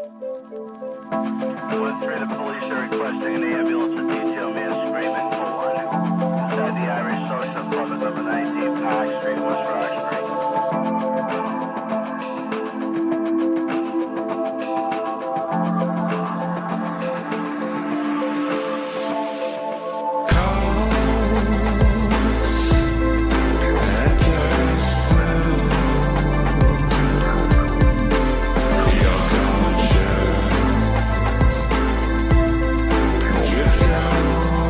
1-3, the police are requesting an ambulance to detail man screaming for one. Inside the Irish Social Club at number 19 Park Street, West Roxbury. Drift out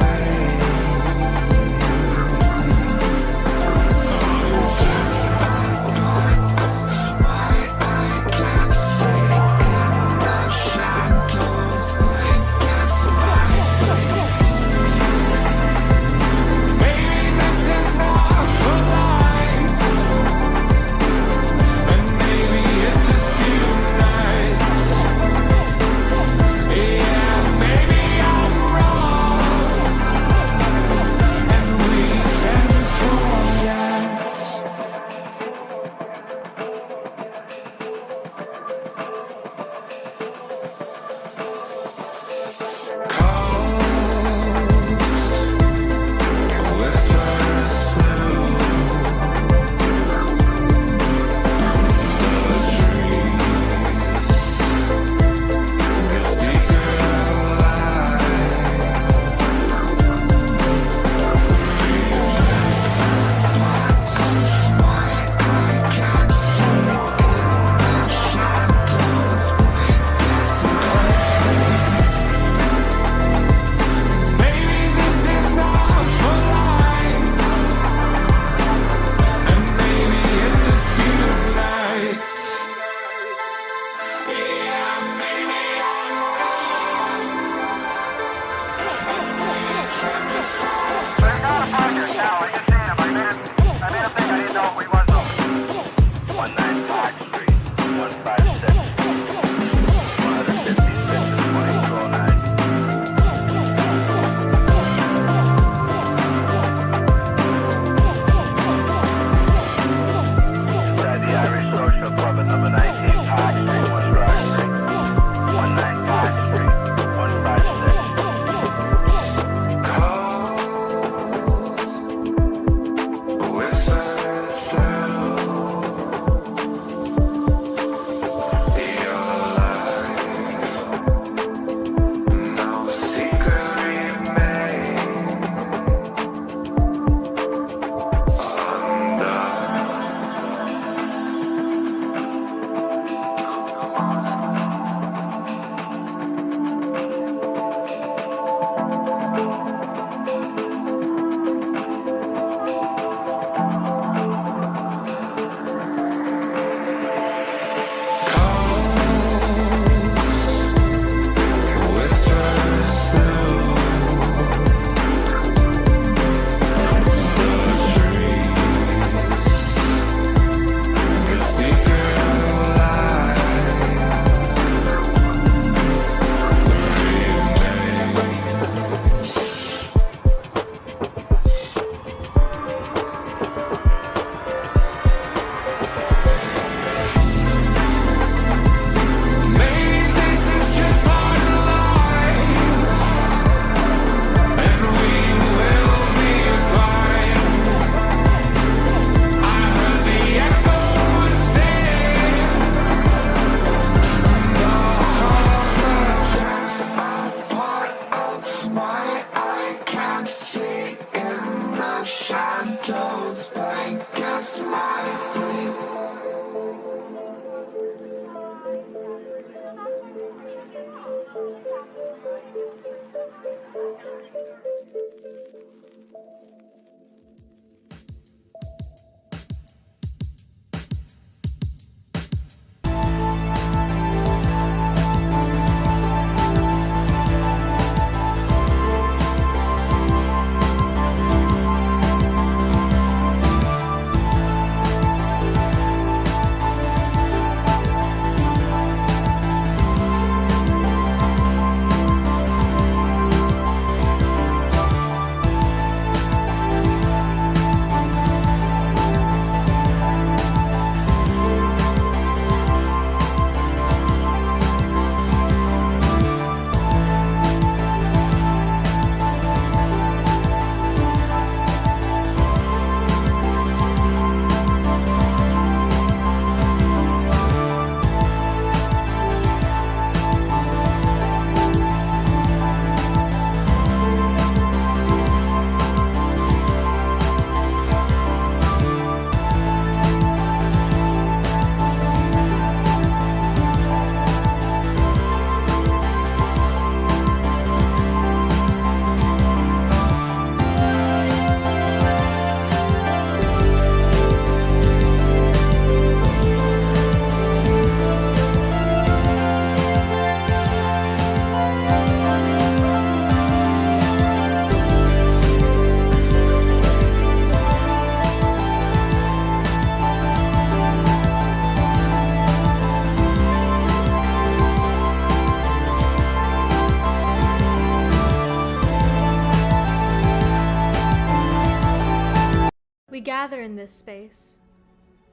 gather in this space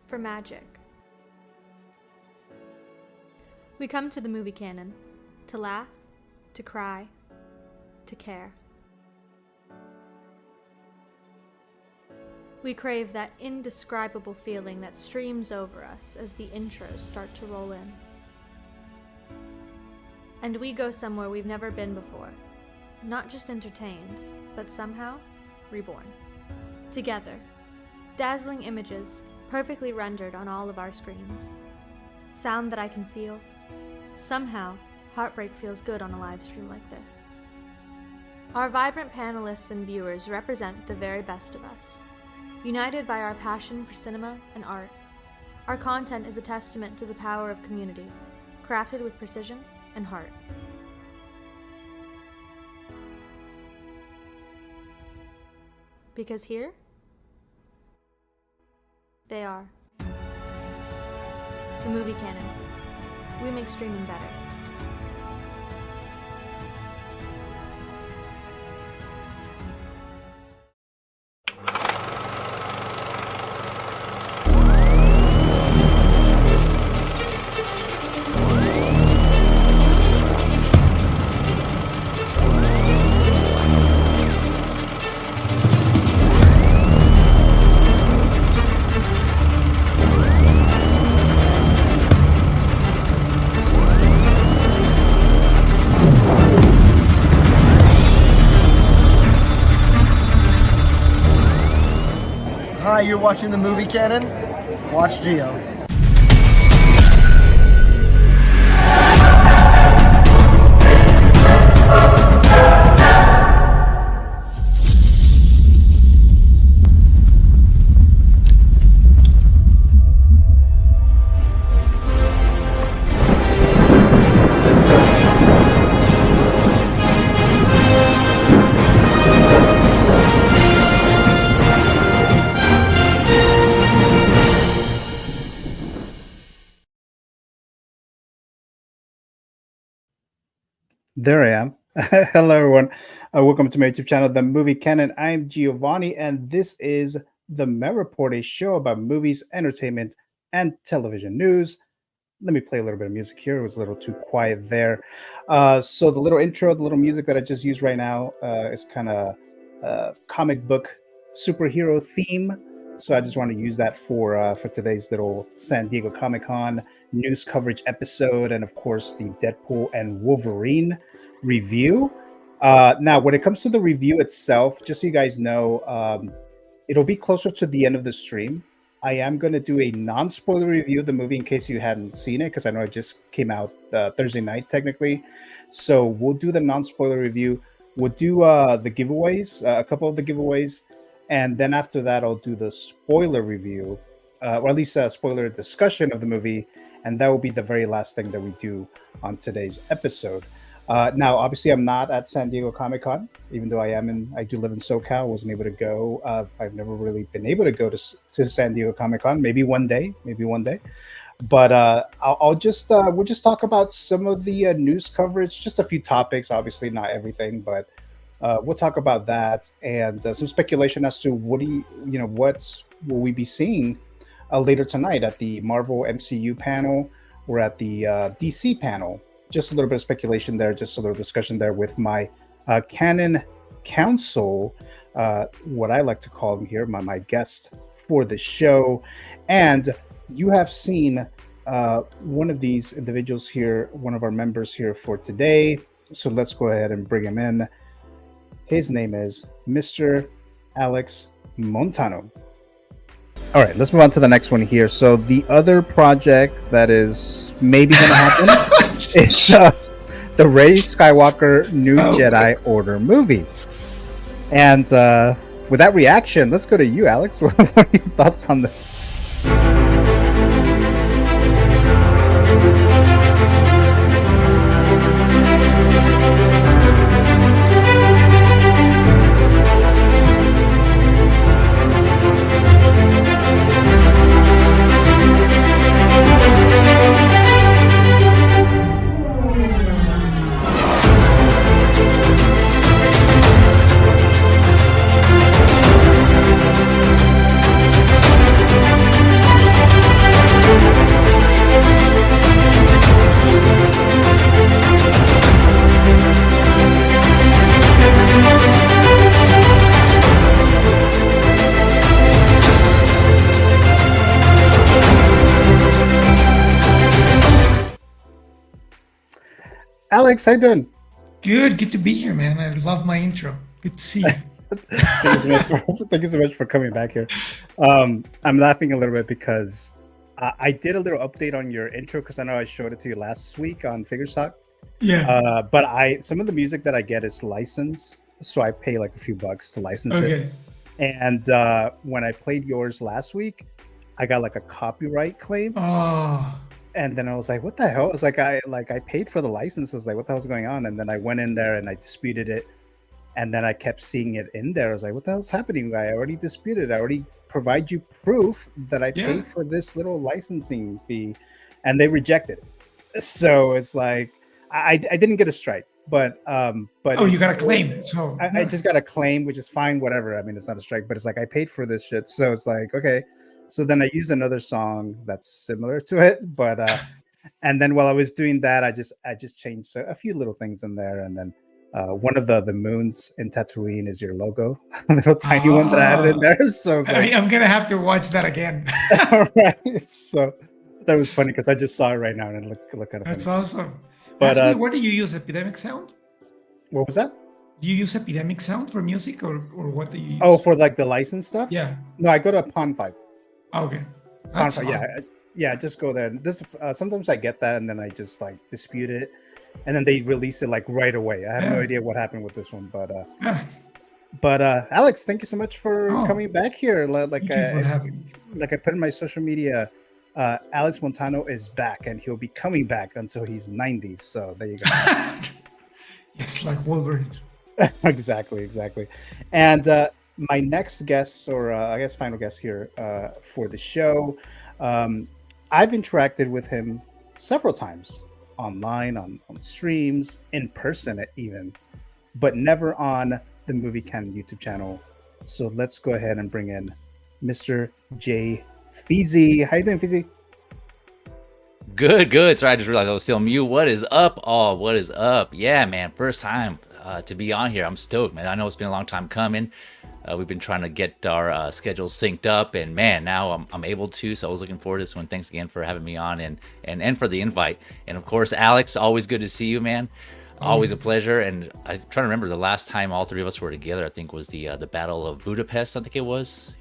for magic. We come to the movie canon to laugh, to cry, to care. We crave that indescribable feeling that streams over us as the intros start to roll in. And we go somewhere we've never been before, not just entertained, but somehow reborn. Together, dazzling images perfectly rendered on all of our screens. Sound that I can feel. Somehow, heartbreak feels good on a live stream like this. Our vibrant panelists and viewers represent the very best of us. United by our passion for cinema and art, our content is a testament to the power of community, crafted with precision and heart. Because here, they are. The Movie Canon. We make streaming better. Hi, you're watching the Movie Canon? Watch Gio. There I am. Hello, everyone. Welcome to my YouTube channel, The Movie Canon. I'm Giovanni, and this is the Met Report, a show about movies, entertainment, and television news. Let me play a little bit of music here. It was a little too quiet there. So the little intro, the little music that I just used right now is kind of comic book superhero theme. So I just want to use that for today's little San Diego Comic-Con news coverage episode, and of course the Deadpool and Wolverine review. Now, when it comes to the review itself, just so you guys know, it'll be closer to the end of the stream. I am going to do a non-spoiler review of the movie in case you hadn't seen it, because I know it just came out Thursday night technically. So we'll do the non-spoiler review. We'll do the giveaways, a couple of the giveaways. And then after that, I'll do the spoiler review, or at least a spoiler discussion of the movie. And that will be the very last thing that we do on today's episode. Now, obviously, I'm not at San Diego Comic-Con, even though I do live in SoCal. I wasn't able to go. I've never really been able to go to San Diego Comic-Con. Maybe one day. But we'll just talk about some of the news coverage, just a few topics. Obviously, not everything, but we'll talk about that and some speculation as to what will we be seeing later tonight at the Marvel MCU panel or at the DC panel. Just a little bit of speculation there, just a little discussion there with my Canon counsel, what I like to call him here, my guest for the show. And you have seen one of these individuals here, one of our members here for today. So let's go ahead and bring him in. His name is Mr. Alex Montano. All right, let's move on to the next one here. So the other project that is maybe going to happen is the Rey Skywalker New Jedi Order movie. And with that reaction, let's go to you, Alex. What are your thoughts on this? Alex, how you doing? Good to be here, man. I love my intro. Good to see you. Thank you so much for coming back here. I'm laughing a little bit because I did a little update on your intro because I know I showed it to you last week on Figurestock. Yeah. But some of the music that I get is licensed, so I pay like a few bucks to license it. And when I played yours last week, I got like a copyright claim. Oh. And then I was like, what the hell? It's like I paid for the license. I was like, what the hell's going on? And then I went in there and I disputed it. And then I kept seeing it in there. I was like, what the hell's happening? I already disputed. I already provide you proof that I paid for this little licensing fee. And they rejected it. So it's like, I didn't get a strike. But you got a claim. So I just got a claim, which is fine, whatever. I mean, it's not a strike, but it's like I paid for this shit. So it's like, okay. So then I used another song that's similar to it, but and then while I was doing that, I just changed a few little things in there, and then one of the moons in Tatooine is your logo, a little tiny one that I added in there. So like, I'm gonna have to watch that again. All right, so that was funny because I just saw it right now and it look kind of. That's funny. awesome. But what do you use? Epidemic Sound? What was that? Do you use Epidemic Sound for music, or what do you use? Oh, for like the license stuff? Yeah. No, I go to Pond 5. Okay. Yeah, just go there. This sometimes I get that and then I just like dispute it, and then they release it like right away. I have no idea what happened with this one, but Alex, thank you so much for coming back here. Thank you for having me. Like I put in my social media, Alex Montano is back and he'll be coming back until he's 90. So there you go. Yes, like Wolverine. exactly. And my next guest, or I guess final guest here for the show, I've interacted with him several times online, on streams, in person even, but never on the Movie Canon YouTube channel. So let's go ahead and bring in Mr. Jay Feezy. How you doing, Feezy? Good. Sorry, I just realized I was still on mute. What is up? Oh, what is up? Yeah, man, first time to be on here. I'm stoked, man. I know it's been a long time coming. We've been trying to get our schedules synced up, and man, now I'm able to. So I was looking forward to this one. Thanks again for having me on and for the invite. And of course, Alex, always good to see you, man. Always a pleasure. And I'm trying to remember the last time all three of us were together. I think was the Battle of Budapest. I think it was,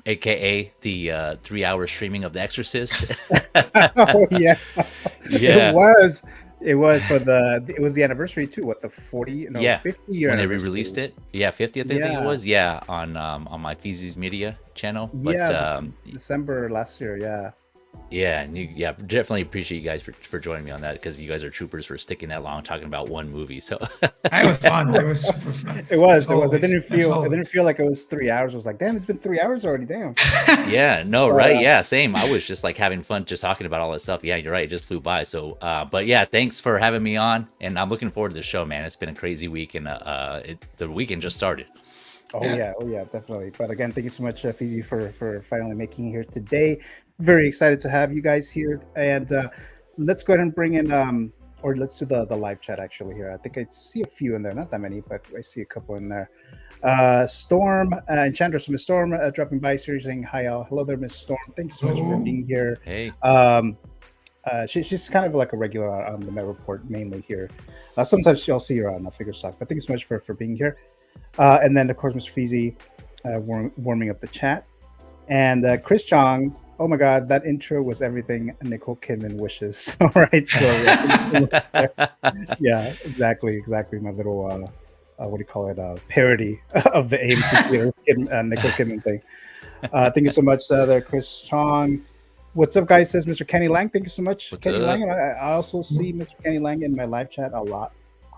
AKA the 3-hour streaming of The Exorcist. Oh yeah, yeah. It was for it was the anniversary too. What, the 50 year when they re-released it? Yeah, 50th. I think it was. Yeah, on my Feezy's Media channel. But, December last year. Yeah. Yeah, and definitely appreciate you guys for joining me on that, because you guys are troopers for sticking that long talking about one movie. So it was fun. It was super fun. It was. It didn't feel like it was 3 hours. I was like, damn, it's been 3 hours already. Damn. Yeah. No. Right. Yeah. Same. I was just like having fun just talking about all this stuff. Yeah, you're right. It just flew by. So, but yeah, thanks for having me on, and I'm looking forward to the show, man. It's been a crazy week, and the weekend just started. Oh yeah, definitely. But again, thank you so much, Feezy, for finally making it here today. Very excited to have you guys here, and let's go ahead and bring in or let's do the live chat actually here. I think I see a few in there, not that many, but I see a couple in there. Storm, Enchantress, Miss Storm, dropping by, saying hi, all. Hello there, Miss Storm. Thank you so much for being here. Hey. She's kind of like a regular on the Met Report, mainly here. Sometimes you'll see her on the Figurestock, but thank you so much for being here. And then of course, Mr. Feezy warming up the chat, and Chris Chong. Oh my God, that intro was everything Nicole Kidman wishes. All right, so yeah, exactly. My little what do you call it? Parody of the AMC Theater Nicole Kidman thing. Thank you so much, there, Chris Chong. What's up, guys? Says Mr. Kenny Lang. Thank you so much, Kenny Lang. And I also see Mr. Kenny Lang in my live chat a lot,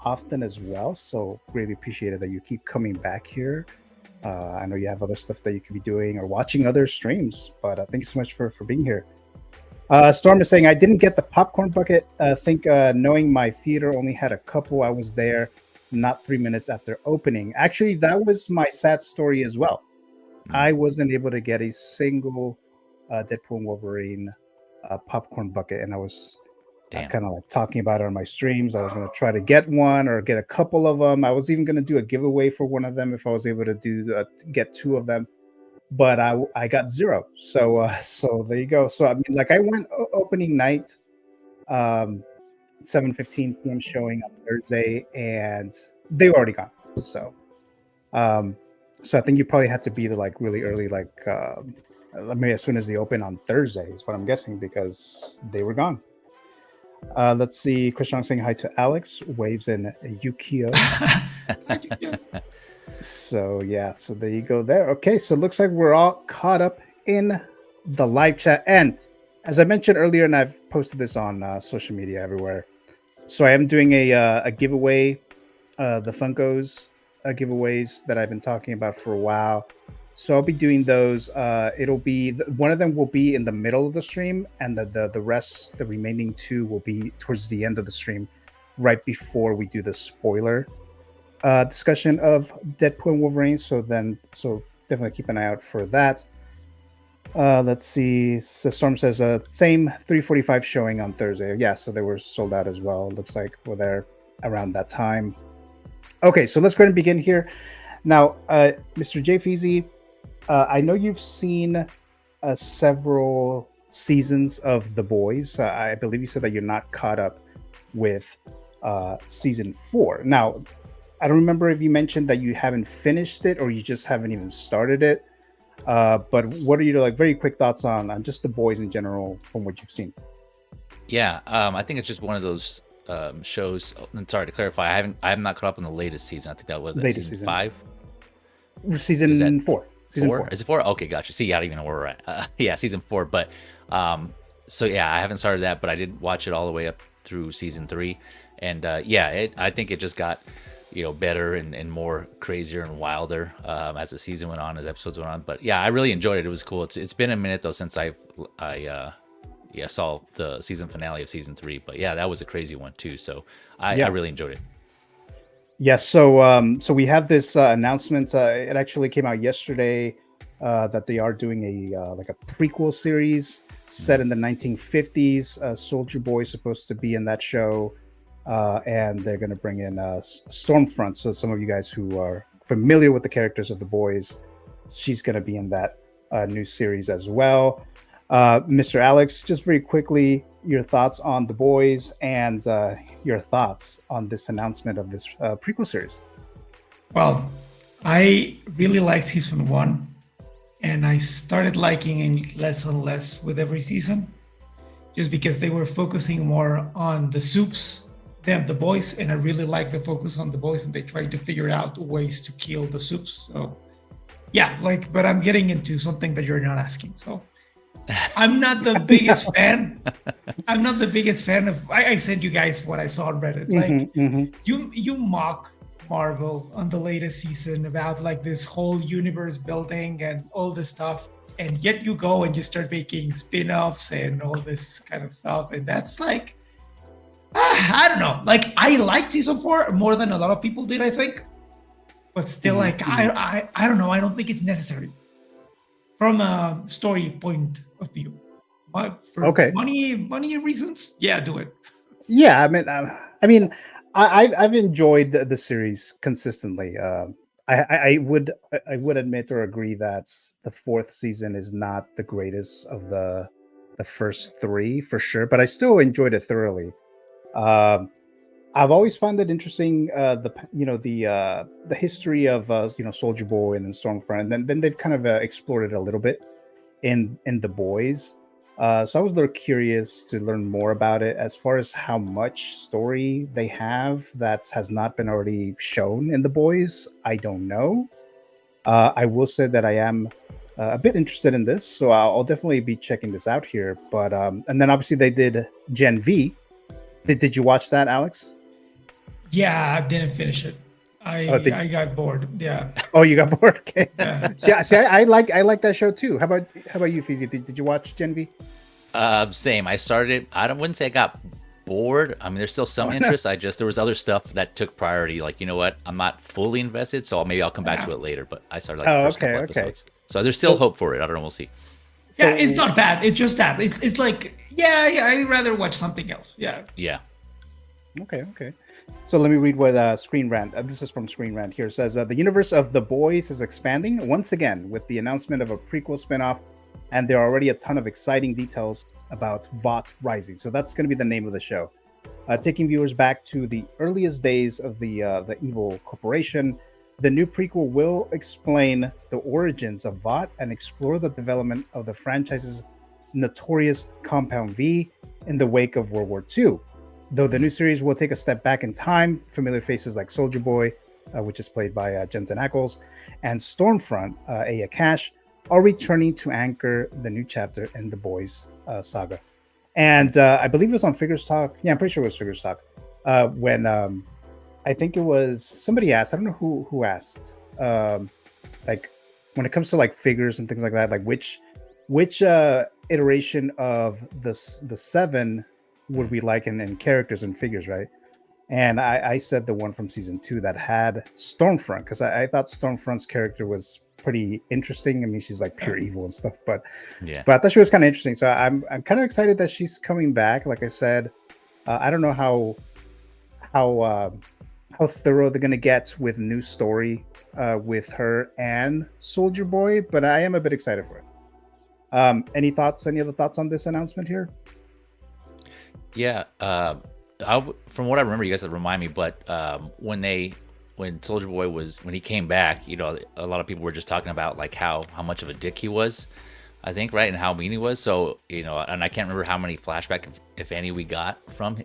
often as well. So really appreciate it that you keep coming back here. I know you have other stuff that you could be doing or watching other streams, but thank you so much for being here. Storm is saying, I didn't get the popcorn bucket. Think knowing my theater only had a couple, I was there not 3 minutes after opening. Actually, that was my sad story as well. I wasn't able to get a single Deadpool and Wolverine popcorn bucket, and I was kind of like talking about it on my streams. I was going to try to get one or get a couple of them. I was even going to do a giveaway for one of them if I was able to get two of them, but I got zero. So there you go. So I mean, like I went opening night, 7:15 p.m. showing on Thursday, and they were already gone. So, so I think you probably had to be the like really early, like maybe as soon as they open on Thursday is what I'm guessing, because they were gone. Let's see. Chris Young saying hi to Alex. Waves and Yukio. So yeah, so there you go there. Okay, so it looks like we're all caught up in the live chat. And as I mentioned earlier, and I've posted this on social media everywhere, so I am doing a giveaway, the Funkos giveaways that I've been talking about for a while. So I'll be doing those. It'll be one of them will be in the middle of the stream, and the rest, the remaining two, will be towards the end of the stream, right before we do the spoiler discussion of Deadpool and Wolverine. So definitely keep an eye out for that. Let's see. Storm says same 3:45 showing on Thursday. Yeah, so they were sold out as well. Looks like we're there around that time. Okay, so let's go ahead and begin here. Now, Mr. J. Feezy, I know you've seen several seasons of The Boys. I believe you said that you're not caught up with season 4. Now, I don't remember if you mentioned that you haven't finished it or you just haven't even started it. But what are your like very quick thoughts on just The Boys in general from what you've seen? Yeah, I think it's just one of those shows. And sorry to clarify, I have not caught up on the latest season. I think that was season 5. Season 4. Season 4. Is it 4? Okay, gotcha. See, I don't even know where we're at. Yeah, season 4. But so yeah, I haven't started that, but I did watch it all the way up through season 3, and I think it just got better and more crazier and wilder as the season went on, as episodes went on. But yeah, I really enjoyed it. It was cool. It's been a minute though since I saw the season finale of season 3. But yeah, that was a crazy one too. So I really enjoyed it. Yes. So we have this announcement. It actually came out yesterday that they are doing a like a prequel series set in the 1950s. Soldier Boy is supposed to be in that show. And they're going to bring in Stormfront. So some of you guys who are familiar with the characters of The Boys, she's going to be in that new series as well. Mr. Alex, just very quickly, your thoughts on The Boys and your thoughts on this announcement of this prequel series. Well, I really liked season 1, and I started liking it less and less with every season, just because they were focusing more on the soups than the boys, and I really like the focus on the boys, and they trying to figure out ways to kill the soups. So yeah, but I'm getting into something that you're not asking. So I'm not the biggest fan. I'm not the biggest fan of. I sent you guys what I saw on Reddit. You mock Marvel on the latest season about like this whole universe building and all this stuff, and yet you go and you start making spin-offs and all this kind of stuff, and that's like. I don't know. Like, I liked season 4 more than a lot of people did, I think. But still, I don't know. I don't think it's necessary from a story point of view. But for money reasons, yeah, do it. Yeah, I mean, I've enjoyed the series consistently. I would admit or agree that the 4th season is not the greatest of the first 3 for sure, but I still enjoyed it thoroughly. I've always found it interesting, the history of Soldier Boy and then Stormfront, and then they've kind of explored it a little bit in The Boys. So I was a little curious to learn more about it as far as how much story they have that has not been already shown in The Boys. I don't know. I will say that I am a bit interested in this, so I'll definitely be checking this out here. But and then obviously they did Gen V. Did you watch that, Alex? Yeah, I didn't finish it. I got bored. Yeah. Oh, you got bored. Okay. Yeah. See, I like that show too. How about you, Feezy? Did you watch Gen V? Same. I started it. Wouldn't say I got bored. I mean, there's still some interest. There was other stuff that took priority. Like, you know what? I'm not fully invested, so maybe I'll come back to it later. But I started the first couple episodes. So there's still hope for it. I don't know. We'll see. So, yeah, it's not bad. It's just that it's like I'd rather watch something else. Yeah. Okay. So let me read what Screen Rant. This is from Screen Rant here. It says the universe of The Boys is expanding once again with the announcement of a prequel spinoff, and there are already a ton of exciting details about Vought Rising. So that's going to be the name of the show. taking viewers back to the earliest days of the evil corporation. The new prequel will explain the origins of Vought and explore the development of the franchise's notorious Compound V in the wake of World War II. Though the new series will take a step back in time, familiar faces like Soldier Boy, which is played by Jensen Ackles, and Stormfront, Aya Cash, are returning to anchor the new chapter in the Boys saga. And I believe it was on Figures Talk. Yeah, I'm pretty sure it was Figures Talk. When I think it was somebody asked, I don't know who asked, like when it comes to like figures and things like that, like which iteration of the seven would we like in characters and figures, right? And I said the one from season 2 that had Stormfront, because I thought Stormfront's character was pretty interesting. I mean, she's like pure evil and stuff, but I thought she was kind of interesting. So I'm kind of excited that she's coming back. Like I said, I don't know how thorough they're gonna get with new story with her and Soldier Boy, but I am a bit excited for it. Any other thoughts on this announcement here? Yeah, from what I remember, you guys have to remind me, but when Soldier Boy when he came back, you know, a lot of people were just talking about like how much of a dick he was, I think, right, and how mean he was. So, you know, and I can't remember how many flashbacks, if any, we got from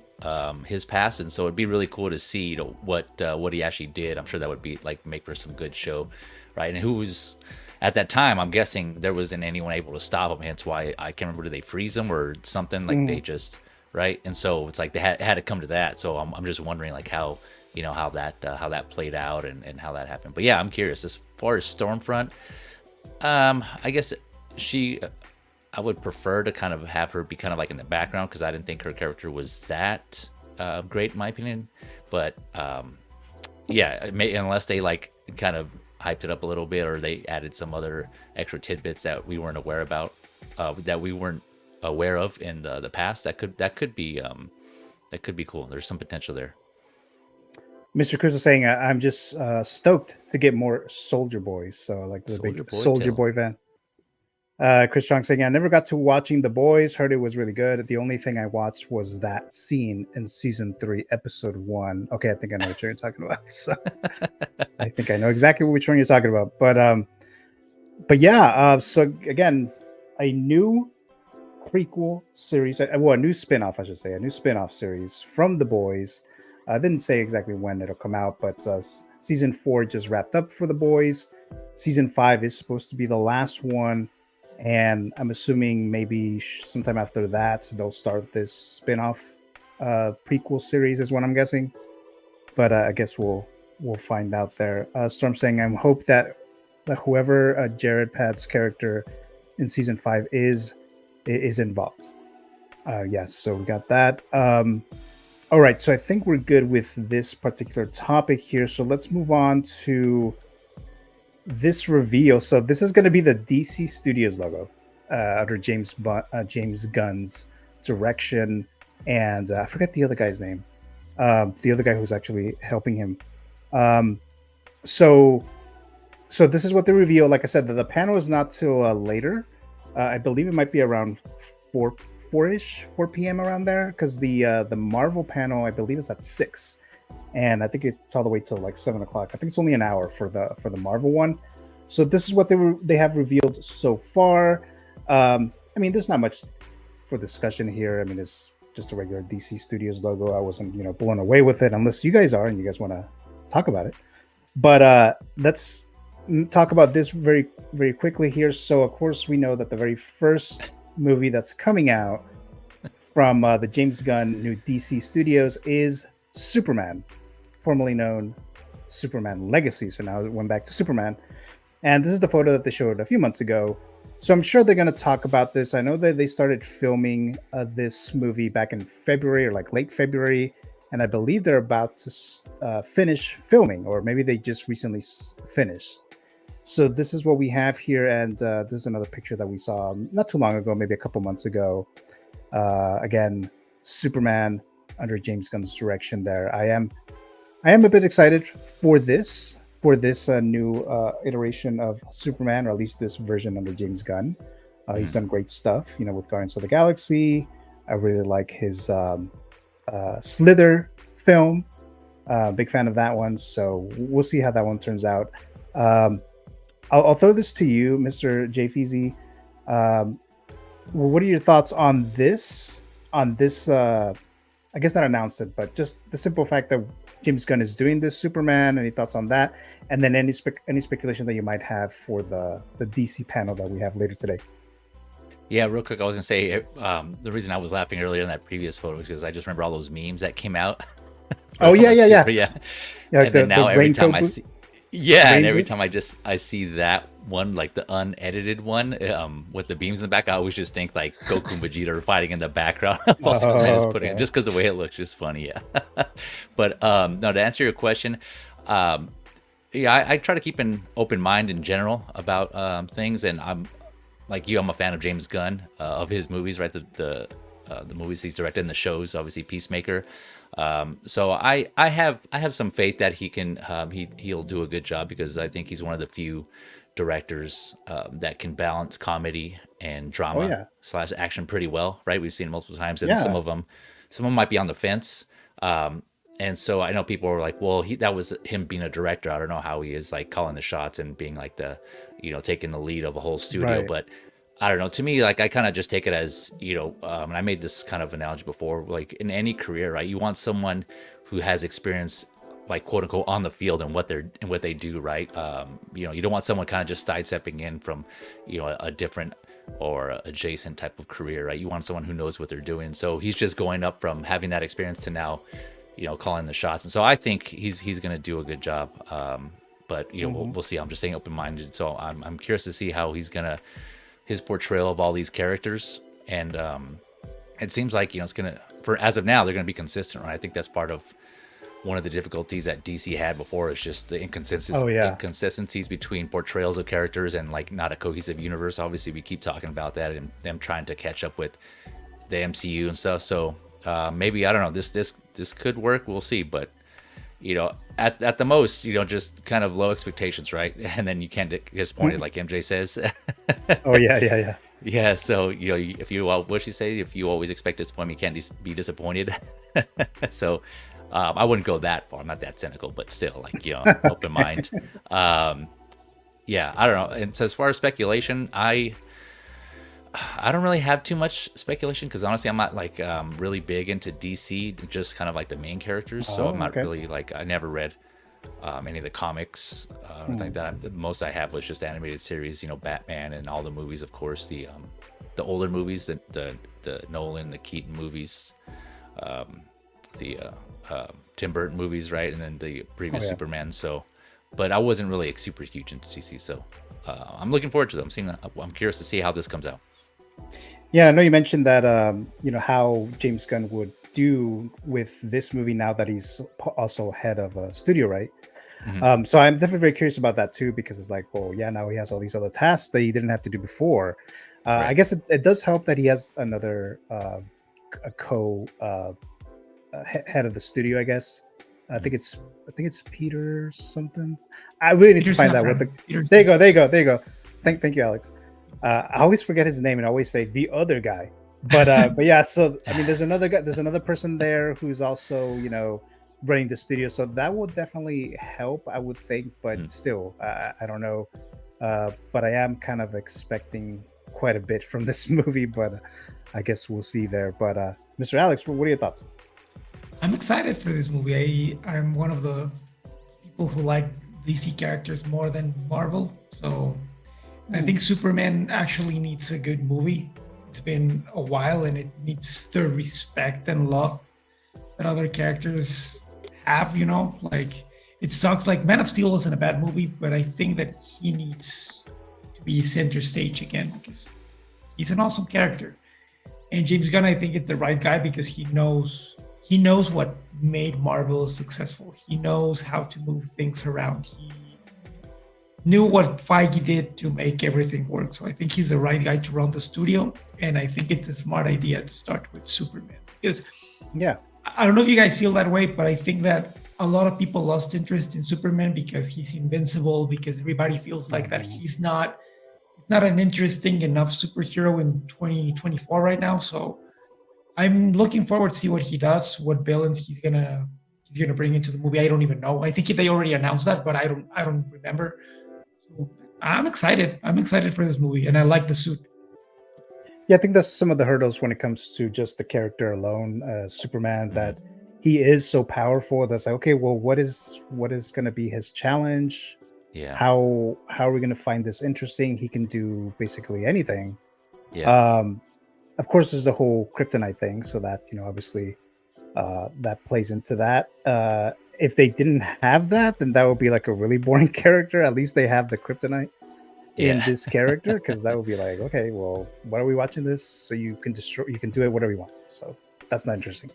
his past, and so it'd be really cool to see, you know, what he actually did. I'm sure that would be like make for some good show, right? And who was at that time, I'm guessing there wasn't anyone able to stop him. Hence why I can't remember, did they freeze him or something? Like they just, right? And so it's like it had to come to that. So I'm just wondering like how, you know, how that played out and how that happened. But yeah, I'm curious as far as Stormfront. I guess I would prefer to kind of have her be kind of like in the background, because I didn't think her character was that great in my opinion. But yeah, unless they like kind of hyped it up a little bit, or they added some other extra tidbits that we weren't aware about, that we weren't aware of in the past, that could be cool. There's some potential there. Mr. Chris is saying I'm just stoked to get more Soldier Boys. So like the big Soldier Boy fan. Chris Strong saying, I never got to watching The Boys. Heard it was really good. The only thing I watched was that scene in season 3, episode 1. Okay, I think I know what you're talking about. So I think I know exactly which one you're talking about. But yeah, so again, a new prequel series, well, a new spin-off, I should say, a new spin-off series from The Boys. I didn't say exactly when it'll come out, but season 4 just wrapped up for The Boys. Season 5 is supposed to be the last one. And I'm assuming maybe sometime after that, they'll start this spin-off prequel series is what I'm guessing. But I guess we'll find out there. Storm saying, I hope that whoever Jared Pad's character in season 5 is involved. Yes, so we got that. All right, so I think we're good with this particular topic here. So let's move on to this reveal. So this is going to be the DC Studios logo under James Gunn's direction, and I forget the other guy's name. The other guy who's actually helping him. So this is what they reveal. Like I said, the panel is not till later. I believe it might be around 4 p.m. around there, because the Marvel panel, I believe, is at 6. And I think it's all the way till like 7 o'clock. I think it's only an hour for the Marvel one. So this is what they have revealed so far. I mean, there's not much for discussion here. I mean, it's just a regular DC Studios logo. I wasn't, blown away with it, unless you guys are and you guys want to talk about it. But let's talk about this very, very quickly here. So, of course, we know that the very first movie that's coming out from the James Gunn new DC Studios is Superman, formerly known Superman Legacy. So now it went back to Superman. And this is the photo that they showed a few months ago. So I'm sure they're going to talk about this. I know that they started filming this movie back in February, or like late February. And I believe they're about to finish filming, or maybe they just recently finished. So this is what we have here. And this is another picture that we saw not too long ago, maybe a couple months ago. Again, Superman under James Gunn's direction there. I am a bit excited for this new iteration of Superman, or at least this version under James Gunn. He's done great stuff, with Guardians of the Galaxy. I really like his Slither film. Big fan of that one. So we'll see how that one turns out. I'll throw this to you, Mr. JFeezy. What are your thoughts on this? I guess not announced it, but just the simple fact that James Gunn is doing this Superman. Any thoughts on that? And then any speculation that you might have for the DC panel that we have later today. Yeah, real quick, I was gonna say the reason I was laughing earlier in that previous photo is because I just remember all those memes that came out. Oh yeah. And then now every time I see, and every boots? time I see that one, like the unedited one, with the beams in the back, I always just think like Goku and Vegeta are fighting in the background while Superman is putting it, just because the way it looks just funny. Yeah. But no, to answer your question, yeah, I try to keep an open mind in general about things, and I'm like you, I'm a fan of James Gunn, of his movies, right? The movies he's directed and the shows, obviously Peacemaker. So I have some faith that he can he'll do a good job, because I think he's one of the few directors that can balance comedy and drama / action pretty well, right? We've seen it multiple times, and some of them might be on the fence. And so I know people are like, well, that was him being a director. I don't know how he is like calling the shots and being like the, taking the lead of a whole studio. Right. But I don't know. To me, like I kind of just take it as, and I made this kind of analogy before, like in any career, right? You want someone who has experience, like quote unquote, on the field and what they do, right? You don't want someone kind of just sidestepping in from, a different or adjacent type of career, right? You want someone who knows what they're doing. So he's just going up from having that experience to now, calling the shots. And so I think he's going to do a good job. But we'll see. I'm just saying open-minded. So I'm curious to see how his portrayal of all these characters. And it seems like, it's going to, for as of now, they're going to be consistent, right? I think that's part of one of the difficulties that DC had before, is just the inconsistencies between portrayals of characters and like not a cohesive universe. Obviously, we keep talking about that and them trying to catch up with the MCU and stuff. So maybe, I don't know, this could work. We'll see. But at the most, just kind of low expectations, right? And then you can't get disappointed, like MJ says. Oh yeah. Yeah. So if you what she say, if you always expect disappointment, you can't be disappointed. So I wouldn't go that far. I'm not that cynical, but still, like, open mind. Yeah, I don't know. And so as far as speculation, I don't really have too much speculation, because honestly, I'm not like really big into DC, just kind of like the main characters. So I'm not really like, I never read any of the comics or anything like that. The most I have was just animated series, Batman and all the movies, of course, the older movies, the Nolan, the Keaton movies, the Tim Burton movies, right? And then the previous Superman. So, but I wasn't really like super huge into DC. So I'm looking forward to them. I'm curious to see how this comes out. Yeah, I know you mentioned that, how James Gunn would do with this movie now that he's also head of a studio, right? Mm-hmm. So I'm definitely very curious about that too, because it's like, well, yeah, now he has all these other tasks that he didn't have to do before. Right. I guess it does help that he has another head of the studio, I guess. I think it's Peter something. I really need to find out what There you go. Thank you, Alex. I always forget his name and I always say the other guy. But yeah, so I mean, there's another person there who's also, running the studio. So that will definitely help, I would think, but still, I don't know. But I am kind of expecting quite a bit from this movie, but I guess we'll see there. But Mr. Alex, what are your thoughts? I'm excited for this movie. I'm one of the people who like DC characters more than Marvel. So I think Superman actually needs a good movie. It's been a while and it needs the respect and love that other characters have, like it sucks. Like Man of Steel wasn't a bad movie, but I think that he needs to be center stage again, because he's an awesome character. And James Gunn, I think it's the right guy, because he knows what made Marvel successful. He knows how to move things around. He knew what Feige did to make everything work. So I think he's the right guy to run the studio. And I think it's a smart idea to start with Superman, because I don't know if you guys feel that way, but I think that a lot of people lost interest in Superman because he's invincible, because everybody feels like that he's not an interesting enough superhero in 2024 right now. So I'm looking forward to see what he does, what villains he's gonna bring into the movie. I don't even know. I think they already announced that, but I don't remember. So I'm excited. I'm excited for this movie, and I like the suit. Yeah, I think that's some of the hurdles when it comes to just the character alone, Superman. Mhm. That he is so powerful. That's like, okay, well, what is going to be his challenge? Yeah. How are we going to find this interesting? He can do basically anything. Yeah. Of course, there's the whole kryptonite thing, so that obviously that plays into that. If they didn't have that, then that would be like a really boring character. At least they have the kryptonite in Yeah. this character, because that would be like, okay, well, why are we watching this? So you can do it whatever you want. So that's not interesting.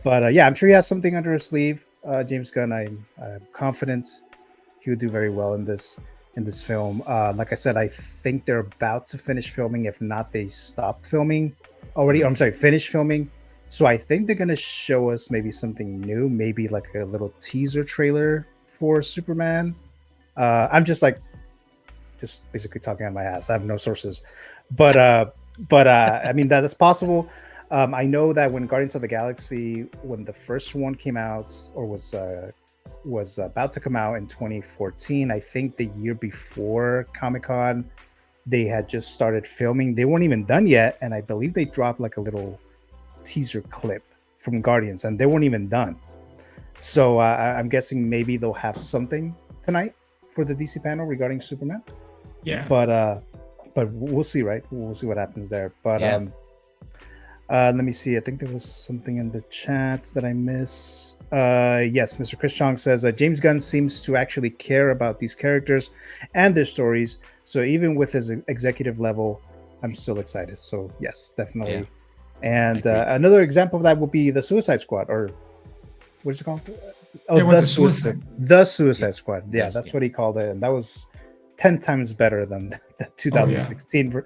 But yeah, I'm sure he has something under his sleeve. James Gunn, I'm confident he would do very well in this film. Like I said, I think they're about to finish filming. If not, they stopped filming already. Or, I'm sorry, finished filming. So I think they're gonna show us maybe something new, maybe like a little teaser trailer for Superman. I'm just basically talking on my ass. I have no sources, but I mean, that is possible. I know that when Guardians of the Galaxy, when the first one came out, or was about to come out in 2014, I think the year before Comic-Con, they had just started filming. They weren't even done yet, and I believe they dropped like a little teaser clip from Guardians, and they weren't even done. So I'm guessing maybe they'll have something tonight for the DC panel regarding Superman. Yeah. But we'll see, right? We'll see what happens there. But Yeah. let me see. I think there was something in the chat that I missed. Yes, Mr. Chris Chong says James Gunn seems to actually care about these characters and their stories. So even with his executive level, I'm still excited. So yes, definitely. Yeah. And I agree. another example of that would be the Suicide Squad, or what is it called? Oh, There was the Suicide. The Suicide Squad. Yeah, Yes, that's yeah. what he called it, and that was 10 times better than the 2016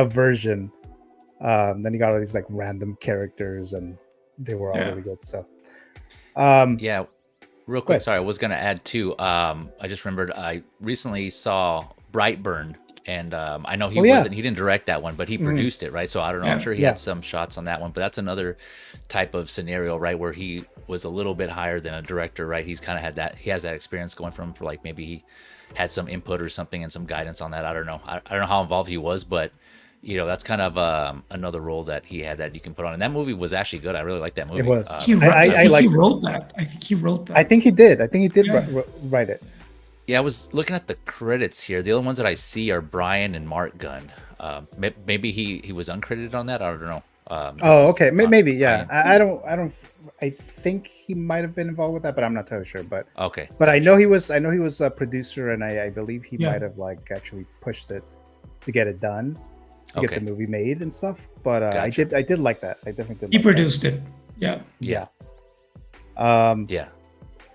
version. Then he got all these like random characters, and they were all really good. So, Yeah. Real quick, sorry, I was gonna add too. I just remembered I recently saw Brightburn, and I know he didn't direct that one, but he produced it, right? So I don't know. I'm sure he had some shots on that one, but that's another type of scenario, right, where he was a little bit higher than a director, right? He's kind of had that. He has that experience going from, for like, maybe he had some input or something and some guidance on that. I don't know. I don't know how involved he was, but that's kind of another role that he had that you can put on. And that movie was actually good. I really liked that movie. It was. He wrote that. I think he wrote that. I think he did. Write it. Yeah, I was looking at the credits here. The only ones that I see are Brian and Mark Gunn. Maybe he was uncredited on that. I don't know. Okay. Maybe. Yeah. I think he might have been involved with that, but I'm not totally sure. But okay. But I know he was a producer, and I believe he might have like actually pushed it to get it done, to get the movie made and stuff. But I did like that. I definitely did. He produced it. Yeah. Yeah. Yeah.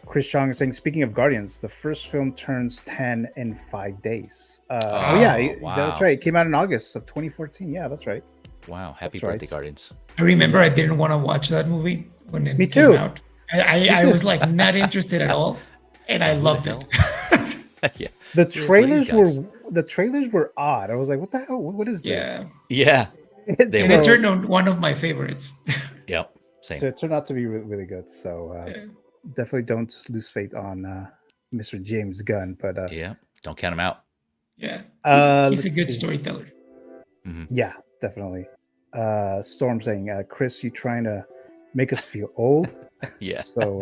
Chris Chong is saying, speaking of Guardians, the first film turns 10 in 5 days. That's right. It came out in August of 2014. Yeah, that's right. Wow. Happy birthday, Guardians. I remember I didn't want to watch that movie when it Me came too. out. I was like not interested at all, and I loved it. Yeah. The trailers were odd. I was like, what the hell? What is this? Yeah. And it turned out one of my favorites. Yep. Same. So it turned out to be really, really good. So definitely don't lose faith on Mr. James Gunn. But don't count him out. Yeah. He's a good storyteller. Mm-hmm. Yeah, definitely. Storm saying, Chris, you trying to make us feel old? Yeah. So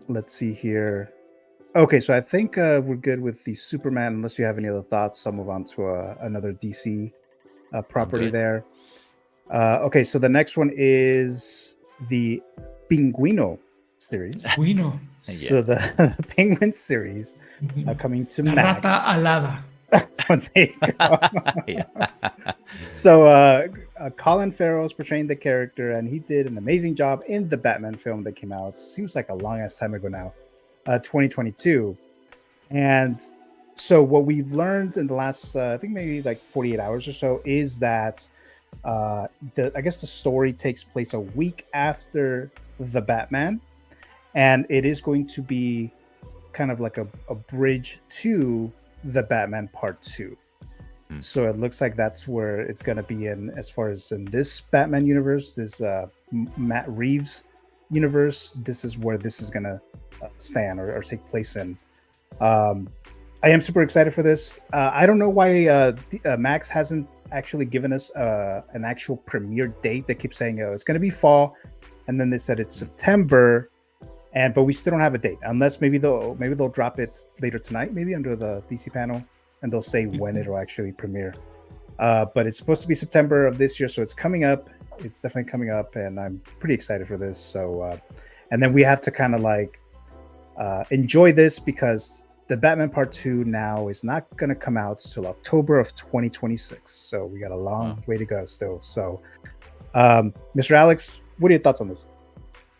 let's see here. Okay, so I think we're good with the Superman. Unless you have any other thoughts, I'll move on to another DC property there. Okay, so the next one is the Pinguino series. Pinguino. So the Penguin series coming to Max. Rata alada. So Colin Farrell is portraying the character, and he did an amazing job in the Batman film that came out. Seems like a long ass time ago now, 2022. And so what we've learned in the last, I think maybe like 48 hours or so, is that I guess the story takes place a week after the Batman, and it is going to be kind of like a bridge to the Batman Part 2. So it looks like that's where it's going to be in, as far as in this Batman universe, this Matt Reeves universe. This is where this is going to stand or take place in. I am super excited for this. I don't know why Max hasn't actually given us an actual premiere date. They keep saying, oh, it's going to be fall, and then they said it's September, but we still don't have a date, unless maybe they'll drop it later tonight, maybe under the DC panel, and they'll say when it'll actually premiere. But it's supposed to be September of this year, so it's coming up. It's definitely coming up, and I'm pretty excited for this. So, and then we have to kind of like enjoy this, because the Batman Part 2 now is not going to come out till October of 2026. So we got a long way to go still. So, Mr. Alex, what are your thoughts on this?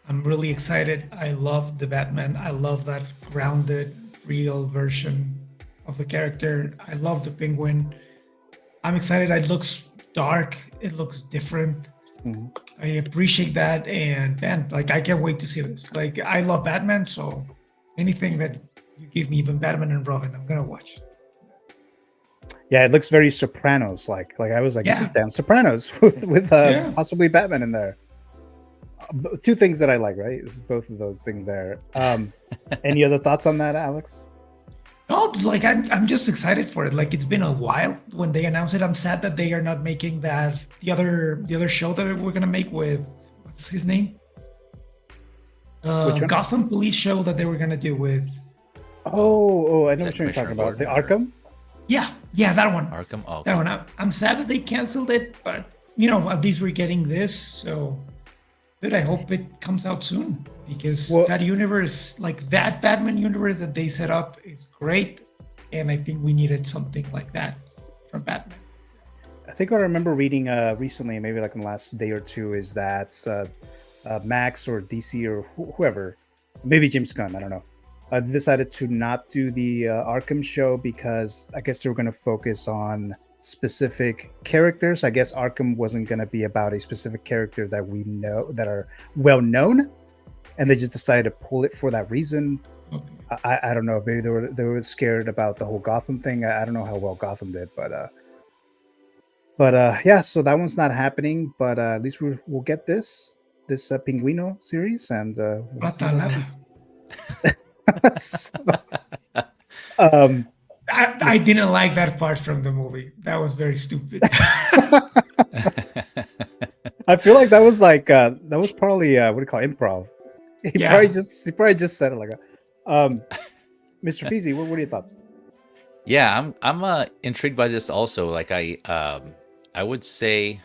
I'm really excited. I love the Batman. I love that grounded, real version of the character. I love the Penguin. I'm excited. It looks dark. It looks different. I appreciate that. And man, like, I can't wait to see this. Like, I love Batman. So anything that you give me, even Batman and Robin, I'm gonna watch. Yeah, it looks very Sopranos like. I was like, this is damn Sopranos with possibly Batman in there. Two things that I like, right? Is both of those things there. Any other thoughts on that, Alex? No, like I'm just excited for it. Like, it's been a while when they announced it. I'm sad that they are not making that the other show that we're gonna make with, what's his name? Gotham Police show that they were gonna do with. Oh, I know what you're talking about. The Arkham? Yeah, that one. Arkham? Oh, okay. That one. I'm sad that they canceled it, but, you know, at least we're getting this. So, dude, I hope it comes out soon, because that universe, like that Batman universe that they set up, is great. And I think we needed something like that from Batman. I think what I remember reading recently, maybe like in the last day or two, is that Max or DC or whoever, maybe James Gunn, I don't know, decided to not do the Arkham show, because I guess they were going to focus on specific characters. I guess Arkham wasn't going to be about a specific character that we know, that are well known, and they just decided to pull it for that reason. I don't know. Maybe they were scared about the whole Gotham thing. I don't know how well Gotham did, but yeah. So that one's not happening. But at least we'll get this Pinguino series, and we'll see what happens. I didn't like that part from the movie. That was very stupid. I feel like that was probably what do you call it, improv. He probably just said it like a. Mr. Feezy, what are your thoughts? Yeah, I'm intrigued by this also. Like, I would say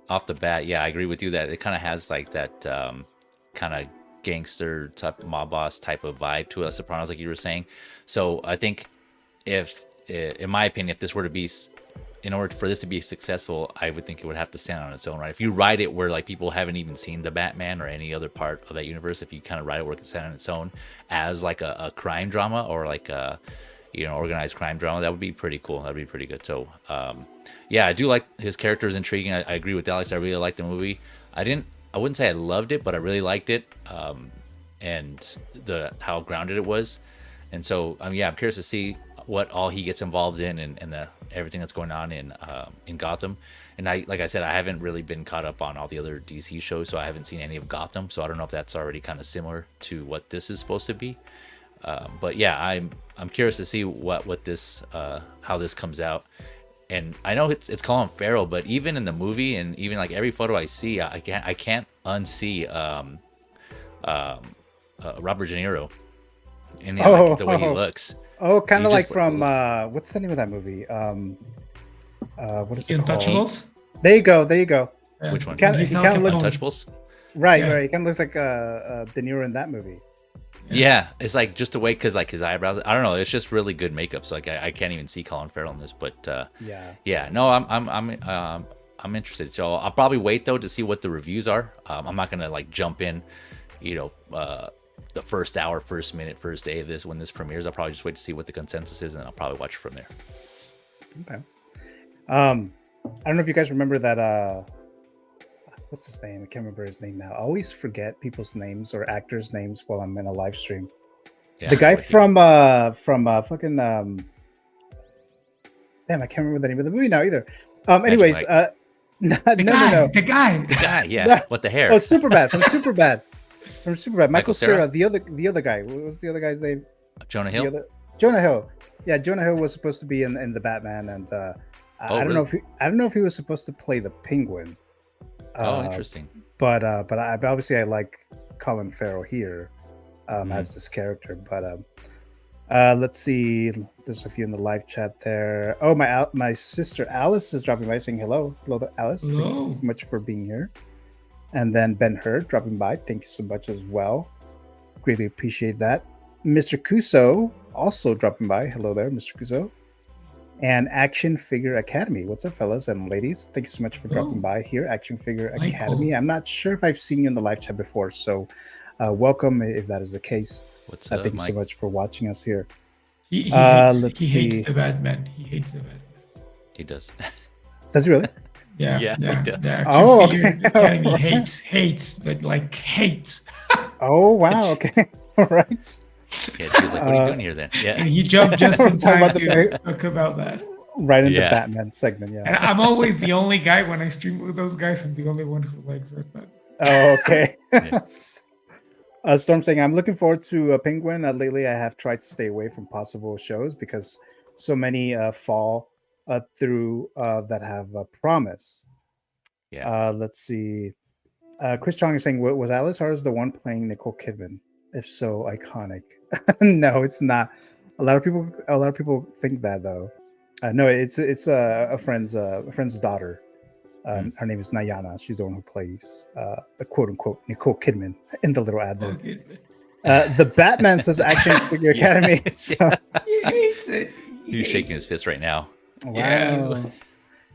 off the bat, yeah, I agree with you that it kind of has like that kind of gangster type, mob boss type of vibe to us, Sopranos, like you were saying. So I think, if, in my opinion, if this were to be, in order for this to be successful, I would think it would have to stand on its own, right? If you write it where like people haven't even seen the Batman or any other part of that universe, if you kind of write it where it can stand on its own as like a crime drama, or like a, you know, organized crime drama, that would be pretty cool. That'd be pretty good. So yeah, I do like his character is intriguing. I agree with Alex. I really liked the movie. I wouldn't say I loved it, but I really liked it, and how grounded it was. And so yeah, I'm curious to see what all he gets involved in, and everything that's going on in Gotham. And like I said, I haven't really been caught up on all the other DC shows, so I haven't seen any of Gotham. So I don't know if that's already kind of similar to what this is supposed to be. But yeah, I'm curious to see what this how this comes out. And I know it's Colin Farrell, but even in the movie, and even like every photo I see, I can't unsee Robert De Niro in like, the way he looks. Oh, kind of like from what's the name of that movie? What is it called? Untouchables? There you go. Yeah. Which one? He kind of looks Untouchables. Right. He kind of looks like De Niro in that movie. Yeah, it's like just a way, because like his eyebrows, I don't know, it's just really good makeup. So like I can't even see Colin Farrell in this, but yeah. No, I'm interested. So I'll probably wait though to see what the reviews are. I'm not gonna like jump in, you know, the first hour, first minute, first day of this when this premieres. I'll probably just wait to see what the consensus is, and I'll probably watch it from there. Okay. I don't know if you guys remember that. What's his name? I can't remember his name now. I always forget people's names or actors' names while I'm in a live stream. Yeah, the guy from fucking Damn, I can't remember the name of the movie now either. Magic Anyways, Mike. no, The guy. The guy, yeah, No. what the hair? Oh, Superbad from Superbad. From Superbad. Michael Cera? Cera, the other guy. What was the other guy's name? Jonah The Hill. other Jonah Hill. Yeah, Jonah Hill was supposed to be in the Batman, and I don't know if he was supposed to play the Penguin. Interesting. But I obviously I like Colin Farrell here as this character. But let's see. There's a few in the live chat there. Oh, my sister Alice is dropping by saying hello. Hello there, Alice. Thank you so much for being here. And then Ben Hurd dropping by. Thank you so much as well. Greatly appreciate that. Mr. Kuso also dropping by. Hello there, Mr. Kuso. And Action Figure Academy. What's up, fellas and ladies? Thank you so much for dropping by here. Action Figure Academy. I'm not sure if I've seen you in the live chat before, so welcome if that is the case. What's up, thank you Mike? so much for watching us here. He hates the Batman. He does. Does he really? Yeah, Yeah, he does. The Action Oh, Figure okay. Academy hates, but like hates. Oh, wow. Okay. All right. Yeah, she was like, "What are you doing here then?" And Yeah, he jumped just in Talk time about to talk about that. Right in the Yeah. Batman segment. Yeah. And I'm always the only guy when I stream with those guys. I'm the only one who likes it. But Oh, okay. Yeah. Storm saying, I'm looking forward to a Penguin. Lately, I have tried to stay away from possible shows because so many fall through that have promise. yeah. Let's see. Chris Chong is saying, was Alice Hars the one playing Nicole Kidman? If so, iconic. No, it's not. A lot of people think that though. No, it's a friend's daughter. Her name is Nayana. She's the one who plays the quote unquote Nicole Kidman in the little ad there. The Batman says Action Figure Academy. So, he hates it. He's shaking his fist right now. wow.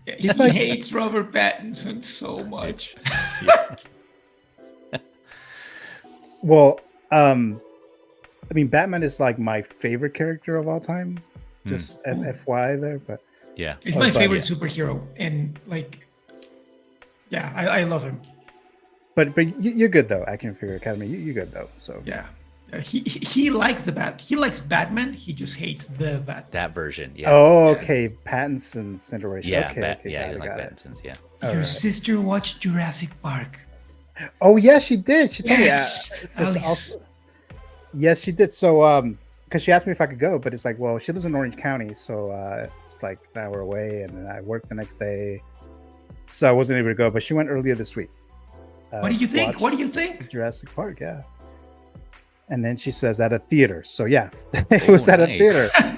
Yeah. He like- hates Robert Pattinson so much. Well, I mean, Batman is like my favorite character of all time. Just FY there, but Yeah, He's my but favorite superhero, and like, yeah, I love him. but you're good though. Action Figure Academy, you're good though. So Yeah, he likes He likes Batman. He just hates the Bat. that version. Yeah. Oh, Yeah. okay. Pattinson's iteration. yeah, okay, okay, yeah. got He's it, like got it. Pattinson's. Yeah. All Your right. sister watched Jurassic Park. Oh yeah, she did. She told Yes, me. It says Alice. also, yes, she did. So because she asked me if I could go, but it's like, well, she lives in Orange County, so it's like an hour away, and then I work the next day, so I wasn't able to go. But she went earlier this week. What do you think? watch What do you think? Jurassic Park, yeah. And then she says at a theater. So yeah, it was Oh, at a nice. theater.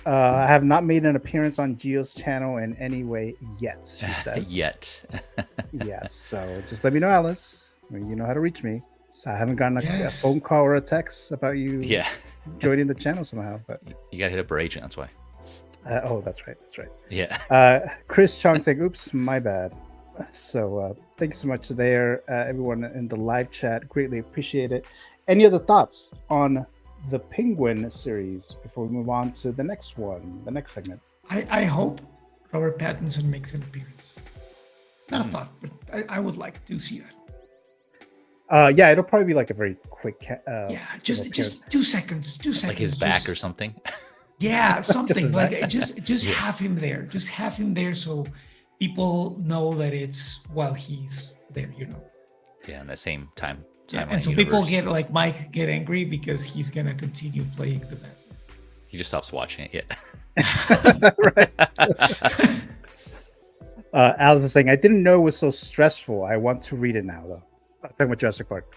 I have not made an appearance on Gio's channel in any way yet, she says. Yet. Yes. So just let me know, Alice. You know how to reach me. So I haven't gotten a Yes. phone call or a text about you Yeah. joining the channel somehow. But You gotta hit up her agent. That's why. oh, that's right. That's right. Yeah. Chris Chong saying, "Oops, my bad." So thank you so much there, everyone in the live chat. Greatly appreciate it. Any other thoughts on the Penguin series before we move on to the next one, the next segment? I hope Robert Pattinson makes an appearance. Not a thought, but I would like to see that. Yeah, it'll probably be like a very quick. Yeah, just 2 seconds. 2 seconds. Like his back or something. Yeah, something his like back. just have him there. Just have him there so people know that it's while he's there. Yeah, in the same time. Yeah, timeline and so people universe. get like Mike get angry because he's gonna continue playing the Batman. He just stops watching it. Yeah. Right. Alice is saying, "I didn't know it was so stressful. I want to read it now, though." I'm talking about Jurassic Park.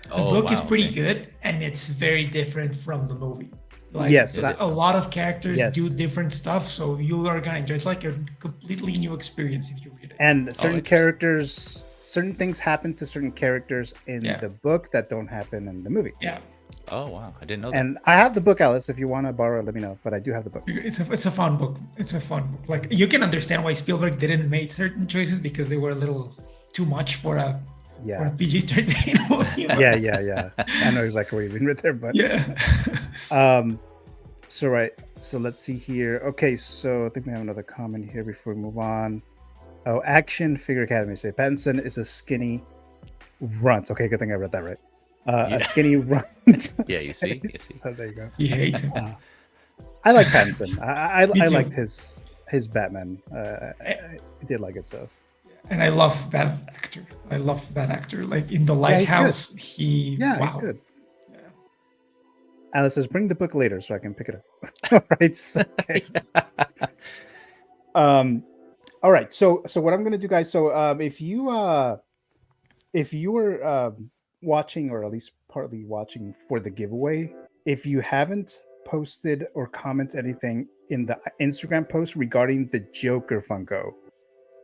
The Oh, book is wow, pretty okay. good, and it's very different from the movie. Like, Yes, a lot of characters Yes. do different stuff, so you are gonna enjoy. It's like a completely new experience if you read it. And certain interesting. characters, certain things happen to certain characters in Yeah. the book that don't happen in the movie. Yeah, Oh wow, I didn't know that. And I have the book, Alice. If you want to borrow it, let me know. But I do have the book. it's a fun book. It's a fun book. Like you can understand why Spielberg didn't make certain choices because they were a little too much for a Yeah. PG-13 movie. Yeah. I know exactly what you mean right there, but Yeah. So right. So let's see here. Okay, so I think we have another comment here before we move on. Oh, Action Figure Academy say Pattinson is a skinny runt. Okay, good thing I read that right. Yeah. A skinny runt. Yeah, you see? You see? So there you go. He hates him. I like Pattinson. I Me too. liked his his Batman. I did like it so. And I love that actor. Like in The he's Lighthouse, he's wow. good. Yeah. Alice says, "Bring the book later so I can pick it up." All right. So, okay. All right. So what I'm gonna do, guys. So if you were watching, or at least partly watching for the giveaway, if you haven't posted or commented anything in the Instagram post regarding the Joker Funko,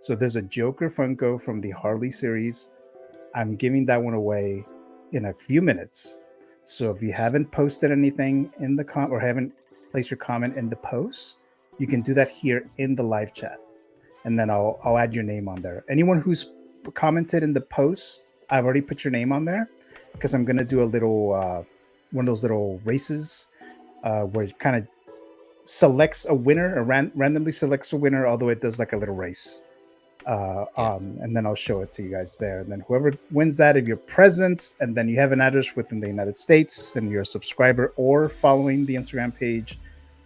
so there's a Joker Funko from the Harley series. I'm giving that one away in a few minutes. So if you haven't posted anything in the or haven't placed your comment in the post, you can do that here in the live chat, and then I'll add your name on there. Anyone who's commented in the post, I've already put your name on there, because I'm gonna do a little one of those little races where it kind of selects a winner, or randomly selects a winner, although it does like a little race. And then I'll show it to you guys there. And then whoever wins that, if you're present and then you have an address within the United States and you're a subscriber or following the Instagram page,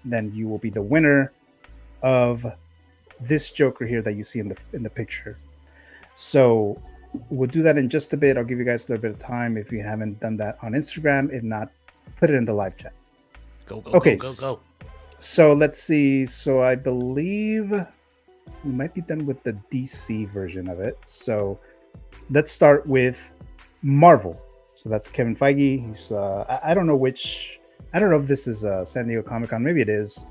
then you will be the winner of this Joker here that you see in the picture. So we'll do that in just a bit. I'll give you guys a little bit of time if you haven't done that on Instagram. If not, put it in the live chat. Okay. Go. So let's see. So I believe we might be done with the DC version of it. So let's start with Marvel. So that's Kevin Feige. He's I don't know if this is San Diego Comic-Con. Maybe it is.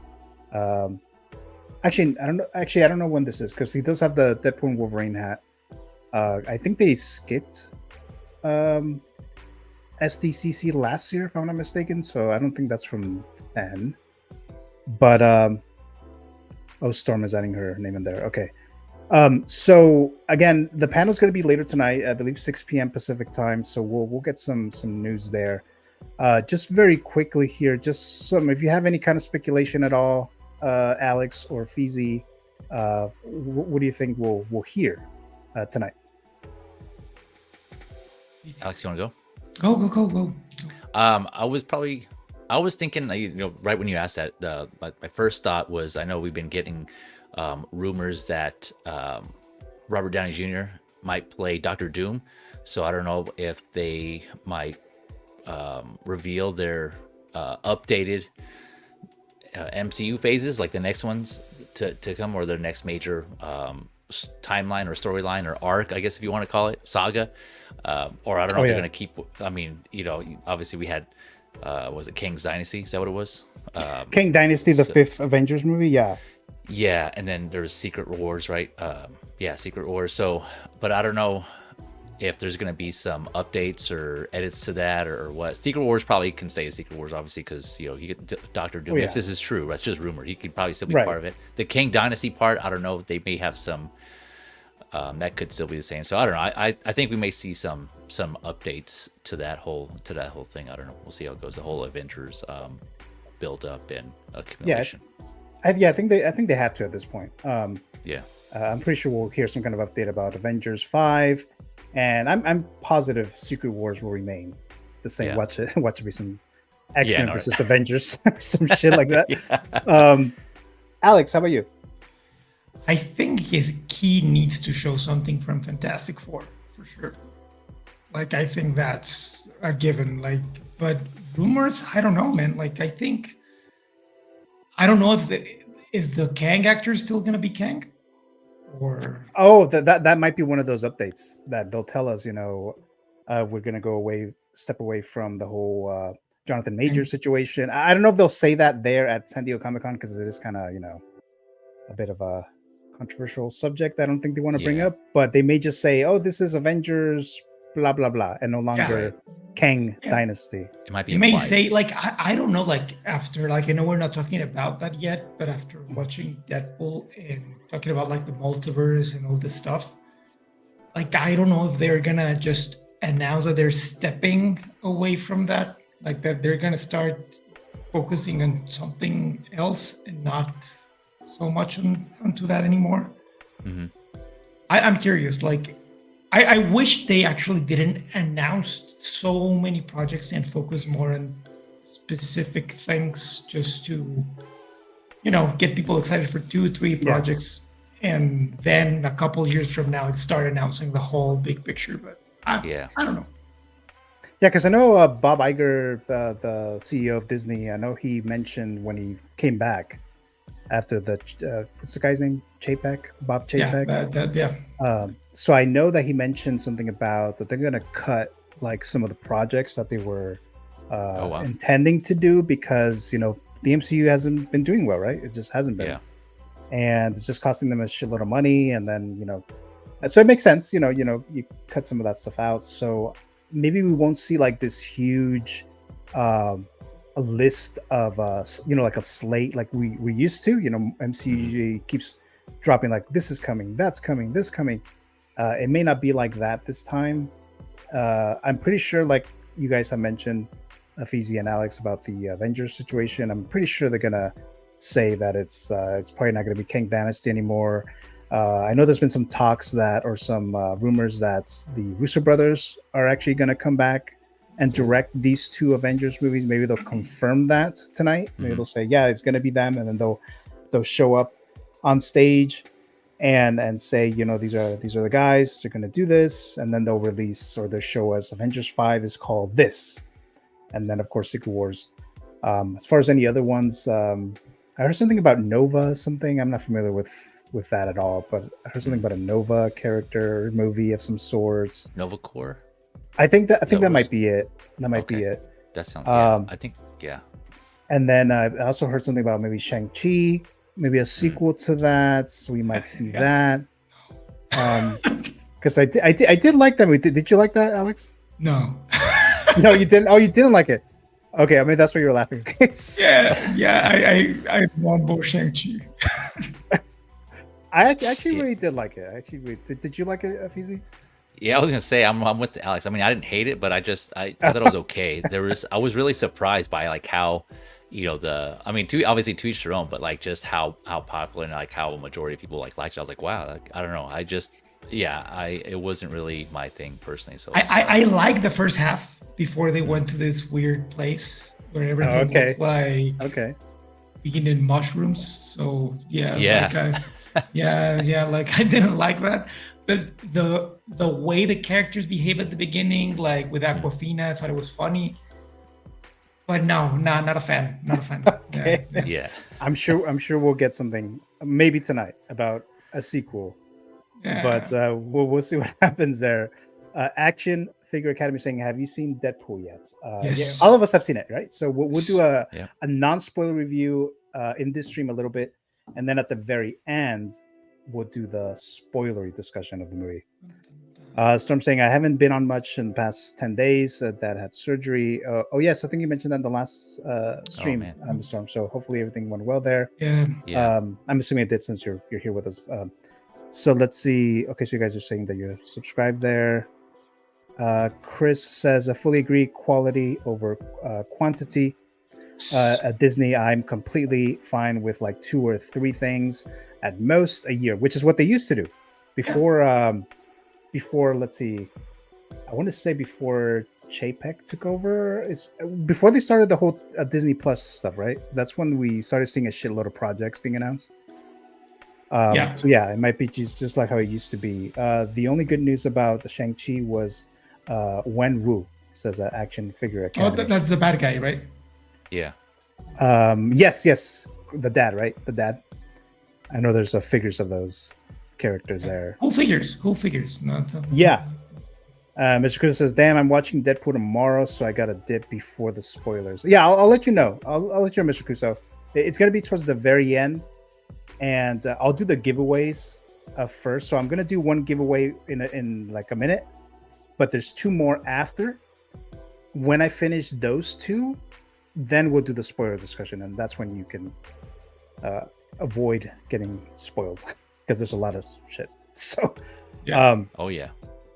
Actually, I don't know when this is, because he does have the Deadpool and Wolverine hat. I think they skipped SDCC last year, if I'm not mistaken. So I don't think that's from then. But Storm is adding her name in there. Okay. So again, the panel is going to be later tonight, I believe 6 p.m. Pacific time. So we'll get some news there. Just very quickly here, if you have any kind of speculation at all, Alex or Feezy, what do you think we'll hear tonight? Alex, you want to go? Go. I was thinking, right when you asked that, my first thought was, I know we've been getting rumors that Robert Downey Jr. might play Doctor Doom. So I don't know if they might reveal their updated MCU phases, like the next ones to come, or their next major timeline or storyline or arc, I guess, if you want to call it, saga. Or I don't know if they're going to keep, obviously we had, was it Kang's Dynasty? Is that what it was? Kang Dynasty, the fifth Avengers movie. Yeah. And then there was Secret Wars, right? Secret Wars. So, but I don't know if there's going to be some updates or edits to that, or what. Secret Wars probably can stay as Secret Wars, obviously, because you get Doctor Doom. If this is true, that's just rumor. He could probably still be part of it. The Kang Dynasty part, I don't know. They may have some. That could still be the same. So I don't know. I think we may see some updates to that whole thing. I don't know. We'll see how it goes. The whole Avengers build up and accumulation. I think they have to at this point. I'm pretty sure we'll hear some kind of update about Avengers 5, and I'm positive Secret Wars will remain the same. Yeah. Watch it be some X-Men versus Avengers, some shit like that. Alex, how about you? I think he needs to show something from Fantastic Four for sure. Like, I think that's a given. Like, but rumors, I don't know, man. Like, I don't know if is the Kang actor still gonna be Kang, or that might be one of those updates that they'll tell us. We're gonna step away from the whole Jonathan Majors situation. I don't know if they'll say that there at San Diego Comic-Con, because it is kind of a bit of a controversial subject I don't think they want to bring up, but they may just say, this is Avengers blah blah blah, and no longer Kang Dynasty. It might be. You may say, like, I don't know, like, after, like, I know we're not talking about that yet, but after watching Deadpool and talking about, like, the multiverse and all this stuff, like, I don't know if they're gonna just announce that they're stepping away from that, like, that they're gonna start focusing on something else and not so much onto that anymore. Mm-hmm. I'm curious, like, I wish they actually didn't announce so many projects and focus more on specific things, just to get people excited for 2-3 projects, and then a couple years from now, start announcing the whole big picture. But I don't know. Yeah, because I know Bob Iger, the CEO of Disney, I know he mentioned when he came back after the what's the guy's name? Chapek, Bob Chapek. So I know that he mentioned something about that they're gonna cut like some of the projects that they were intending to do because the MCU hasn't been doing well, right? It just hasn't been. Yeah. And it's just costing them a shitload of money, and then so it makes sense. You cut some of that stuff out. So maybe we won't see like this huge a list of like a slate like we used to. MCU keeps dropping like this is coming, that's coming, this coming. It may not be like that this time. I'm pretty sure, like you guys have mentioned, Fizi and Alex, about the Avengers situation. I'm pretty sure they're gonna say that it's probably not gonna be Kang Dynasty anymore. I know there's been some talks that, or some rumors that the Russo brothers are actually gonna come back and direct these 2 Avengers movies. Maybe they'll confirm that tonight. Maybe they'll say, yeah, it's gonna be them, and then they'll show up on stage and say, these are the guys, they're gonna do this, and then they'll release, or they'll show us Avengers 5 is called this, and then of course Secret Wars. As far as any other ones, I heard something about Nova something. I'm not familiar with that at all, but I heard something about a Nova character movie of some sorts. Nova Corps. I think that might be it. That might be it. That sounds. I think. Yeah. And then I also heard something about maybe Shang-Chi, maybe a sequel to that. So we might see that. Because I did like that movie. Did you like that, Alex? No. No, you didn't. Oh, you didn't like it. Okay, I mean that's why you were laughing. I want more Shang-Chi. I actually really did like it. Did you like it, Fizi? Yeah, I was gonna say I'm with Alex. I mean, I didn't hate it, but I thought it was okay. I was really surprised by like how, obviously to each their own, but like just how popular and like how a majority of people liked it. I was like, wow, I don't know. It wasn't really my thing personally. So I like the first half before they went to this weird place where everything looked like being in mushrooms. So like I didn't like that. But the way the characters behave at the beginning, like with Aquafina, I thought it was funny. But no, not a fan. Not a fan. Okay. Yeah. I'm sure we'll get something maybe tonight about a sequel. Yeah. But we'll see what happens there. Action Figure Academy saying, have you seen Deadpool yet? Yes. Yeah, all of us have seen it, right? So we'll do a non-spoiler review in this stream a little bit, and then at the very end we'll do the spoilery discussion of the movie. Storm saying, I haven't been on much in the past 10 days. Dad had surgery. Oh yes, I think you mentioned that in the last stream, Storm. So hopefully everything went well there. Yeah. I'm assuming it did, since you're here with us. So let's see. Okay, so you guys are saying that you're subscribed there. Chris says, I fully agree, quality over quantity. At Disney, I'm completely fine with like 2 or 3 things at most a year, which is what they used to do before let's see, I want to say before Chapek took over, is before they started the whole Disney Plus stuff, right? That's when we started seeing a shitload of projects being announced. So yeah, it might be just like how it used to be. The only good news about the Shang-Chi was Wen Wu, says Action Figure Academy. Oh, that's the bad guy, right? Yeah. Yes, the dad, right? The dad. I know there's figures of those characters there. Cool figures. Yeah. Mr. Cruz says, damn, I'm watching Deadpool tomorrow, so I got a dip before the spoilers. Yeah, I'll let you know. I'll let you know, Mr. Crusoe. It's going to be towards the very end, and I'll do the giveaways first. So I'm going to do one giveaway in like a minute, but there's 2 more after. When I finish those 2, then we'll do the spoiler discussion, and that's when you can avoid getting spoiled, because there's a lot of shit. So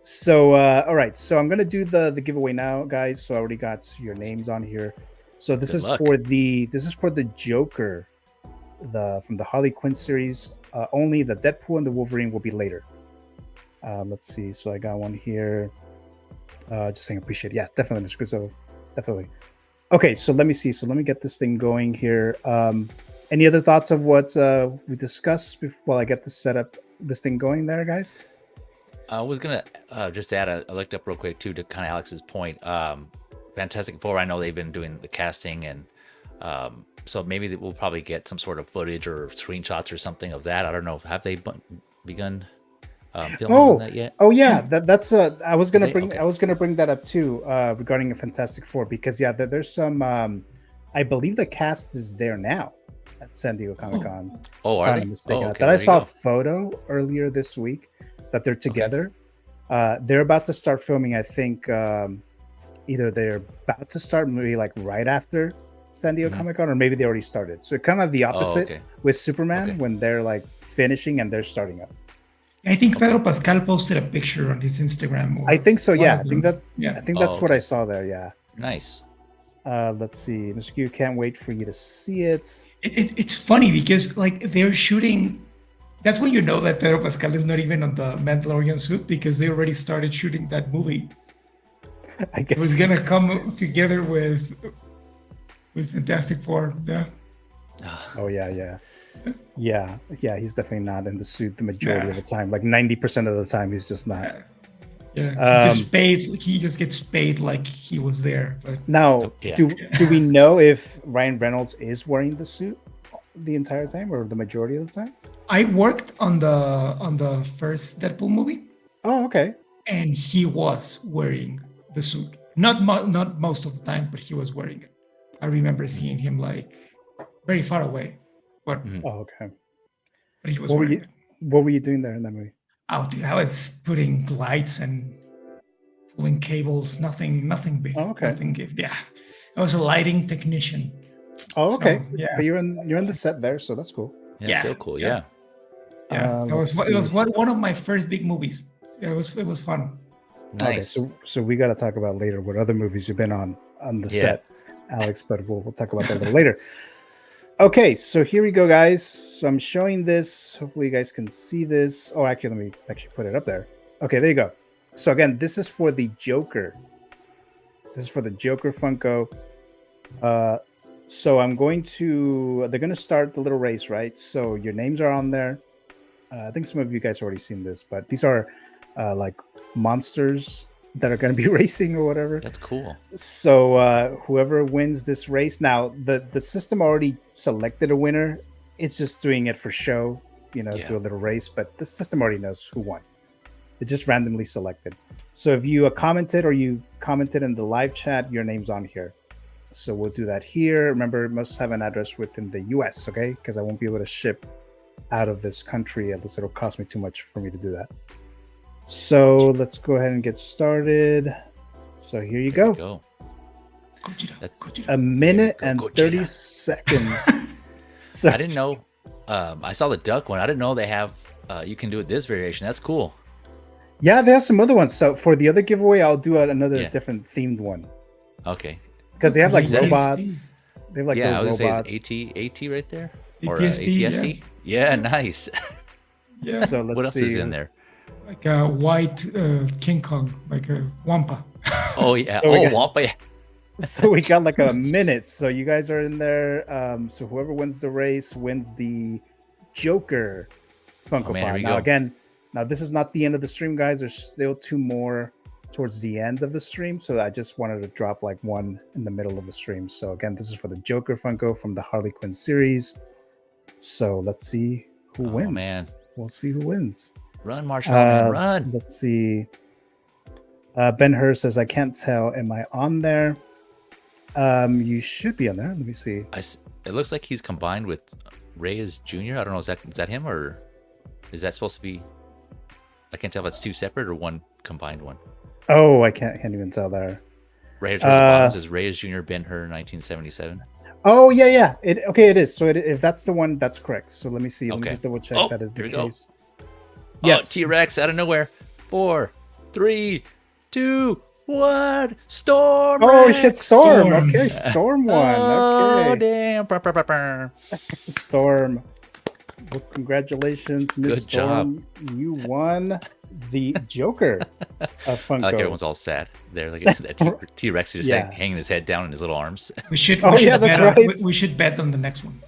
So all right, so I'm gonna do the giveaway now, guys. So I already got your names on here. So this is for the Joker, from the Harley Quinn series. Only the Deadpool and the Wolverine will be later. Let's see. So I got one here. Just saying appreciate it. Yeah, definitely, Mr. Crusoe. Definitely. Okay, so let me see. So let me get this thing going here. Any other thoughts of what we discussed while I get this set up, this thing going there, guys? I was gonna just add. I looked up real quick too to kind of Alex's point. Fantastic Four. I know they've been doing the casting, and so maybe we'll probably get some sort of footage or screenshots or something of that. I don't know. Have they begun filming on that yet? Oh yeah, that's I was gonna bring Okay. I was gonna bring that up too regarding a Fantastic Four, because yeah, there's some I believe the cast is there now at San Diego Comic Con. Oh, If are I'm they? not mistaken. Oh, okay, That I there you saw a go. photo earlier this week that they're together. They're about to start filming. I think either they're about to start maybe like right after San Diego Mhm. Comic Con, or maybe they already started. So kind of the Oh, opposite okay. with Superman Okay. when they're like finishing and they're starting up. I think Okay. Pedro Pascal posted a picture on his Instagram. Or I think so. one Yeah, of I think them. that. Yeah. I think that's what I okay. saw there. Yeah. Nice. Let's see, Mr. Q. Can't wait for you to see it. It's funny because like they're shooting. That's when you know that Pedro Pascal is not even on the Mandalorian suit, because they already started shooting that movie. I It guess was gonna come together with Fantastic Four. Yeah. Oh yeah. He's definitely not in the suit the majority Nah. of the time. Like 90% of the time, he's just not. Yeah. He just gets paid like he was there. But Now, Yeah. do we know if Ryan Reynolds is wearing the suit the entire time or the majority of the time? I worked on the first Deadpool movie, Oh, okay. and he was wearing the suit. Not most of the time, but he was wearing it. I remember seeing him like very far away, but Oh, okay. he was What were wearing you it. What were you doing there in that movie? Oh, dude, I was putting lights and pulling cables. Nothing big. Oh, okay. Nothing big. Yeah, I was a lighting technician. Oh, So, okay. yeah. But you're in the set there, so that's cool. Yeah, Yeah, so cool. yeah. Yeah. Yeah, it was let's see. one of my first big movies. Yeah, it was fun. Okay, Nice. so we got to talk about later what other movies you've been on the Yeah. set, Alex. But we'll talk about that a little later. Okay, so here we go, guys. So I'm showing this. Hopefully, you guys can see this. Oh, actually, let me actually put it up there. Okay, there you go. So again, this is for the Joker. This is for the Joker Funko. So I'm going to. They're going to start the little race, right? So your names are on there. I think some of you guys already seen this, but these are like monsters that are going to be racing or whatever. That's cool. So whoever wins this race, now the system already selected a winner. It's just doing it for show, Yeah. do a little race, but the system already knows who won. It just randomly selected. So if you commented or you commented in the live chat, your name's on here. So we'll do that here. Remember, it must have an address within the US, okay? Because I won't be able to ship out of this country, at least it'll cost me too much for me to do that. So let's go ahead and get started. So here you There go. we go. That's. Gojira. A minute Go, and Gojira. 30 seconds. So I didn't know. I saw the duck one. I didn't know they have. You can do it this variation. That's cool. yeah, they have some other ones. So for the other giveaway, I'll do another Yeah. different themed one Okay. because they have like Is that robots. They have like Yeah, I little was gonna robots. say it's AT right there or ATST, ATST. Yeah, nice. Yeah, So let's What else see. is in there? like a white King Kong, like a Wampa. Oh yeah. So we Oh, got- Wampa. Yeah. So we got like a minute. So you guys are in there. So whoever wins the race wins the Joker Funko Oh, man, here Pop. we Now go. again, this is not the end of the stream, guys. There's still two more towards the end of the stream. So I just wanted to drop like one in the middle of the stream. So again, this is for the Joker Funko from the Harley Quinn series. So let's see who Oh, wins. man. We'll see who wins. Run, Marshmallow Man, run. Let's see. Ben Hur says, I can't tell. Am I on there? You should be on there. Let me see. It looks like he's combined with Reyes Jr. I don't know. Is that him or is that supposed to be? I can't tell if it's two separate or one combined one. Oh, I can't even tell there. Right here towards the bottom says Reyes Jr. Ben Hur 1977. Oh yeah. It is. So if that's the one, that's correct. So let me see. Let me Okay. just double check Oh, that is the here we go. case. Yes. Oh, T-Rex out of nowhere. 4, 3, 2, 1. Storm. Oh Rex! shit, Storm. Storm. Okay, Storm won. Oh Okay, damn. Brr, brr, brr, brr. Storm. Well, congratulations, Miss Good job. Storm. You won the Joker of Funko. I like everyone's all sad. They're like that T-Rex is just Yeah. hanging his head down in his little arms. We should. Oh, we should yeah, that's bet on, right. we should bet on the next one.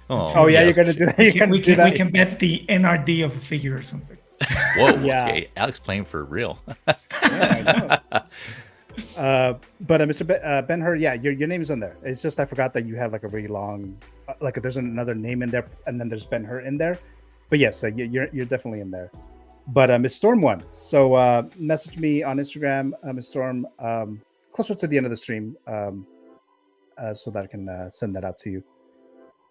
Oh yeah, yes. you're gonna do that. We You're can, gonna we, do can, that. we can bet the NRD of a figure or something. Whoa. Yeah. Okay. Alex playing for real. Yeah, I know. But Mr. Ben Hur, yeah, your name is on there. It's just I forgot that you have like a really long, like there's another name in there, and then there's Ben Hur in there. But yes, you're definitely in there. But Miss Storm won. So message me on Instagram, Miss Storm, closer to the end of the stream, so that I can send that out to you.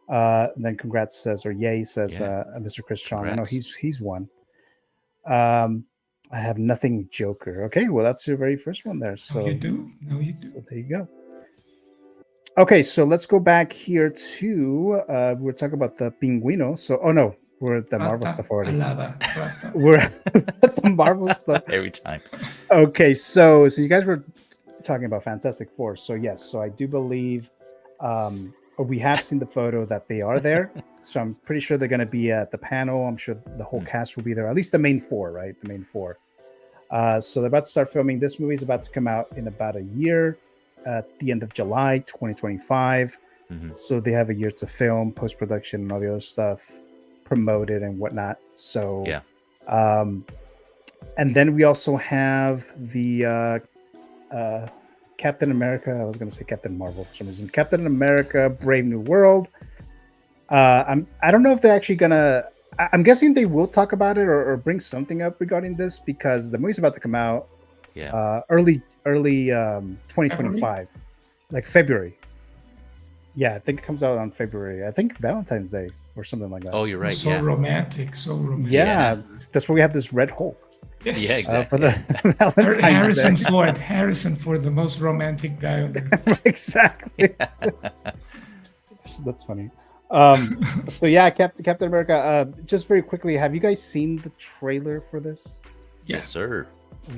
And then congrats says, or yay says, Mr. Chris Chong. I know he's won. I have nothing Joker. Okay, well that's your very first one there. So No, you do. So there you go. Okay, so let's go back here to we're talking about the Pinguino. So we're at the Marvel stuff already. We're at the Marvel stuff every time. Okay, so you guys were talking about Fantastic Four. So yes, so I do believe we have seen the photo that they are there. So I'm pretty sure they're going to be at the panel. I'm sure the whole cast will be there, at least the main four, right? The main four. So they're about to start filming. This movie is about to come out in about a year, at the end of July 2025. So they have a year to film, post-production, and all the other stuff, promote it and whatnot. So yeah. And then we also have the Captain America. I was going to say Captain Marvel for some reason. Captain America: Brave New World. I don't know if they're actually gonna. I'm guessing they will talk about it or bring something up regarding this because the movie's about to come out. Yeah. Early 2025, like February. Yeah, I think it comes out on February. I think Valentine's Day or something like that. Oh, you're right. So romantic. Yeah, that's why we have this Red Hulk. Yes. Yeah, exactly. For the Valentine's Day. Harrison Ford, the most romantic guy on there. Exactly. That's funny. So yeah, Captain America. Just very quickly, have you guys seen the trailer for this? Yes, sir.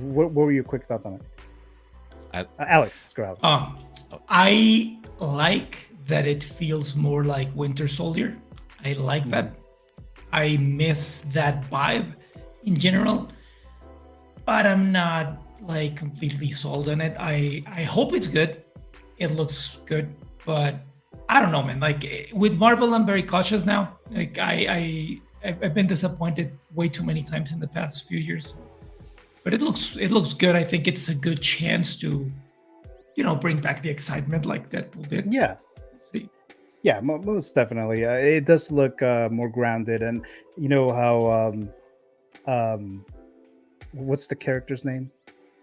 What were your quick thoughts on it? Alex, go ahead. I like that it feels more like Winter Soldier. I like that. I miss that vibe in general, but I'm not like completely sold on it. I hope it's good. It looks good, but I don't know, man. Like with Marvel, I'm very cautious now. Like I've been disappointed way too many times in the past few years. But it looks good. I think it's a good chance to, bring back the excitement like Deadpool did. Yeah. Yeah, most definitely. It does look more grounded, and you know how what's the character's name?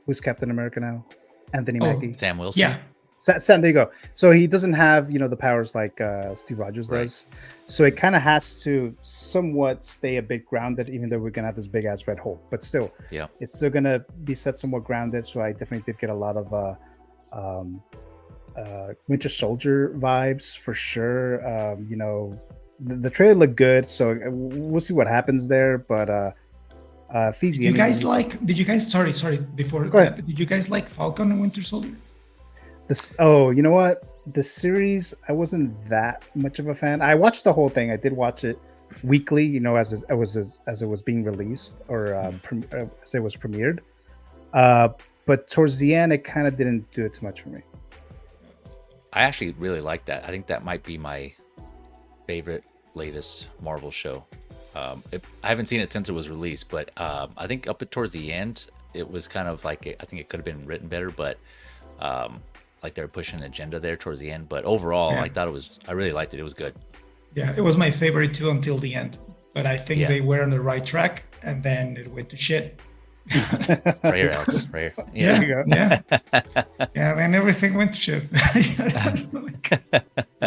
Who's Captain America now? Anthony Mackie. Sam Wilson. Yeah. Sam, there you go. So he doesn't have, the powers like Steve Rogers does. So it kind of has to somewhat stay a bit grounded, even though we're going to have this big ass Red Hulk. But still, it's still going to be set somewhat grounded. So I definitely did get a lot of Winter Soldier vibes for sure. The trailer looked good. So we'll see what happens there. But Feezy, did you guys, sorry, before, go ahead. Did you guys like Falcon and Winter Soldier? You know what? The series, I wasn't that much of a fan. I watched the whole thing. I did watch it weekly, as it was being released or as it was premiered. But towards the end, it kind of didn't do it too much for me. I actually really like that. I think that might be my favorite latest Marvel show. I haven't seen it since it was released, but I think up towards the end, it was kind of like I think it could have been written better, but like they were pushing an agenda there towards the end. But overall, I really liked it. It was good. Yeah, it was my favorite too until the end. But I think they were on the right track, and then it went to shit. Right here, Alex. Right here. Yeah, man, everything went to shit.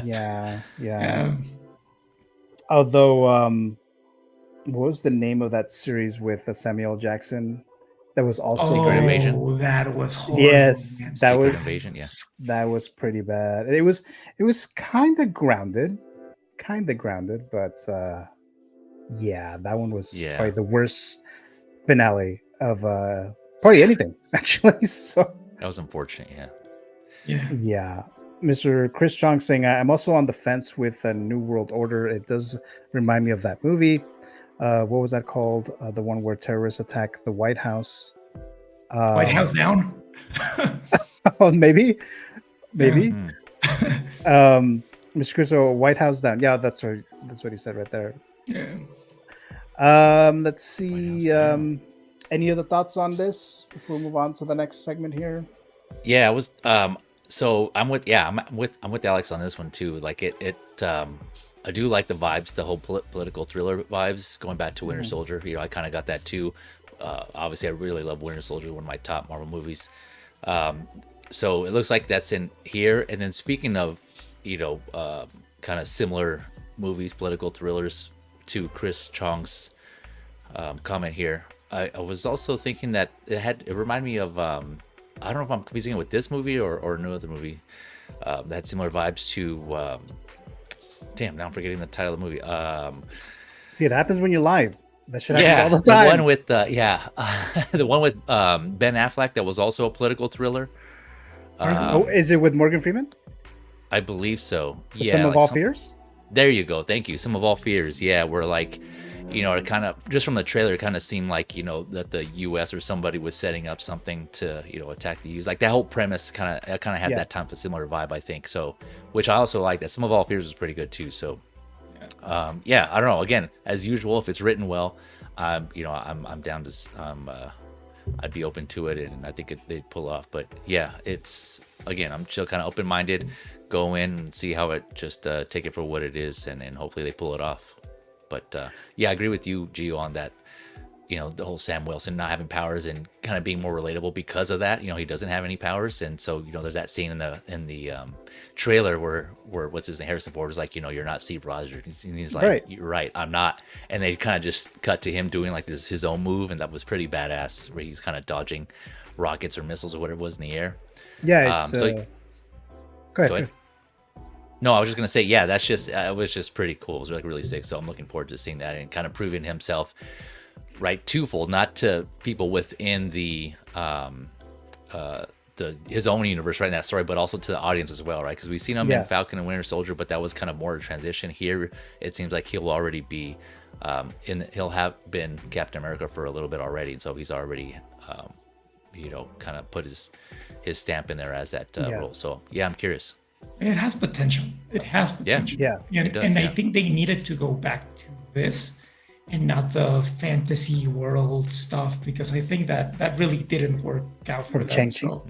Yeah. Although, what was the name of that series with Samuel Jackson? That was also Secret Invasion. Oh, that was horrible. Yes, man. that Secret was Invasion, yeah. That was pretty bad. It was kind of grounded, but yeah, that one was probably the worst finale of probably anything actually. So that was unfortunate. Yeah. Mr. Chris Chong saying I'm also on the fence with a New World Order. It does remind me of that movie. What was that called? The one where terrorists attack the White House. White House Down. Oh, maybe. Yeah. Mr. Chris, White House Down. Yeah, that's right. That's what he said right there. Yeah. Let's see. Any other thoughts on this before we move on to the next segment here? Yeah, I was so I'm with Alex on this one too. Like I do like the vibes, the whole political thriller vibes, going back to Winter Soldier. You know, I kind of got that too. Obviously I really love Winter Soldier, one of my top Marvel movies. So it looks like that's in here. And then speaking of, you know, kind of similar movies, political thrillers, to Chris Chong's comment here, I was also thinking that it reminded me of I don't know if I'm confusing it with this movie or another movie that had similar vibes to damn, now I'm forgetting the title of the movie. See, it happens when you live. That should happen all the time. The one with the one with Ben Affleck that was also a political thriller. Is it with Morgan Freeman? I believe so. Yeah, Some of All Fears? There you go. Thank you. Some of All Fears. Yeah, where like, you know, it kind of, just from the trailer, it kind of seemed like, you know, that the U.S. or somebody was setting up something to, you know, attack the U.S. Like that whole premise kind of had that type of similar vibe, I think. So, which I also like that. Some of All Fears was pretty good too. So, yeah, I don't know. Again, as usual, if it's written well, you know, I'm down to, I'd be open to it, and I think they'd pull off. But yeah, it's, again, I'm still kind of open-minded. Go in and see how it, just take it for what it is, and hopefully they pull it off. But yeah, I agree with you, Gio, on that. You know, the whole Sam Wilson not having powers and kind of being more relatable because of that. You know, he doesn't have any powers, and so, you know, there's that scene in the trailer where what's his name, Harrison Ford is like, you know, you're not Steve Rogers, and he's like, right. You're right, I'm not. And they kind of just cut to him doing like this his own move, and that was pretty badass, where he's kind of dodging rockets or missiles or whatever it was in the air. Yeah. It's, go ahead. No, I was just gonna say, yeah, that's just it was just pretty cool. It was like really sick. So I'm looking forward to seeing that and kind of proving himself right twofold, not to people within the his own universe right in that story, but also to the audience as well, right? Because we've seen him in Falcon and Winter Soldier, but that was kind of more a transition. Here, it seems like he'll already be he'll have been Captain America for a little bit already, and so he's already you know, kind of put his stamp in there as that role. So yeah, I'm curious. It has potential. It has potential. Yeah. And I think they needed to go back to this and not the fantasy world stuff, because I think that really didn't work out for them. So.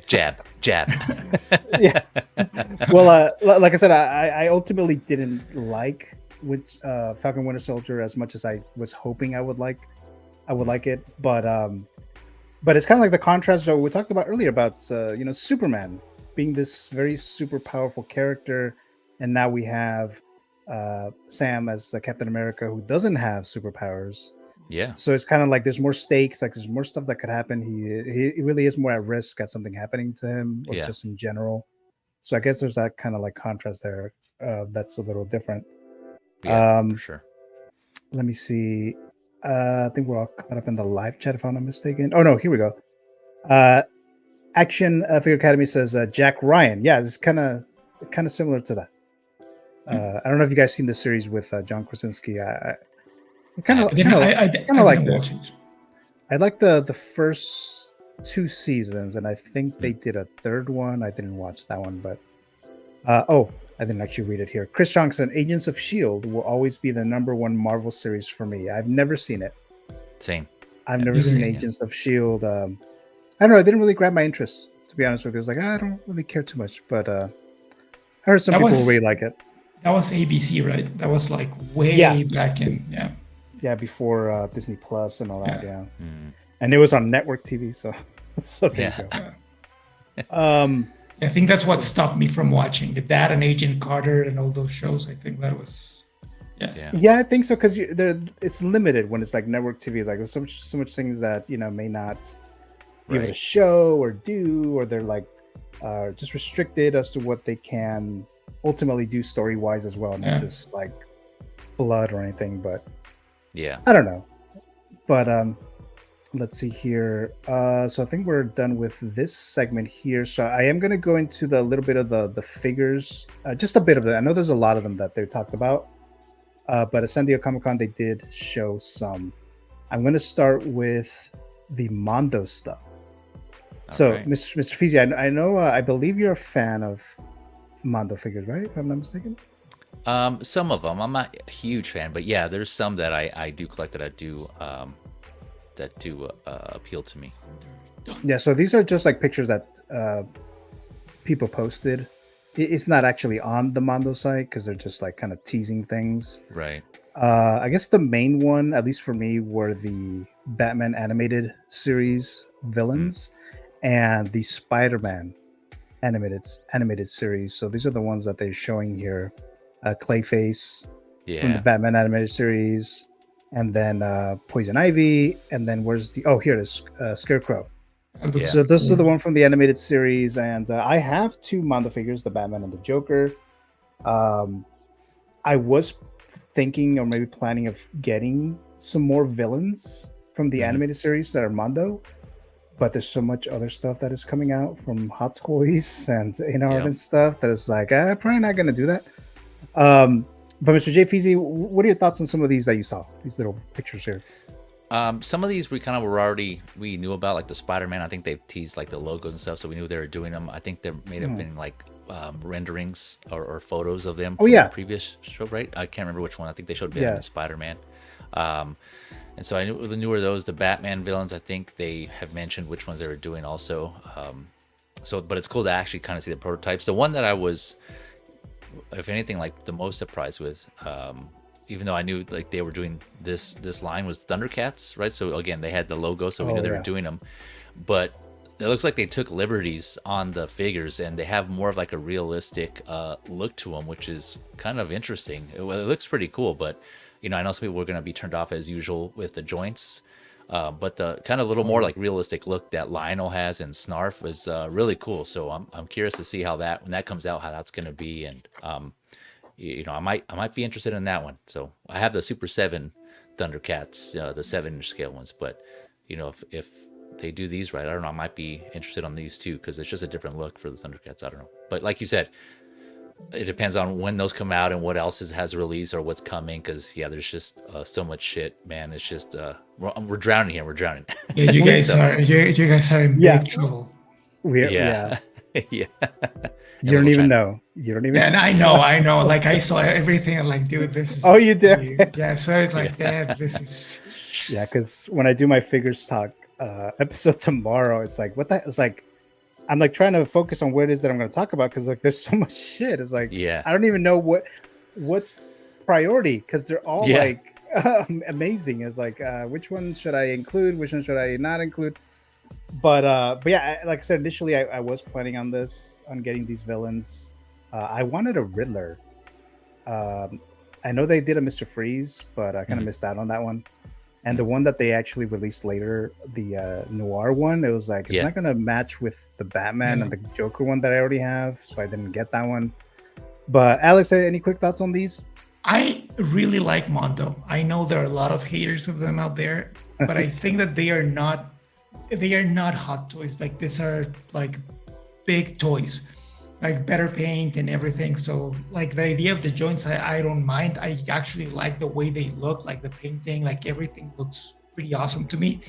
Jab. Yeah. Well, like I said, I ultimately didn't like Falcon Winter Soldier as much as I was hoping I would like it, but it's kind of like the contrast that we talked about earlier about you know, Superman being this very super powerful character, and now we have Sam as the Captain America who doesn't have superpowers. Yeah. So it's kind of like there's more stakes, like there's more stuff that could happen. He really is more at risk at something happening to him, or just in general. So I guess there's that kind of like contrast there that's a little different. Yeah, for sure. Let me see. I think we're all caught up in the live chat, if I'm not mistaken. Oh no, here we go. Action Figure Academy says Jack Ryan. Yeah, it's kind of similar to that. I don't know if you guys seen the series with John Krasinski. I kind of like it. I like the first 2 seasons, and I think they did a third one. I didn't watch that one, but I didn't actually read it here. Chris Johnson, Agents of S.H.I.E.L.D. will always be the #1 Marvel series for me. I've never seen it. Same. I've never seen Agents of S.H.I.E.L.D. I don't know. It didn't really grab my interest, to be honest with you. I was like, I don't really care too much. But I heard some people really like it. That was ABC, right? That was like way back in, Yeah, before Disney Plus and all that, And it was on network TV, so there you go. I think that's what stopped me from watching that and Agent Carter and all those shows. I think that was, yeah, I think so, because it's limited when it's like network TV. Like there's so much things that, you know, may not be able to show or do, or they're like just restricted as to what they can ultimately do story wise as well, not just like blood or anything. But I don't know. But let's see here. So I think we're done with this segment here. So I am going to go into the little bit of the figures, just a bit of it. I know there's a lot of them that they talked about, but at San Diego Comic-Con they did show some. I'm going to start with the Mondo stuff. So Mr. Fizzi, I know, I believe you're a fan of Mondo figures, right? If I'm not mistaken. Some of them. I'm not a huge fan, but yeah, there's some that I do collect that do appeal to me. Yeah, so these are just like pictures that people posted. It's not actually on the Mondo site because they're just like kind of teasing things. Right. I guess the main one, at least for me, were the Batman animated series villains and the Spider-Man animated series. So these are the ones that they're showing here. Clayface from the Batman animated series, and then Poison Ivy, and then here it is, Scarecrow. Yeah. So those are the one from the animated series, and I have two Mondo figures, the Batman and the Joker. I was thinking or maybe planning of getting some more villains from the animated series that are Mondo, but there's so much other stuff that is coming out from Hot Toys and InArt and stuff that is like, probably not going to do that. But Mr. J. Feezy, what are your thoughts on some of these that you saw, these little pictures here? Some of these we knew about, like the Spider-Man. I think they've teased like the logos and stuff, so we knew they were doing them. I think there may have been like renderings or photos of them from the previous show, right? I can't remember which one. I think they showed Batman and Spider-Man. And so I knew were those the Batman villains. I think they have mentioned which ones they were doing also. But it's cool to actually kind of see the prototypes. The one that I was, if anything, like the most surprised with, even though I knew like they were doing this line, was Thundercats, right? So again, they had the logo, so we knew they were doing them. But it looks like they took liberties on the figures, and they have more of like a realistic look to them, which is kind of interesting. It looks pretty cool, but I know some people were going to be turned off as usual with the joints. But the kind of little more like realistic look that Lionel has and Snarf was really cool. So I'm curious to see how when that comes out, how that's going to be. And I might be interested in that one. So I have the Super 7 Thundercats, the 7-inch scale ones. But if they do these right, I don't know. I might be interested on these too, because it's just a different look for the Thundercats. I don't know. But like you said, it depends on when those come out and what else has released or what's coming, because there's just so much shit, man. It's just we're drowning here. We're drowning. Yeah, you guys are in big trouble. Yeah. You don't even know. And I know. Like I saw everything and like, dude, this is. Oh, you did? Yeah. So it's like, damn, this is. Yeah, because when I do my Figures Talk episode tomorrow, it's like, what the? It's like, I'm like trying to focus on what it is that I'm going to talk about, because like there's so much shit. It's like, I don't even know what's priority, because they're all like amazing. It's like, which one should I include? Which one should I not include? But yeah, like I said, initially I was planning on getting these villains. I wanted a Riddler. I know they did a Mr. Freeze, but I kind of missed out on that one. And the one that they actually released later, the Noir one, it was like, it's not going to match with the Batman and the Joker one that I already have. So I didn't get that one. But Alex, any quick thoughts on these? I really like Mondo. I know there are a lot of haters of them out there, but I think that they are not hot toys. Like, these are like big toys, like better paint and everything. So like the idea of the joints, I don't mind. I actually like the way they look, like the painting, like everything looks pretty awesome to me.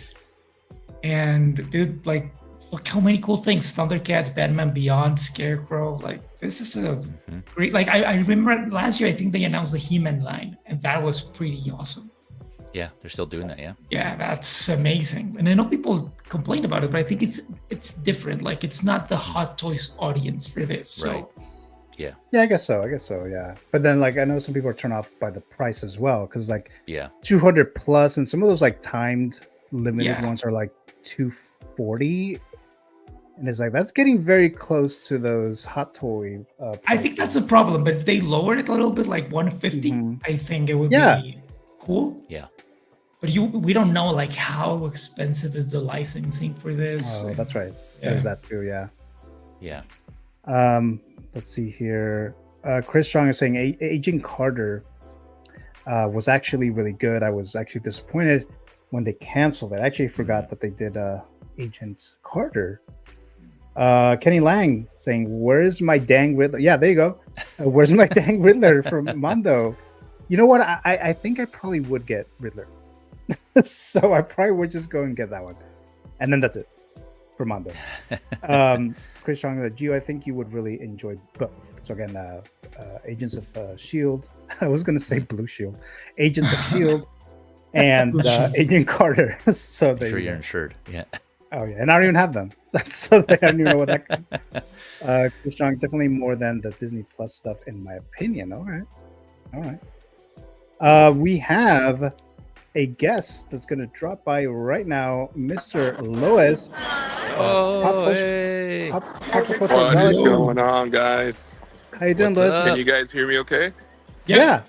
And dude, like, look how many cool things: Thundercats, Batman Beyond, Scarecrow. Like, this is a great, like I remember last year, I think they announced the He-Man line, and that was pretty awesome. Yeah, they're still doing that. Yeah, that's amazing. And I know people complain about it, but I think it's different. Like, it's not the Hot Toys audience for this. So. Right. Yeah, I guess so. Yeah. But then, like, I know some people are turned off by the price as well, because like 200 plus, and some of those like timed limited ones are like 240. And it's like, that's getting very close to those Hot Toy I think that's a problem, but if they lower it a little bit, like 150, I think it would be cool. Yeah. But we don't know like how expensive is the licensing for this. Oh, that's right. There's that too. Yeah. Let's see here. Chris Strong is saying Agent Carter was actually really good. I was actually disappointed when they canceled it. I actually forgot that they did Agent Carter. Kenny Lang saying, "Where's my dang Riddler?" Yeah, there you go. Where's my dang Riddler from Mondo? You know what? I think I probably would get Riddler. So I probably would just go and get that one. And then that's it for Mondo. Chris Young, Gio, I think you would really enjoy both. So again, Agents of Shield. I was going to say Blue Shield, Agents of Shield, and Blue Shield. Agent Carter. So I'm there sure you you're go. insured. Yeah. Oh yeah, and I don't even have them, so I don't even know what that. Chris Young, definitely more than the Disney Plus stuff, in my opinion. All right. We have a guest that's going to drop by right now, Mr. Lois. Oh, hey. What is going on, guys? How you doing, What's Lois? up? Can you guys hear me okay? Yeah.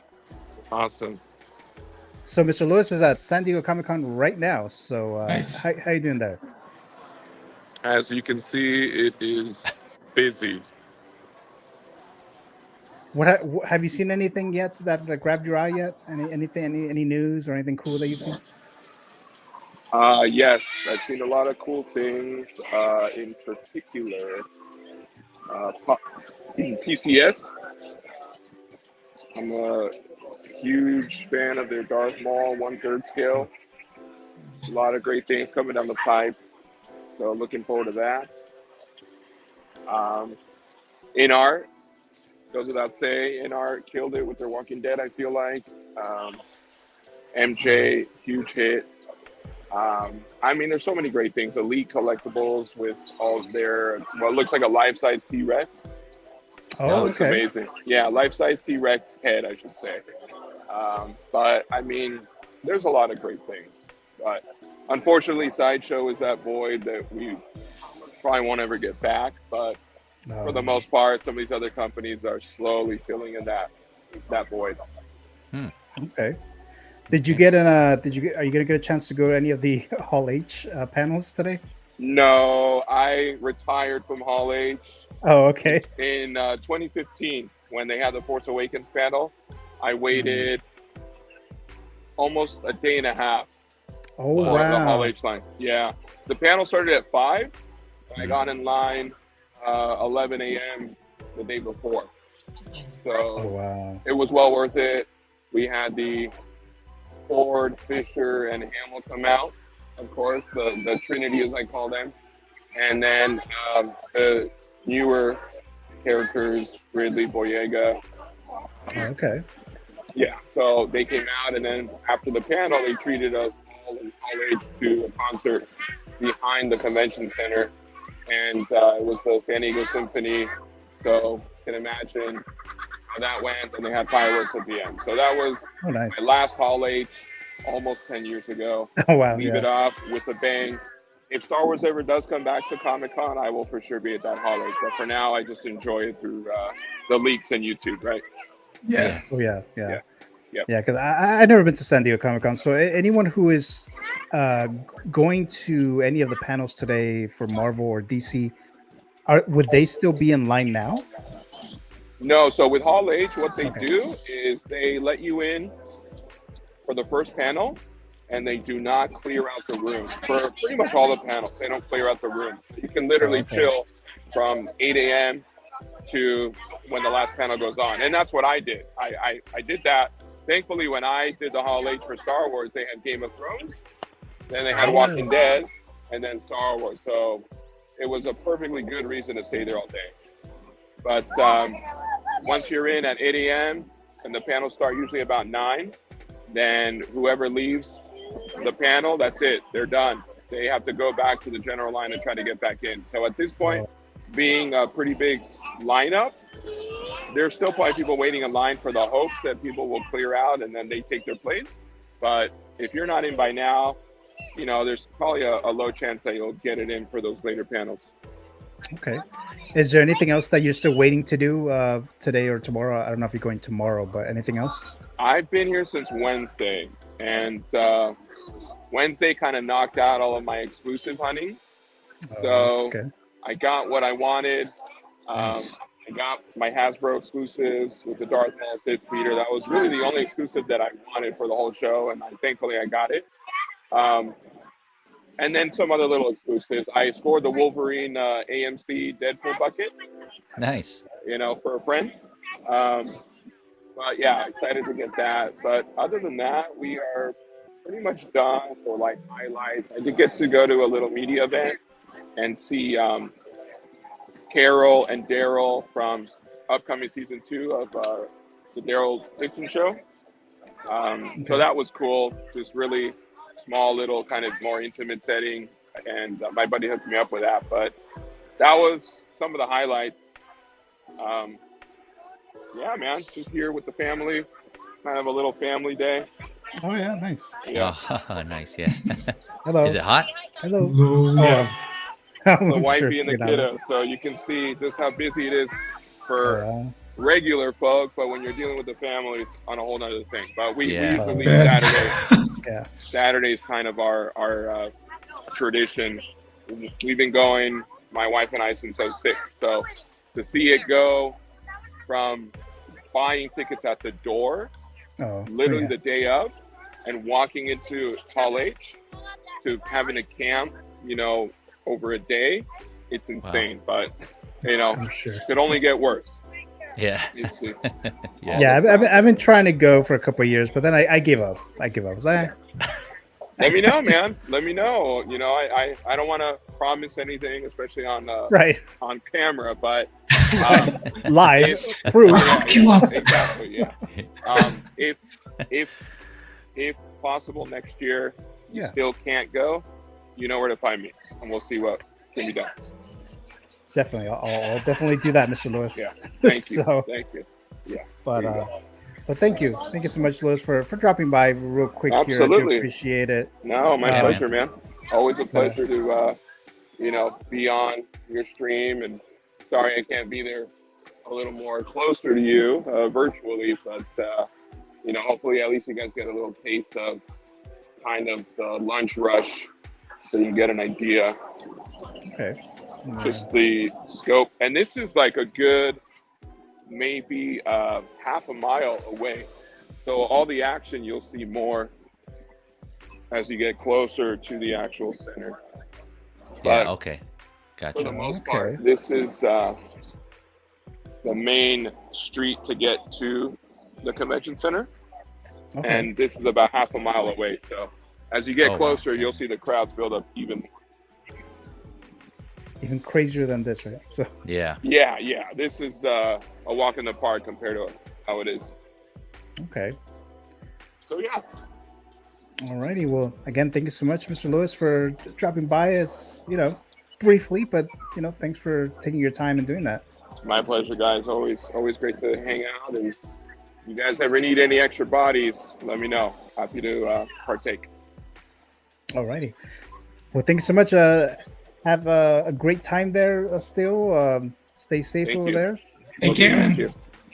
Awesome. So Mr. Lewis is at San Diego Comic-Con right now. So Nice. how you doing there? As you can see, it is busy. What have you seen anything yet that grabbed your eye yet? Any news or anything cool that you've seen? Yes, I've seen a lot of cool things. In particular, PCS. I'm a huge fan of their Darth Maul 1/3 scale. A lot of great things coming down the pipe. So looking forward to that. In art, goes without saying, in art killed it with their Walking Dead, I feel like. MJ, huge hit. I mean, there's so many great things. Elite collectibles with all of their, what looks like a life-size T-Rex. Oh, That looks okay. amazing. Yeah, life-size T-Rex head, I should say. But, I mean, there's a lot of great things. But unfortunately, Sideshow is that void that we probably won't ever get back. But for the most part, some of these other companies are slowly filling in that void. Okay. Did you get are you gonna get a chance to go to any of the Hall H panels today? No, I retired from Hall H Oh, okay. in 2015 when they had the Force Awakens panel. I waited almost a day and a half Oh, for the Hall wow. H line. Yeah, the panel started at 5. I got in line 11 a.m. the day before, Oh, so wow. it was well worth it. We had the Ford, Fisher, and Hamill come out, of course, the Trinity as I call them, and then the newer characters, Ridley, Boyega. Okay. Yeah, so they came out, and then after the panel, they treated us all in Hall H to a concert behind the convention center, and it was the San Diego Symphony. So you can imagine how that went, and they had fireworks at the end. So that was Oh, nice. my last Hall H, almost 10 years ago. Oh, wow. Leave it off with a bang. If Star Wars ever does come back to Comic-Con, I will for sure be at that Hall H. But for now, I just enjoy it through the leaks and YouTube, right? Yeah. Oh, yeah. Yeah. Yeah, because I've never been to San Diego Comic-Con. So anyone who is going to any of the panels today for Marvel or DC, would they still be in line now? No, so with Hall H, what they Okay. do is they let you in for the first panel, and they do not clear out the room. For pretty much all the panels, they don't clear out the room. You can literally chill from 8 a.m. to when the last panel goes on. And that's what I did. I did that. Thankfully, when I did the Hall H for Star Wars, they had Game of Thrones, then they had Walking Dead, and then Star Wars. So it was a perfectly good reason to stay there all day. But once you're in at 8 a.m. and the panels start usually about 9, then whoever leaves the panel, that's it. They're done. They have to go back to the general line and try to get back in. So at this point, being a pretty big lineup, there's still probably people waiting in line for the hopes that people will clear out and then they take their place. But if you're not in by now, you know, there's probably a low chance that you'll get it in for those later panels. Okay. Is there anything else that you're still waiting to do today or tomorrow? I don't know if you're going tomorrow, but anything else? I've been here since Wednesday, and Wednesday kind of knocked out all of my exclusive hunting. So I got what I wanted. Nice. I got my Hasbro exclusives with the Darth Maul Sith Speeder. That was really the only exclusive that I wanted for the whole show, and thankfully I got it. And then some other little exclusives. I scored the Wolverine AMC Deadpool bucket. Nice. You know, for a friend. But yeah, excited to get that. But other than that, we are pretty much done for like highlights. I did get to go to a little media event and see Carol and Daryl from upcoming season 2 of the Daryl Dixon show. So that was cool. Just really small, little kind of more intimate setting. And my buddy hooked me up with that. But that was some of the highlights. Yeah, man, just here with the family. Kind of a little family day. Oh yeah, nice. Yeah. Oh, nice. Yeah. Hello. Is it hot? Hello. Yeah. The I'm wifey sure and the it's kiddo. So you can see just how busy it is for regular folk, but when you're dealing with the family, it's on a whole nother thing. But we usually leave Saturday. Yeah. Saturday's kind of our tradition. We've been going, my wife and I, since I was 6. So to see it go from buying tickets at the door, literally the day of, and walking into Tall H, to having a camp, you know, over a day, it's insane. But you know, it could only get worse. Yeah. Yeah, I've been trying to go for a couple of years, but then I give up. I was like, let me know, man. Let me know. You know, I don't want to promise anything, especially on on camera, but live proof. Exactly. Yeah. If possible, next year you still can't go, you know where to find me, and we'll see what can be done. Definitely, I'll definitely do that, Mr. Lewis. Yeah. Thank you. So, thank you. Yeah. But thank you so much, Lewis, for dropping by real quick here. I do appreciate it. No, my pleasure, man. Always a pleasure to you know, be on your stream, and sorry I can't be there a little more closer to you virtually, but you know, hopefully at least you guys get a little taste of kind of the lunch rush, so you get an idea. Okay. Just the scope, and this is like a good maybe half a mile away, so all the action you'll see more as you get closer to the actual center. Yeah. Okay. Gotcha. For the most part, this is the main street to get to the convention center, and this is about half a mile away. So as you get closer, you'll see the crowds build up even more. Even crazier than this, right? So yeah. This is a walk in the park compared to how it is. Okay. So yeah. Alrighty. Well, again, thank you so much, Mr. Lewis, for dropping by us. You know, briefly, but you know, thanks for taking your time and doing that. My pleasure, guys. Always great to hang out. And if you guys ever need any extra bodies, let me know. Happy to partake. Alrighty. Well, thank you so much. Have a great time there still. Stay safe over there. Take care, man.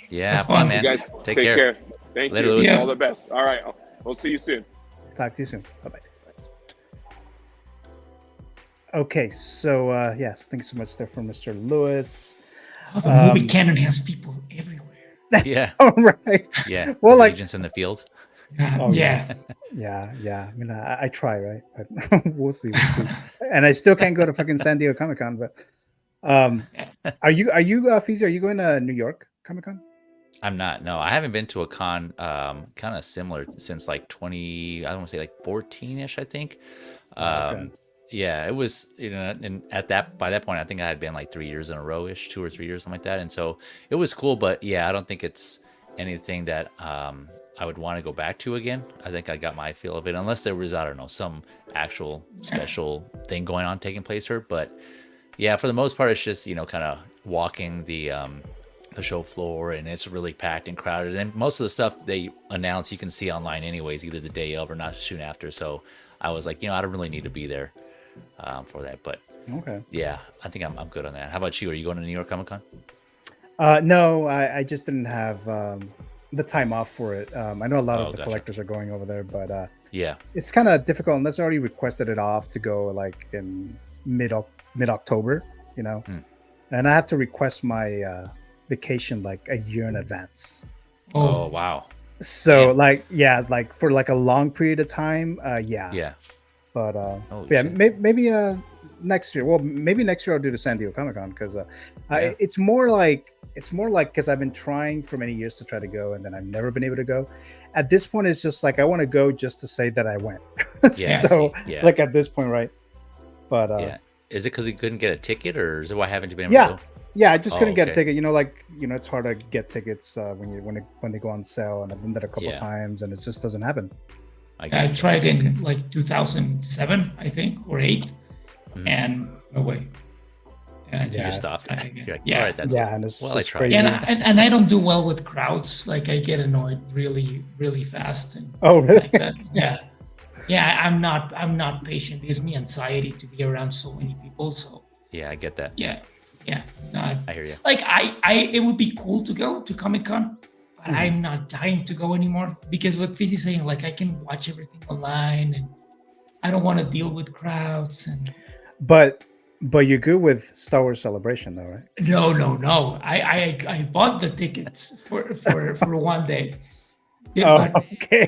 Yeah, fun, man. You guys take care. Thank Later, you. Lewis. All the best. All right. We'll see you soon. Talk to you soon. Bye-bye. Okay, so yes, thank you so much there for Mr. Lewis. The movie canon has people everywhere. Yeah. All right. Yeah. Well, like agents in the field. Yeah. I mean, I try, right? But we'll see. And I still can't go to fucking San Diego Comic-Con. But are you Feezy? Are you going to New York Comic-Con? I'm not. No, I haven't been to a con kind of similar since like 20. I don't want to say like 14ish. I think. Yeah, it was, you know, and by that point, I think I had been like 3 years in a row ish, 2 or 3 years, something like that. And so it was cool, but yeah, I don't think it's anything that I would want to go back to again. I think I got my feel of it, unless there was, I don't know, some actual special thing going on taking place here. But yeah, for the most part, it's just, you know, kind of walking the show floor, and it's really packed and crowded. And most of the stuff they announce, you can see online anyways, either the day of or not soon after. So I was like, you know, I don't really need to be there for that. But yeah, I think I'm good on that. How about you? Are you going to New York Comic Con? No, I just didn't have the time off for it. I know a lot of the collectors are going over there, but yeah, it's kind of difficult unless I already requested it off to go like in mid October, you know. And I have to request my vacation like a year in advance. Oh wow. So like like for like a long period of time, yeah. But maybe next year. Well, maybe next year I'll do the San Diego Comic Con because it's more like because I've been trying for many years to try to go, and then I've never been able to go. At this point, it's just like I want to go just to say that I went. So like at this point, right? But is it because you couldn't get a ticket, or is it why haven't you been able to go? Yeah, I just couldn't get a okay. ticket. It's hard to get tickets when they go on sale, and I've done that a couple Yeah. times, and it just doesn't happen. I I got you. tried in like 2007, I think, or 8, Mhm. and no way. And I You Yeah. just stopped. tried again. You're like, Yeah. all right, that's Yeah, and it's well, I just tried. crazy. And I don't do well with crowds. Like I get annoyed really, really fast. And Oh, really? like that. Yeah. Yeah, I'm not patient. It gives me anxiety to be around so many people. So Yeah, I get that. yeah. No, I hear you. like it would be cool to go to Comic-Con, but I'm not dying to go anymore because what Fizz is saying, like I can watch everything online and I don't want to deal with crowds and But you're good with Star Wars Celebration, though, right? no. I bought the tickets for one day. Oh, But- okay.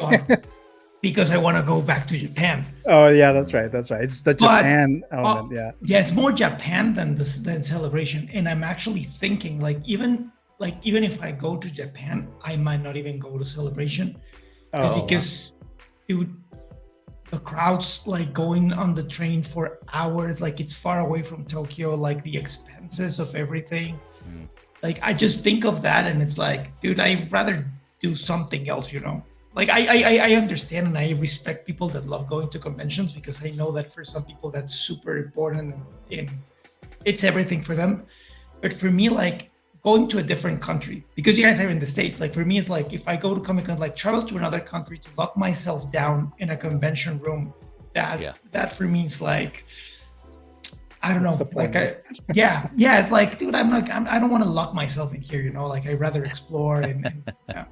because I want to go back to Japan. Oh, yeah, that's right. It's the But- Japan element. Yeah. Yeah, it's more Japan than Celebration, and I'm actually thinking even if I go to Japan, I might not even go to Celebration, Oh, because dude, the crowds like going on the train for hours, like it's far away from Tokyo, like the expenses of everything. Mm. Like I just think of that, and it's like, dude, I'd rather do something else, Like I understand and I respect people that love going to conventions because I know that for some people that's super important and it's everything for them. But for me, like going to a different country, because you guys are in the States, like for me, it's like if I go to Comic-Con, like travel to another country to lock myself down in a convention room, that for me is like, I don't know, like it's like, dude, I don't want to lock myself in here, like I'd rather explore and yeah.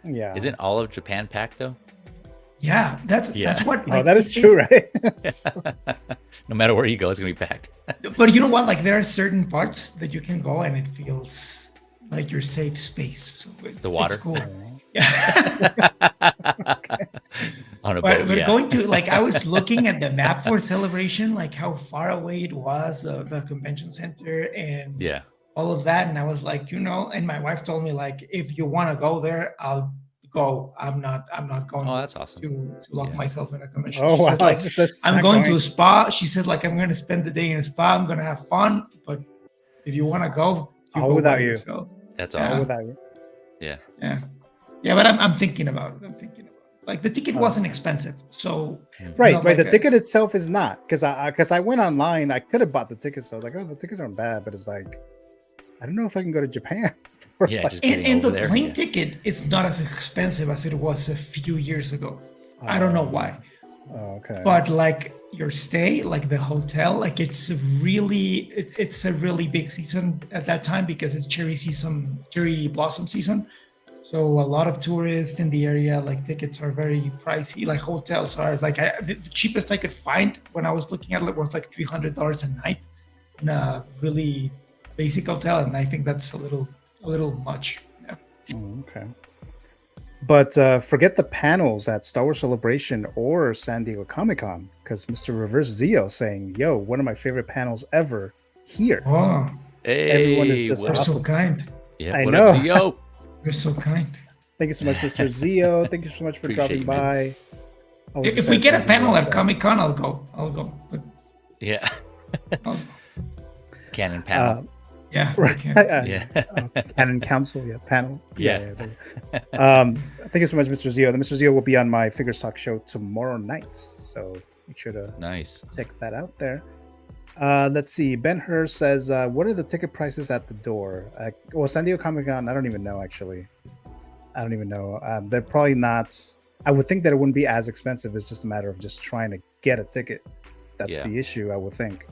Yeah. Isn't all of Japan packed though? Yeah, that's what. Oh, that is true, right? No matter where you go, it's gonna be packed. But you know what? Like there are certain parts that you can go and it feels like your safe space. So The water? It's cool. Yeah. On a boat, But yeah. going to like I was looking at the map for Celebration, like how far away it was, the convention center and Yeah. all of that, and I was like, and my wife told me like, if you want to go there, I'll go. I'm not going Oh, that's awesome. to lock Yeah. myself in a convention. Oh, She wow. says, like, That's I'm not going to a spa. She says like, I'm going to spend the day in a spa. I'm going to have fun, but if you want to go, All go without by you. yourself. That's Yeah. awesome. without you. Yeah. But I'm thinking about it. Like the ticket wasn't expensive, so Right, not right. like The a- ticket itself is not, because I went online. I could have bought the tickets. So I was like, oh, the tickets aren't bad, but it's like, I don't know if I can go to Japan. for, Yeah, like- just And, getting and the over there. plane Yeah. ticket is not as expensive as it was a few years ago. I don't know why. Oh, okay. But like your stay, like the hotel, like it's a really big season at that time because it's cherry blossom season. So a lot of tourists in the area, like tickets are very pricey. Like hotels are like the cheapest I could find when I was looking at it was like $300 a night in a really basic hotel, and I think that's a little much. Yeah. Oh, okay. But forget the panels at Star Wars Celebration or San Diego Comic-Con, because Mr. Reverse Zio saying, yo, one of my favorite panels ever here. Oh, Hey, Everyone is just you're what up? so awesome. kind. Yeah, I what know. up, Zio? You're so kind. Thank you so much, Mr. Zio. Thank you so much for Appreciate dropping you, man. by. Always If we get a excited to panel watch at that. Comic-Con, I'll go. But Yeah. I'll, Canon panel. yeah, Right. we can. Yeah. Canon Council, panel. Yeah. Thank you so much, Mr. Zio. The Mr. Zio will be on my Figures Talk show tomorrow night, so make sure to Nice. check that out there. Let's see. Ben Hur says, "What are the ticket prices at the door?" Well, San Diego Comic Con, I don't even know actually. I don't even know. They're probably not. I would think that it wouldn't be as expensive. It's just a matter of just trying to get a ticket. That's Yeah. the issue, I would think.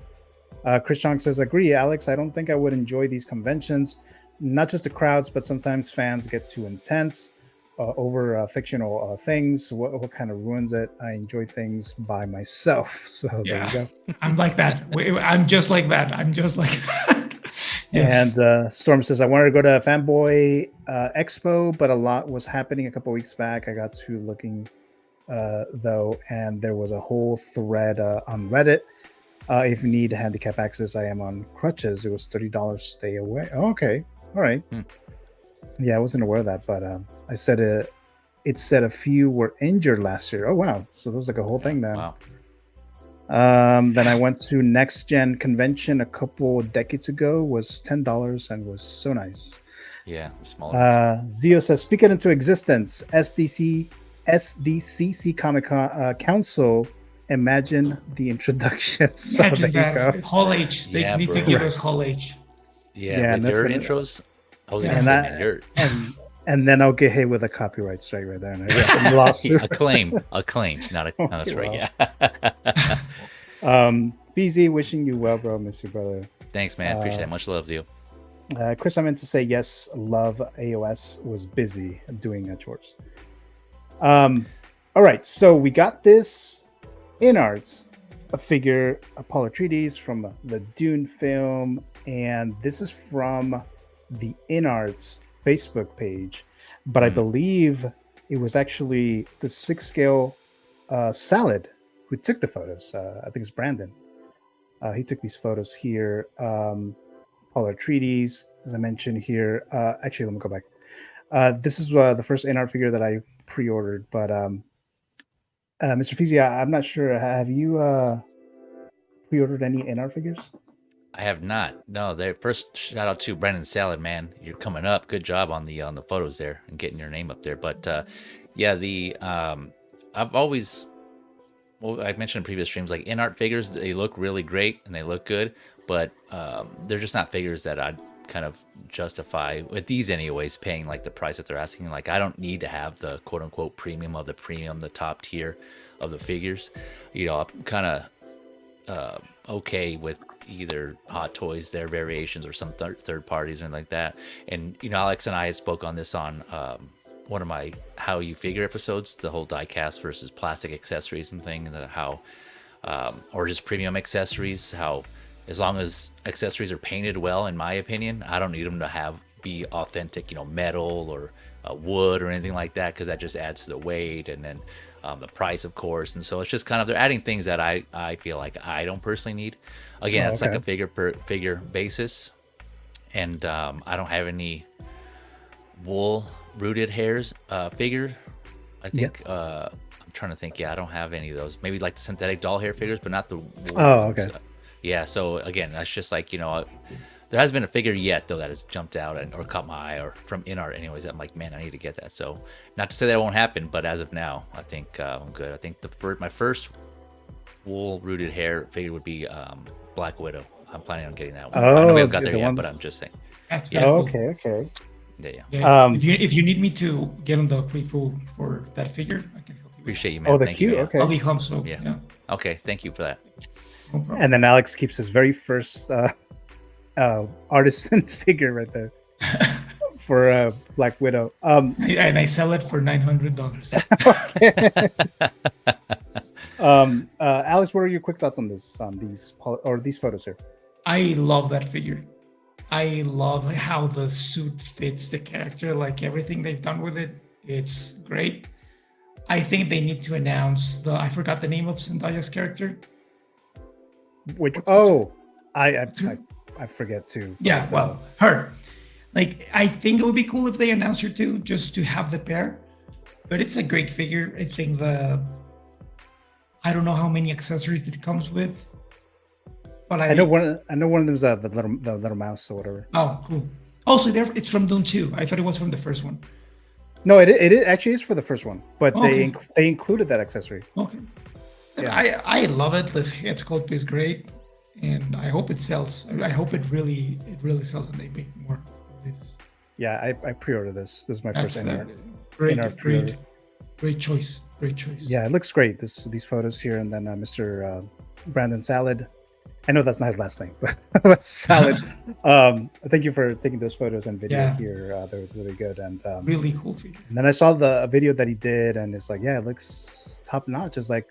Chris Chong says, "Agree, Alex. I don't think I would enjoy these conventions. Not just the crowds, but sometimes fans get too intense over fictional things. What kind of ruins it? I enjoy things by myself." So there you go. I'm like that. I'm just like that. Yes. And Storm says, "I wanted to go to Fanboy Expo, but a lot was happening a couple weeks back. I got to looking though, and there was a whole thread on Reddit. If you need handicap access, I am on crutches. It was $30. Stay away." Oh, okay, all right. Yeah, I wasn't aware of that, but I said it said a few were injured last year. Oh wow, so there was like a whole thing then. Wow. Then I went to Next Gen Convention a couple decades ago. Was $10 and was so nice. Yeah, the smaller ones. Zio says, "Speak it into existence." SDCC Comic Council. Imagine the introduction. So Imagine there you that. go. Hall H. They Yeah, need to bro. give us Hall H. Yeah, with your definitely. intros, I was Yeah. gonna say, man, you're And then I'll get hit with a copyright strike right there, and I get a lawsuit. a claim, not a strike. Yeah. BZ, wishing you well, bro. Miss you, brother. Thanks, man. Appreciate that. Much love to you. Chris, I meant to say yes. Love AOS was busy doing chores. All right, so we got this in art, a figure, Apollo Treaties from the Dune film, and this is from the in art Facebook page, but I believe it was actually the 6-scale Salad who took the photos. I think it's Brandon. He took these photos here. Polar Treaties, as I mentioned here. Actually, let me go back. This is the first in art figure that I pre-ordered, but Mr. Fizia, I'm not sure. Have you pre-ordered any in art figures? I have not. No, first shout out to Brandon Salad, man. You're coming up. Good job on the photos there and getting your name up there. But yeah, I've always, well, I mentioned in previous streams, like in art figures, they look really great and they look good, but they're just not figures that I'd kind of justify with these anyways, paying like the price that they're asking. Like I don't need to have the quote unquote premium of the premium, the top tier of the figures. You know, I'm kind of okay with either Hot Toys, their variations, or some third parties and like that. And you know, Alex and I spoke on this on one of my How You Figure episodes, the whole die-cast versus plastic accessories and thing, and that how or just premium accessories, how as long as accessories are painted well, in my opinion, I don't need them to be authentic, you know, metal or wood or anything like that, because that just adds to the weight and then the price, of course. And so it's just kind of, they're adding things that I feel like I don't personally need. Again, it's like a figure basis, and I don't have any wool rooted hairs figure. I think I'm trying to think. Yeah, I don't have any of those. Maybe like the synthetic doll hair figures, but not the wool ones. Yeah, so again, that's just like, you know, there hasn't been a figure yet though that has jumped out or caught my eye, or from in art anyways, I'm like, man, I need to get that. So not to say that won't happen, but as of now, I think I'm good. I think my first wool rooted hair figure would be Black Widow. I'm planning on getting that one. I know we haven't got there yet, but I'm just saying. That's yeah. Okay. Yeah. If you need me to get on the pre-pool for that figure, I can help you. Appreciate you, man. Oh, the Thank queue. you, Okay. I'll be home, so yeah. Okay, thank you for that. No problem. And then Alex keeps his very first artisan figure right there for Black Widow. And I sell it for $900. Alex, what are your quick thoughts on these photos here? I love that figure. I love how the suit fits the character. Like everything they've done with it, it's great. I think they need to announce I forgot the name of Zendaya's character. Which I forget too. Yeah, well, her. Like, I think it would be cool if they announced her too, just to have the pair. But it's a great figure. I think I don't know how many accessories it comes with, but I know one of them is the little mouse or whatever. Oh, cool. Also, it's from Dune 2. I thought it was from the first one. No, it actually is for the first one, but they included that accessory. Okay. Yeah. I love it. The sculpt is great, and I hope it sells. I hope it really sells, and they make more of this. Yeah, I pre-ordered this. This is my first in-art. Great choice. Yeah, it looks great. These photos here, and then Mr. Brandon Salad. I know that's not his last name, but Salad. Thank you for taking those photos and video here. They're really good and really cool figure. And then I saw the video that he did, and it's like, yeah, it looks top notch. It's like,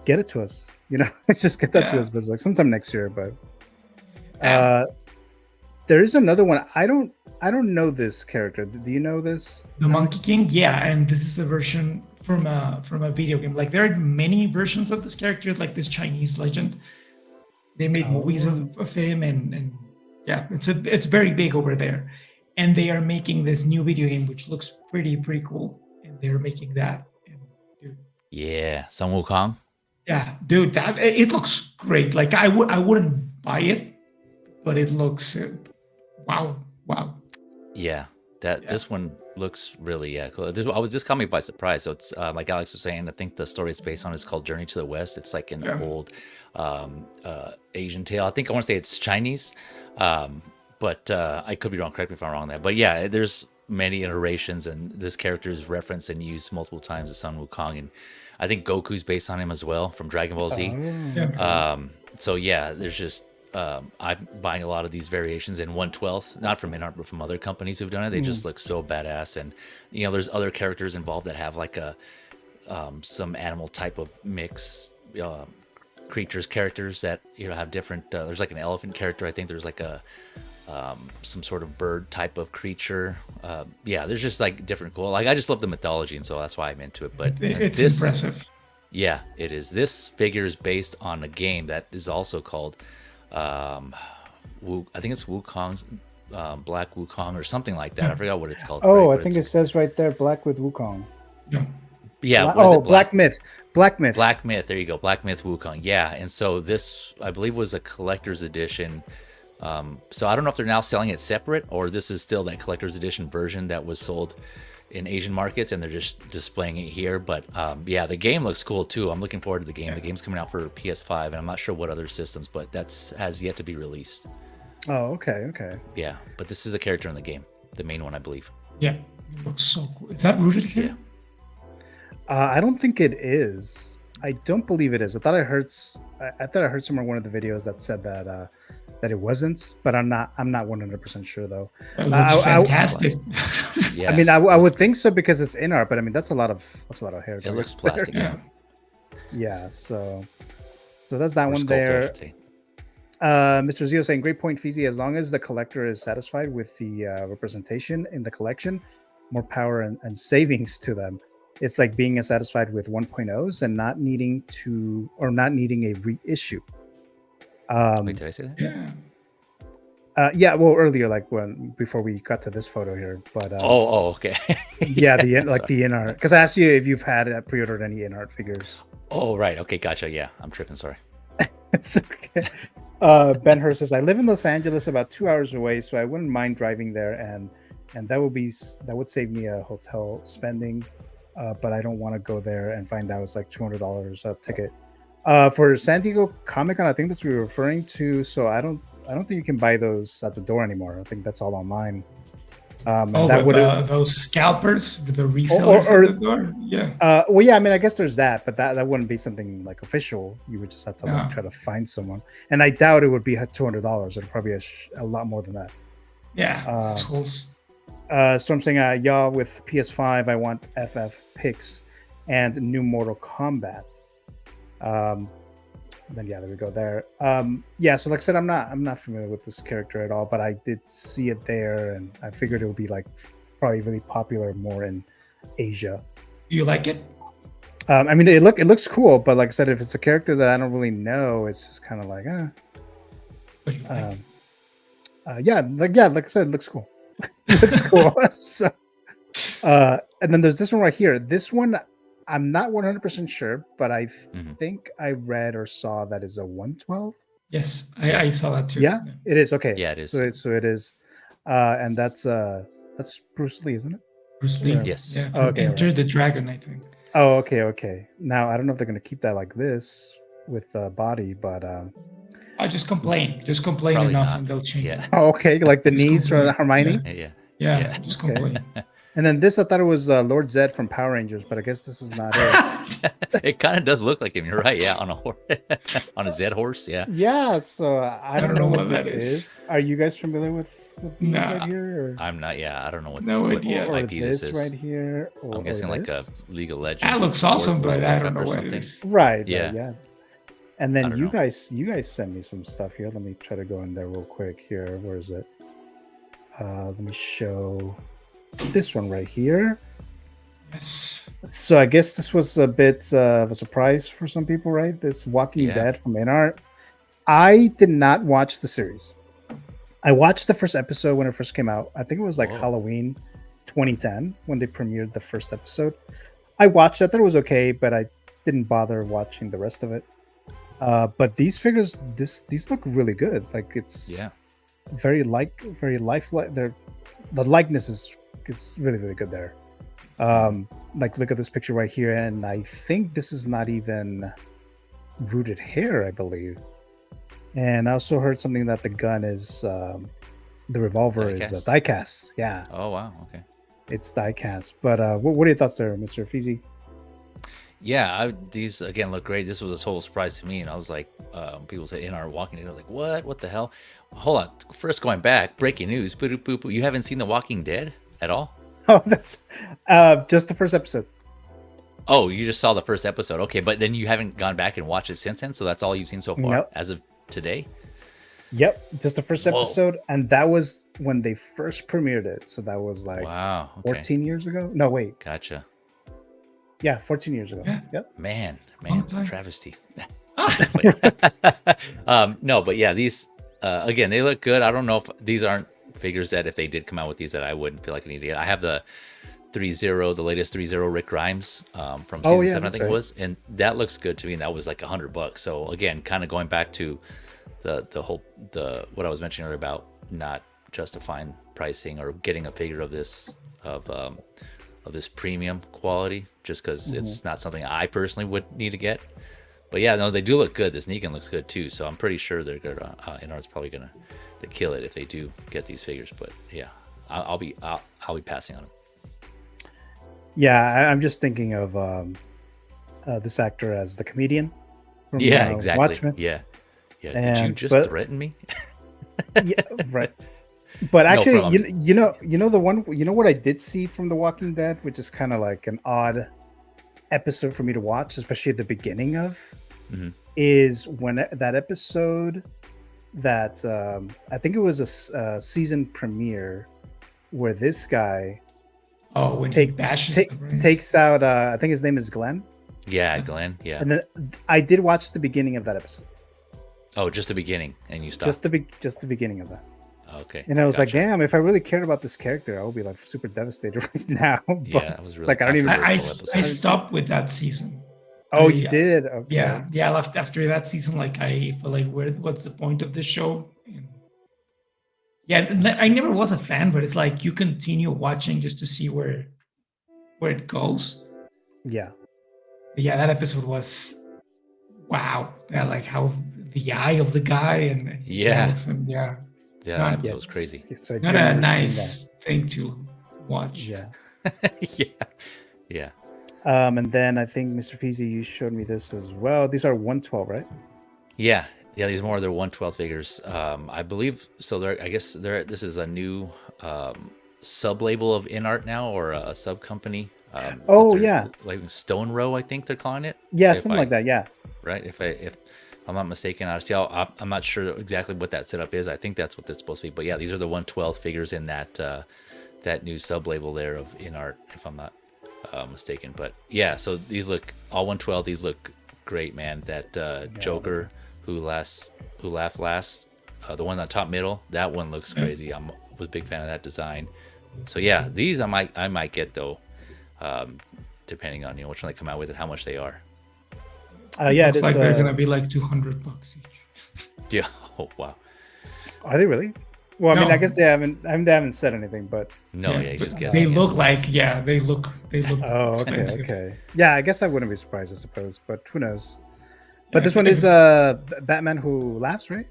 get it to us, you know, just get that to us. But it's like sometime next year. But there is another one. I don't know this character. Do you know this? The Monkey King, yeah, and this is a version from a video game. Like there are many versions of this character, like this Chinese legend. They made movies of him, and yeah, it's very big over there. And they are making this new video game, which looks pretty cool. And they're making that. And dude, yeah, Sun Wukong. Yeah, dude, that it looks great. Like I wouldn't buy it, but it looks wow. Yeah, Yeah. this one looks really cool. This caught me by surprise. So it's like Alex was saying. I think the story it's based on is called Journey to the West. It's like an Yeah. old Asian tale. I think I want to say it's Chinese, but I could be wrong. Correct me if I'm wrong on that. But yeah, there's many iterations, and this character is referenced and used multiple times as Sun Wukong, and I think Goku's based on him as well from Dragon Ball Z. Yeah. So yeah, there's just I'm buying a lot of these variations in 1/12, not from InArt, but from other companies who've done it. They just look so badass, and you know, there's other characters involved that have like a some animal type of mix. Creatures, characters that have different. There's like an elephant character. I think there's like a some sort of bird type of creature. Yeah, there's just like different cool. Like I just love the mythology, and so that's why I'm into it. But It's this, impressive. yeah, it is. This figure is based on a game that is also called, I think it's Wukong's Black Wukong or something like that. I forgot what it's called. Oh, right, I think it says right there, Black with Wukong. Yeah. yeah. Oh, What is it? Black Myth. Black Myth. Black Myth. There you go. Black Myth Wukong. Yeah. And so this, I believe, was a collector's edition. So I don't know if they're now selling it separate or this is still that collector's edition version that was sold in Asian markets and they're just displaying it here. But yeah, the game looks cool too. I'm looking forward to the game. Yeah. The game's coming out for PS5 and I'm not sure what other systems, but has yet to be released. Oh, okay. Yeah, but this is a character in the game, the main one, I believe. Yeah, it looks so cool. Is that rooted here? I don't think it is. I don't believe it is. I thought I heard somewhere one of the videos that said that it wasn't, but I'm not 100% sure though. It looks fantastic. Yeah, I mean, I would think so because it's in art, but I mean that's a lot of hair. It looks plastic. Yeah. So that's that one there. Mr. Zio saying, great point, Feezy. As long as the collector is satisfied with the representation in the collection, more power and savings to them. It's like being satisfied with 1.0s and not needing a reissue. Wait, did I say that? Yeah. Yeah. Well, earlier, like before we got to this photo here, but okay. Yeah, the in-art. Because I asked you if you've had pre-ordered any in-art figures. Oh, right. Okay, gotcha. Yeah, I'm tripping. Sorry. It's okay. Ben Hurst says, I live in Los Angeles, about 2 hours away, so I wouldn't mind driving there, and that would save me a hotel spending. But I don't want to go there and find out it's like $200 a ticket. For San Diego Comic-Con, I think that's what we were referring to. So I don't think you can buy those at the door anymore. I think that's all online. Those scalpers with the resellers at the door. Yeah. Well, yeah. I mean, I guess there's that, but that wouldn't be something like official. You would just have to try to find someone, and I doubt it would be $200. It'd probably be a lot more than that. Yeah. Storm saying, y'all with PS5, I want FF picks and new Mortal Kombat. Then yeah, there we go there. Yeah, so like I said, I'm not familiar with this character at all, but I did see it there, and I figured it would be like probably really popular more in Asia. Do you like it? I mean, it looks cool, but like I said, if it's a character that I don't really know, it's just kind of like, like I said, it looks cool. It looks cool. So, and then there's this one right here. This one, I'm not 100% sure, but I think I read or saw that is a 112. Yes, I saw that too. Yeah, it is. Okay. Yeah, it is. So it is. And that's Bruce Lee, isn't it? Bruce Lee. Yes. Yeah, Enter the Dragon, I think. Oh, okay. Now, I don't know if they're going to keep that like this with the body, but... I just complain. Just complain Probably enough not. and they'll change. Yeah. Oh, okay. Like the knees from Hermione? Yeah. Just complain. And then this, I thought it was Lord Zed from Power Rangers, but I guess this is not it. It kind of does look like him. You're right. Yeah, on a horse, on a Zed horse. Yeah. Yeah. So I don't know what this is. Are you guys familiar with these right here? Or? I'm not. Yeah, I don't know what. No idea. Or IP this is right here. I'm guessing like a League of Legends. That looks awesome, but I don't know what it is. Right. Yeah. And then you guys sent me some stuff here. Let me try to go in there real quick here. Where is it? Let me show this one right here. Yes. So I guess this was a bit of a surprise for some people, right? This Walking Dead from InArt. I did not watch the series. I watched the first episode when it first came out. I think it was like Halloween 2010 when they premiered the first episode. I watched it. I thought it was okay, but I didn't bother watching the rest of it. But these figures, these look really good. Like it's very lifelike. The likeness is really really good there. Like look at this picture right here, and I think this is not even rooted hair, I believe. And I also heard something that the gun is the revolver is die cast. Yeah. Oh wow. Okay. It's die cast. But what are your thoughts there, Mr. Feezy? Yeah, these again look great. This was a total surprise to me, and I was like, people say in our Walking Dead, I was like, what the hell? Hold on. First, going back, breaking news. You haven't seen The Walking Dead at all? Oh, that's just the first episode. Oh, you just saw the first episode. Okay, but then you haven't gone back and watched it since then. So that's all you've seen so far Nope. as of today. Yep, just the first episode, and that was when they first premiered it. So that was like wow, 14 years ago. No, wait. Gotcha. Yeah, 14 years ago. Yeah. Yep. Man, time. travesty. No, but yeah, these again, they look good. I don't know if these aren't figures that if they did come out with these that I wouldn't feel like I need to get. I have the 3-0, the latest 3-0 Rick Grimes from season 7, I think it was, and that looks good to me. And that was like $100. So again, kind of going back to the what I was mentioning earlier about not justifying pricing or getting a figure of this premium quality just because it's not something I personally would need to get. But yeah, no, they do look good. This Negan looks good too, so I'm pretty sure they're gonna NR's probably gonna kill it if they do get these figures. But yeah, I'll be passing on them. Yeah, I'm just thinking of this actor as the comedian from exactly. Watchmen. Yeah. Did you just threaten me? Yeah, right. But actually, No you know the one, what I did see from The Walking Dead, which is kind of like an odd episode for me to watch, especially at the beginning of, is when that episode that I think it was a season premiere where this guy when he bashes takes out I think his name is Glenn. Yeah, Glenn. Yeah. And then I did watch the beginning of that episode. Oh, just the beginning, and you stopped. Just the beginning of that. Okay. And I was like, damn, if I really cared about this character, I would be like super devastated right now. But yeah, it was really like I don't even. I stopped with that season. Oh, you did? Okay. Yeah. I left after that season. Like I feel like, what's the point of this show? Yeah, I never was a fan, but it's like you continue watching just to see where it goes. Yeah. But yeah, that episode was wow. Yeah, like how the eye of the guy and yeah, that was crazy. So not a nice thing to watch. Yeah. Yeah. And then I think Mr. Feezy, you showed me this as well. These are 112, right? Yeah, these are more of their 112 figures. I believe so. This is a new sub label of InArt now, or a sub company. Like Stone Row, I think they're calling it. Yeah, something like that. Yeah. Right. If I'm not mistaken, I'm not sure exactly what that setup is. I think that's what it's supposed to be. But yeah, these are the 112 figures in that new sub label there of InArt, if I'm not mistaken. But yeah, so these look all 112. These look great, man. That Joker who laughed last, the one on top middle, that one looks crazy. Was a big fan of that design. So yeah, these I might get though, depending on which one they come out with and how much they are. Looks like they're gonna be like $200 each. Yeah. Oh wow. Are they really? Well, I mean, I guess they haven't said anything, but no, you just guess. They look like they look. Oh, expensive. okay. Yeah, I guess I wouldn't be surprised, I suppose, but who knows? But this one is Batman Who Laughs, right?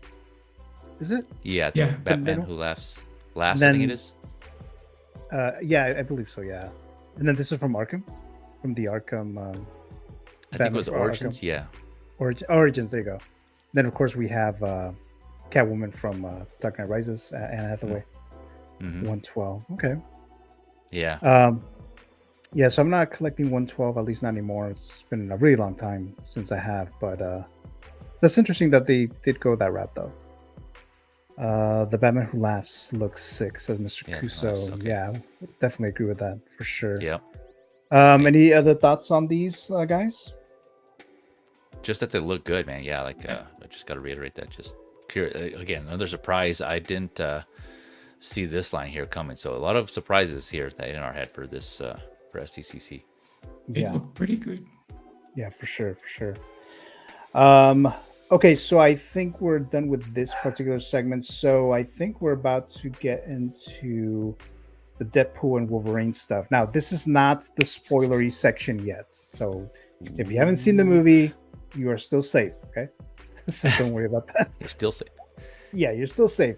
Is it? Yeah. Batman Who Laughs last. I think it is. Yeah, I believe so. Yeah, and then this is from Arkham, from the Arkham. I think it was Origins. Arkham. Yeah. Origins. There you go. Then of course we have Catwoman from Dark Knight Rises, Anne Hathaway. 112. Okay. Yeah. Yeah. So I'm not collecting 112, at least not anymore. It's been a really long time since I have, but that's interesting that they did go that route though. The Batman Who Laughs looks sick, says Mr. Cuso. Okay. Yeah, definitely agree with that for sure. Yeah. Any other thoughts on these guys? Just that they look good, man. Yeah, I just got to reiterate that. Just again, another surprise. I didn't see this line here coming, so a lot of surprises here that in our head for this for SDCC. They look pretty good. Yeah, for sure, for sure. Okay, so I think we're done with this particular segment. So I think we're about to get into the Deadpool and Wolverine stuff. Now, this is not the spoilery section yet. So if you haven't seen the movie, you are still safe. Okay, so don't worry about that. You're still safe. Yeah, you're still safe.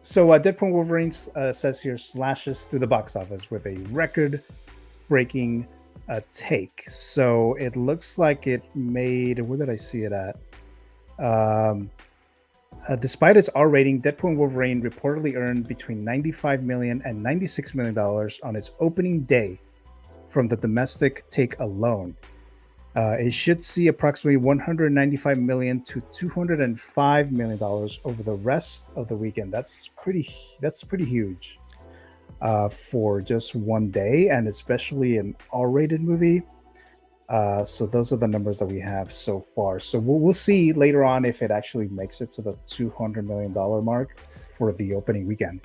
So Deadpool and Wolverine says here slashes through the box office with a record-breaking take. So it looks like it made. Where did I see it at? Despite its R rating, Deadpool and Wolverine reportedly earned between $95 million and $96 million on its opening day from the domestic take alone. It should see approximately $195 million to $205 million over the rest of the weekend. That's pretty huge for just one day, and especially an R-rated movie. So those are the numbers that we have so far. So we'll see later on if it actually makes it to the $200 million mark for the opening weekend.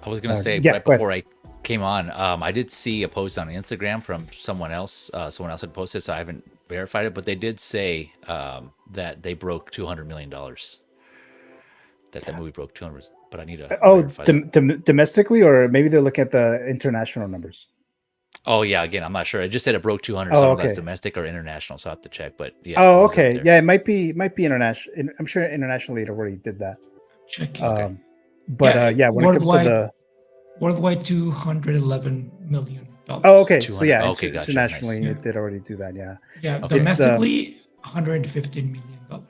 I was gonna say yeah, right before I came on, I did see a post on Instagram from someone else. Someone else had posted, so I haven't verified it, but they did say that they broke $200 million. That the movie broke 200, but I need to. verify that. Domestically, or maybe they're looking at the international numbers. Oh yeah, again, I'm not sure. It just said it broke 200. Oh, So I don't know if okay. that's domestic or international, so I have to check. But yeah. Oh, it was up okay. there. Yeah, it might be international. I'm sure internationally it already did that. Check. Okay. But yeah, when it comes to the worldwide, $211 million. oh, okay. So 200. yeah, Okay, gotcha. internationally Nice. it did already do that. Yeah. Yeah, Okay. domestically, $115 million.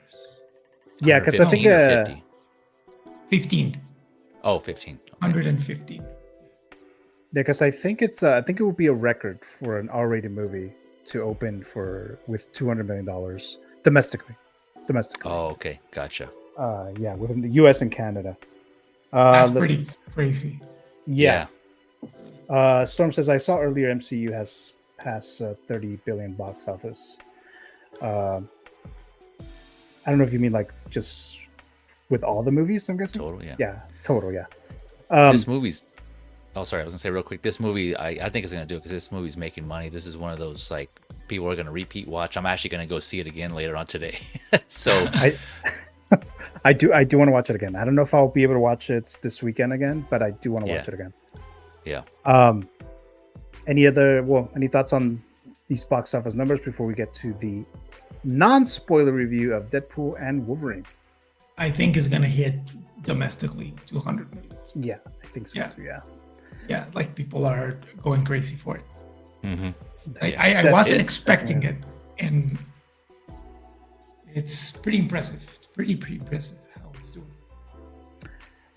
Yeah, because I think 115 or 50? 15. Oh, 15. Okay. 115. yeah, because I think I think it would be a record for an R-rated movie to open with $200 million domestically. Oh, okay, gotcha. Yeah, within the U.S. and Canada. That's let's- pretty crazy. Yeah. Storm says, I saw earlier MCU has passed 30 billion box office. I don't know if you mean like just with all the movies, I'm guessing. Total, yeah. Yeah, total, yeah. This movie's. Oh, sorry, I was gonna say real quick. This movie, I think it's gonna do it because this movie's making money. This is one of those like people are gonna repeat watch. I'm actually gonna go see it again later on today. So I do want to watch it again. I don't know if I'll be able to watch it this weekend again, but I do want to watch it again. Yeah. Any thoughts on these box office numbers before we get to the non-spoiler review of Deadpool and Wolverine? I think it's gonna hit domestically 200 million. Yeah, I think so too. Yeah. Yeah, like people are going crazy for it. Mm-hmm. I wasn't expecting it, and it's pretty impressive. It's pretty impressive how it's doing.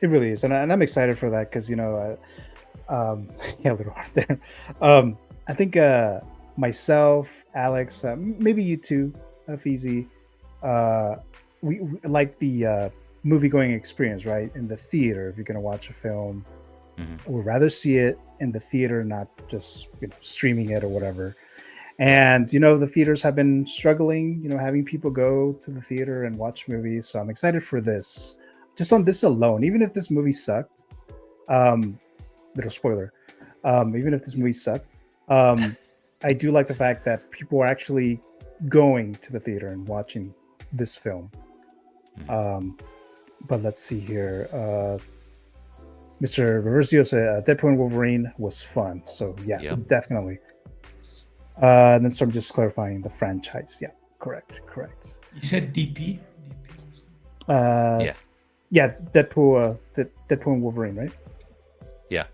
It really is, and I'm excited for that because yeah, a little hard there. I think myself, Alex, maybe you too, Fizi, we like the movie-going experience, right? In the theater, if you're gonna watch a film, we'd rather see it in the theater, not just streaming it or whatever. And the theaters have been struggling, having people go to the theater and watch movies. So I'm excited for this. Just on this alone, even if this movie sucked, little spoiler, even if this movie sucked, I do like the fact that people are actually going to the theater and watching this film. But let's see here. Mr. Reversio said Deadpool and Wolverine was fun. So yeah, definitely. And then some just clarifying the franchise. Yeah, correct. You said DP? Yeah. Yeah, Deadpool and Wolverine, right? Yeah.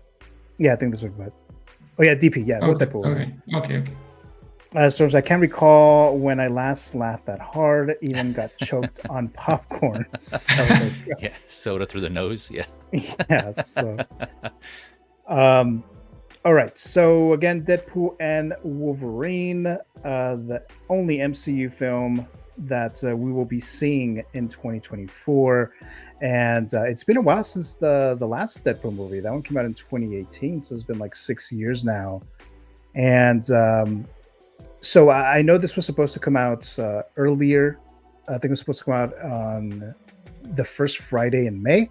Yeah, I think this was about. Oh yeah, DP. Yeah, with Deadpool. Okay. Storms, I can't recall when I last laughed that hard. Even got choked on popcorn. So, Yeah, soda through the nose. Yeah. yeah. So, all right. So again, Deadpool and Wolverine, the only MCU film that we will be seeing in 2024, and it's been a while since the last Deadpool movie. That one came out in 2018, so it's been like 6 years now. And so I know this was supposed to come out earlier. I think it was supposed to come out on the first Friday in May.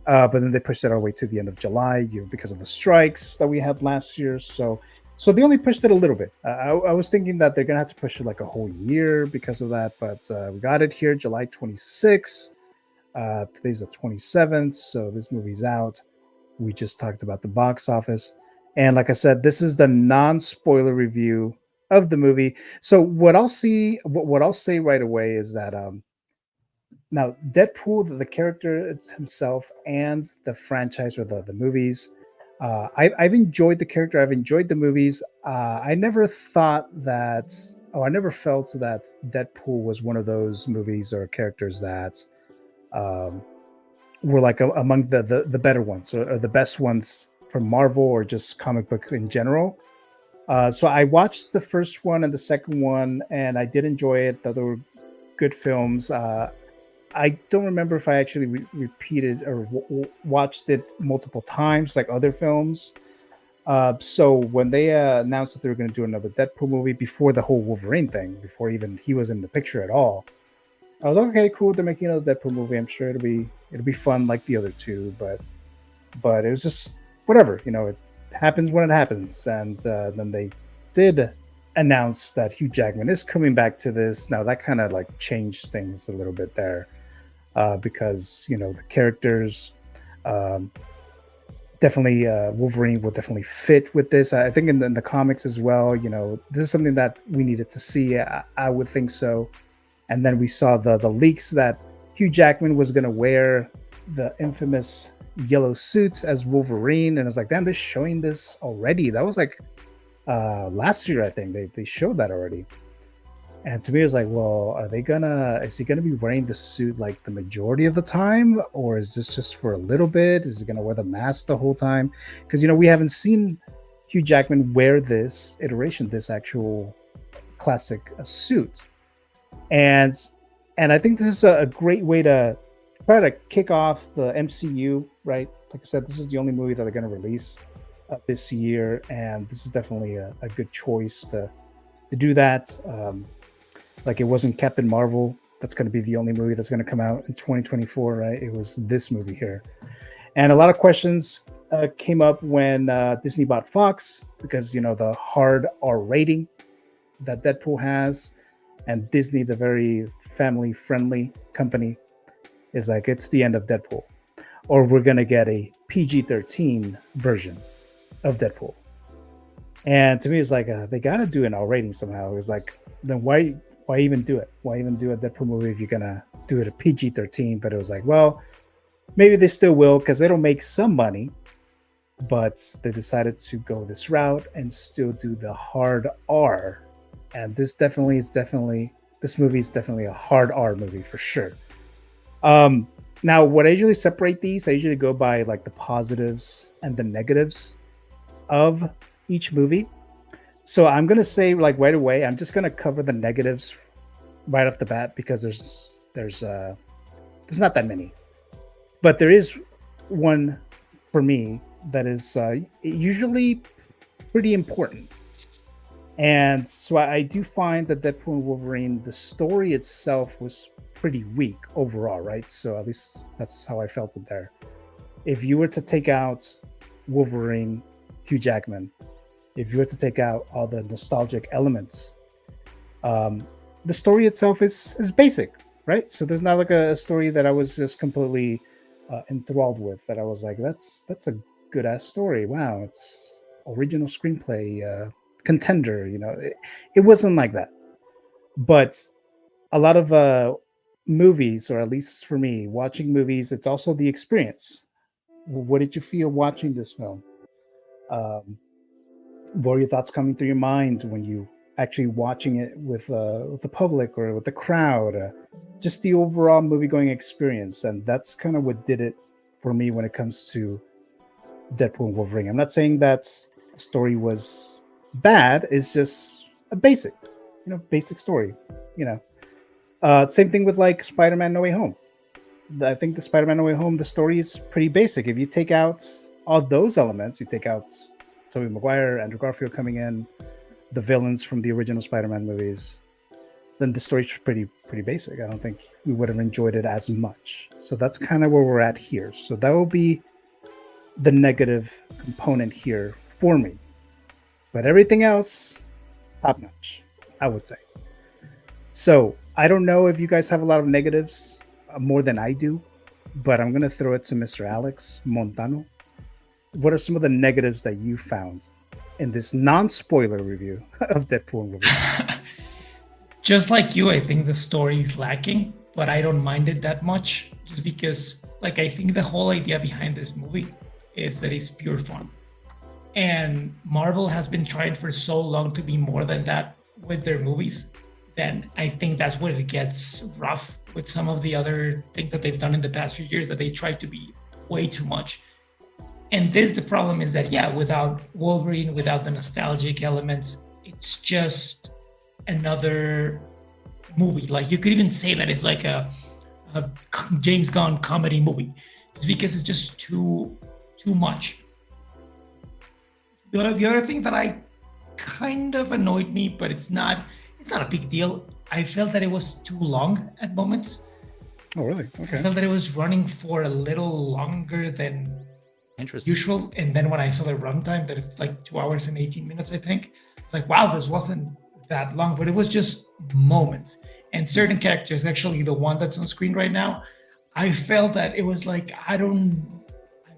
But then they pushed it all the way to the end of July, because of the strikes that we had last year. So So they only pushed it a little bit. I was thinking that they're gonna have to push it like a whole year because of that, but we got it here July 26th. Today's the 27th, so this movie's out. We just talked about the box office, and like I said, this is the non-spoiler review of the movie. So what I'll say right away is that now Deadpool, the character himself, and the franchise or the movies, I've enjoyed the character. I've enjoyed the movies. I never thought that. Oh, I never felt that Deadpool was one of those movies or characters that were like among the better ones or the best ones from Marvel or just comic book in general. So I watched the first one and the second one, and I did enjoy it. They were good films. I don't remember if I actually repeated or watched it multiple times like other films. So when they announced that they were going to do another Deadpool movie before the whole Wolverine thing, before even he was in the picture at all, I was like, okay, cool. They're making another Deadpool movie. I'm sure it'll be fun like the other two, but it was just whatever. It happens when it happens. And then they did announce that Hugh Jackman is coming back to this. Now that kind of like changed things a little bit there, because the characters definitely Wolverine will definitely fit with this. I think in the comics as well. This is something that we needed to see. I would think so. And then we saw the leaks that Hugh Jackman was going to wear the infamous yellow suit as Wolverine. And I was like, damn, they're showing this already. That was like last year, I think. They showed that already. And to me, it was like, well, is he gonna be wearing the suit like the majority of the time? Or is this just for a little bit? Is he gonna wear the mask the whole time? Because, we haven't seen Hugh Jackman wear this actual classic suit. And I think this is a great way to try to kick off the MCU, right? Like I said, this is the only movie that they're going to release this year, and this is definitely a good choice to do that. Like it wasn't Captain Marvel that's going to be the only movie that's going to come out in 2024, right? It was this movie here. And a lot of questions came up when Disney bought Fox because, the hard R rating that Deadpool has. And Disney, the very family-friendly company, is like, it's the end of Deadpool. Or we're going to get a PG-13 version of Deadpool. And to me, it's like, they got to do an R rating somehow. It's like, then why even do it? Why even do a Deadpool movie if you're going to do it a PG-13? But it was like, well, maybe they still will because it'll make some money. But they decided to go this route and still do the hard R. And this movie is definitely a hard R movie for sure. Now, what I usually separate these, I usually go by like the positives and the negatives of each movie. So I'm gonna say like right away, I'm just gonna cover the negatives right off the bat because there's not that many, but there is one for me that is usually pretty important. And so I do find that Deadpool and Wolverine, the story itself was pretty weak overall, right? So at least that's how I felt it there. If you were to take out Wolverine, Hugh Jackman, if you were to take out all the nostalgic elements, the story itself is basic, right? So there's not like a story that I was just completely enthralled with, that I was like, that's a good ass story. Wow, it's original screenplay, contender. It wasn't like that. But a lot of movies, or at least for me, watching movies, it's also the experience. What did you feel watching this film? What were your thoughts coming through your mind when you actually watching it with the public or with the crowd? Just the overall movie going experience. And that's kind of what did it for me when it comes to Deadpool and Wolverine. I'm not saying that the story was bad. It's just a basic story. Same thing with like Spider-Man No Way Home. I think the Spider-Man No Way Home, the story is pretty basic. If you take out all those elements, you take out Tobey Maguire, Andrew Garfield coming in, the villains from the original Spider-Man movies, then the story's pretty basic. I don't think we would have enjoyed it as much. So that's kind of where we're at here. So that will be the negative component here for me. but everything else, top notch, I would say. So I don't know if you guys have a lot of negatives, more than I do, but I'm gonna throw it to Mr. Alex Montano. What are some of the negatives that you found in this non-spoiler review of Deadpool and Wolverine? Just like you, I think the story is lacking, but I don't mind it that much just because, like, I think the whole idea behind this movie is that it's pure fun. And Marvel has been trying for so long to be more than that with their movies. Then I think that's where it gets rough with some of the other things that they've done in the past few years, that they try to be way too much. And the problem is that, yeah, without Wolverine, without the nostalgic elements, it's just another movie. Like, you could even say that it's like a James Gunn comedy movie, just because it's just too much. The other thing that I kind of annoyed me, but it's not a big deal. I felt that it was too long at moments. Oh, really? Okay. I felt that it was running for a little longer than usual. And then when I saw the runtime, that it's like 2 hours and 18 minutes, I think, it's like, wow, this wasn't that long, but it was just moments. And certain characters, actually the one that's on screen right now, I felt that it was like, I don't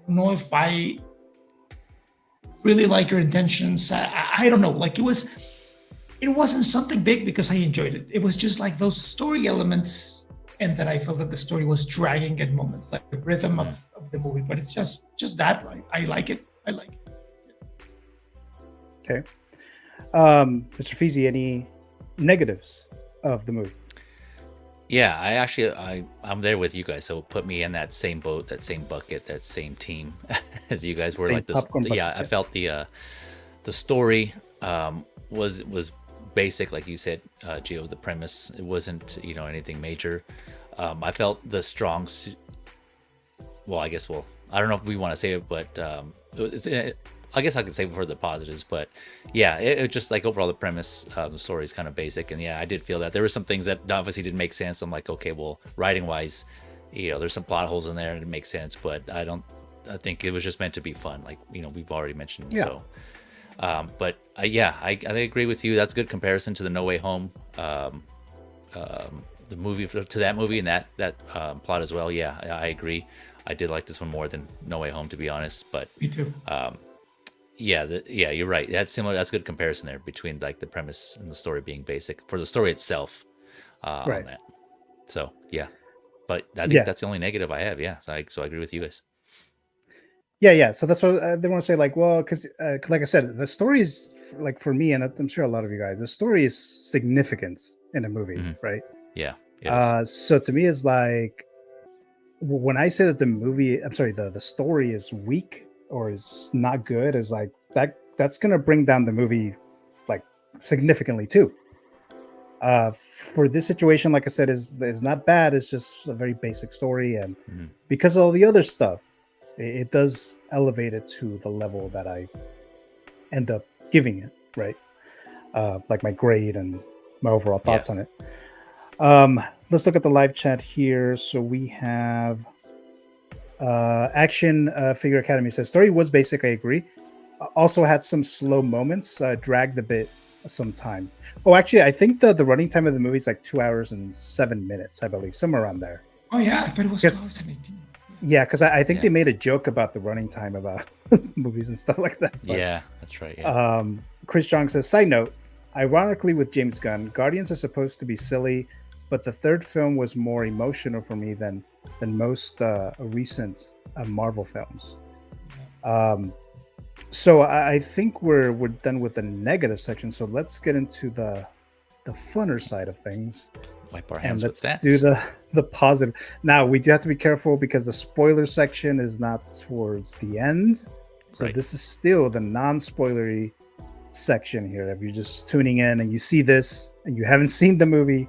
know if I really like your intentions. I don't know. Like, it wasn't something big because I enjoyed it. It was just like those story elements, and that I felt that the story was dragging at moments, like the rhythm of the movie. But it's just that, right? I like it. Okay. Mr. Feezy, any negatives of the movie? Yeah, I'm there with you guys. So put me in that same boat, that same bucket, that same team as you guys were. Same like this. Yeah, I felt the story was basic, like you said, Gio. The premise, it wasn't anything major. I felt the strong. Well, I don't know if we want to say it, but I guess I could say for the positives, but yeah, it just like overall the premise, the story is kind of basic, and yeah, I did feel that there were some things that obviously didn't make sense. I'm like, okay, well, writing wise, there's some plot holes in there and it makes sense, but I think it was just meant to be fun, like we've already mentioned. Yeah. So, but yeah, I agree with you. That's a good comparison to the No Way Home, the movie, to that movie and that plot as well. Yeah, I agree. I did like this one more than No Way Home, to be honest. But me too. Yeah, you're right. That's similar. That's a good comparison there between like the premise and the story being basic for the story itself. Right. On that. So yeah, but I think that's the only negative I have. Yeah, so I agree with you guys. Yeah. So that's what they want to say. Like, well, because like I said, the story is like, for me, and I'm sure a lot of you guys, the story is significant in a movie, right? Yeah. So to me, it's like, when I say that the story is weak or is not good, is like that's gonna bring down the movie like significantly too. For this situation, like I said, is not bad. It's just a very basic story, and because of all the other stuff, it does elevate it to the level that I end up giving it, right? Like my grade and my overall thoughts on it. Let's look at the live chat here. So we have Action Figure Academy says story was basic. I agree. Also had some slow moments, dragged a bit some time. Oh, actually, I think the running time of the movie is like 2 hours and 7 minutes, I believe, somewhere around there. Oh yeah, I thought it was 2018. Yeah, because I think they made a joke about the running time about movies and stuff like that. But, yeah, that's right. Yeah. Chris Jong says, side note, ironically with James Gunn, Guardians is supposed to be silly, but the third film was more emotional for me than most recent Marvel films. So I think we're done with the negative section. So let's get into the funner side of things. Wipe our hands with that. Do the positive. Now we do have to be careful because the spoiler section is not towards the end. So this is still the non-spoilery section here. If you're just tuning in and you see this and you haven't seen the movie,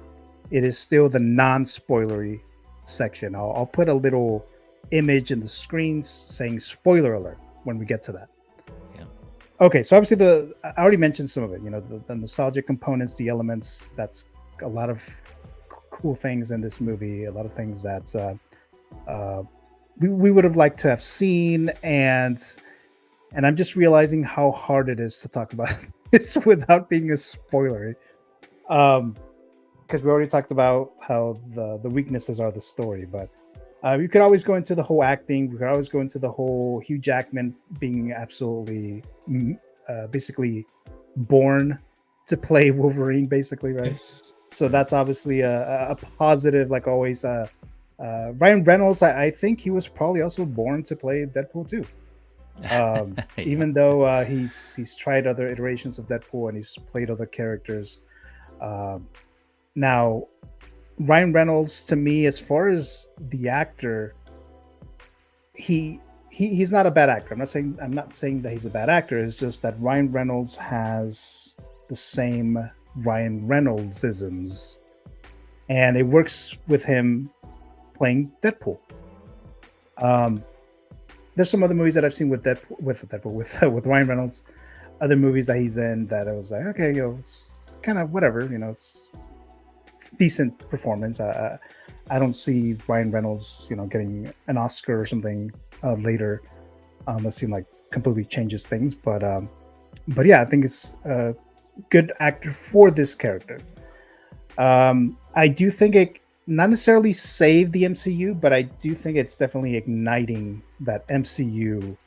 it is still the non-spoilery section. I'll put a little image in the screens saying spoiler alert when we get to that. Yeah. Okay, so obviously I already mentioned some of it. The nostalgic components, the elements. That's a lot of cool things in this movie. A lot of things that we would have liked to have seen, and I'm just realizing how hard it is to talk about it's without being a spoiler. Because we already talked about how the weaknesses are the story, but you could always go into the whole acting. We could always go into the whole Hugh Jackman being absolutely basically born to play Wolverine, basically, right? Yes. So that's obviously a positive, like always. Ryan Reynolds, I think he was probably also born to play Deadpool too. Even though he's tried other iterations of Deadpool and he's played other characters. Now, Ryan Reynolds, to me, as far as the actor, he's not a bad actor. I'm not saying that he's a bad actor. It's just that Ryan Reynolds has the same Ryan Reynolds isms, and it works with him playing Deadpool. There's some other movies that I've seen with Ryan Reynolds, other movies that he's in that I was like, okay, it's kind of whatever, it's decent performance. I don't see Ryan Reynolds, getting an Oscar or something later, unless he completely changes things. But yeah, I think it's a good actor for this character. I do think it not necessarily saved the MCU, but I do think it's definitely igniting that MCU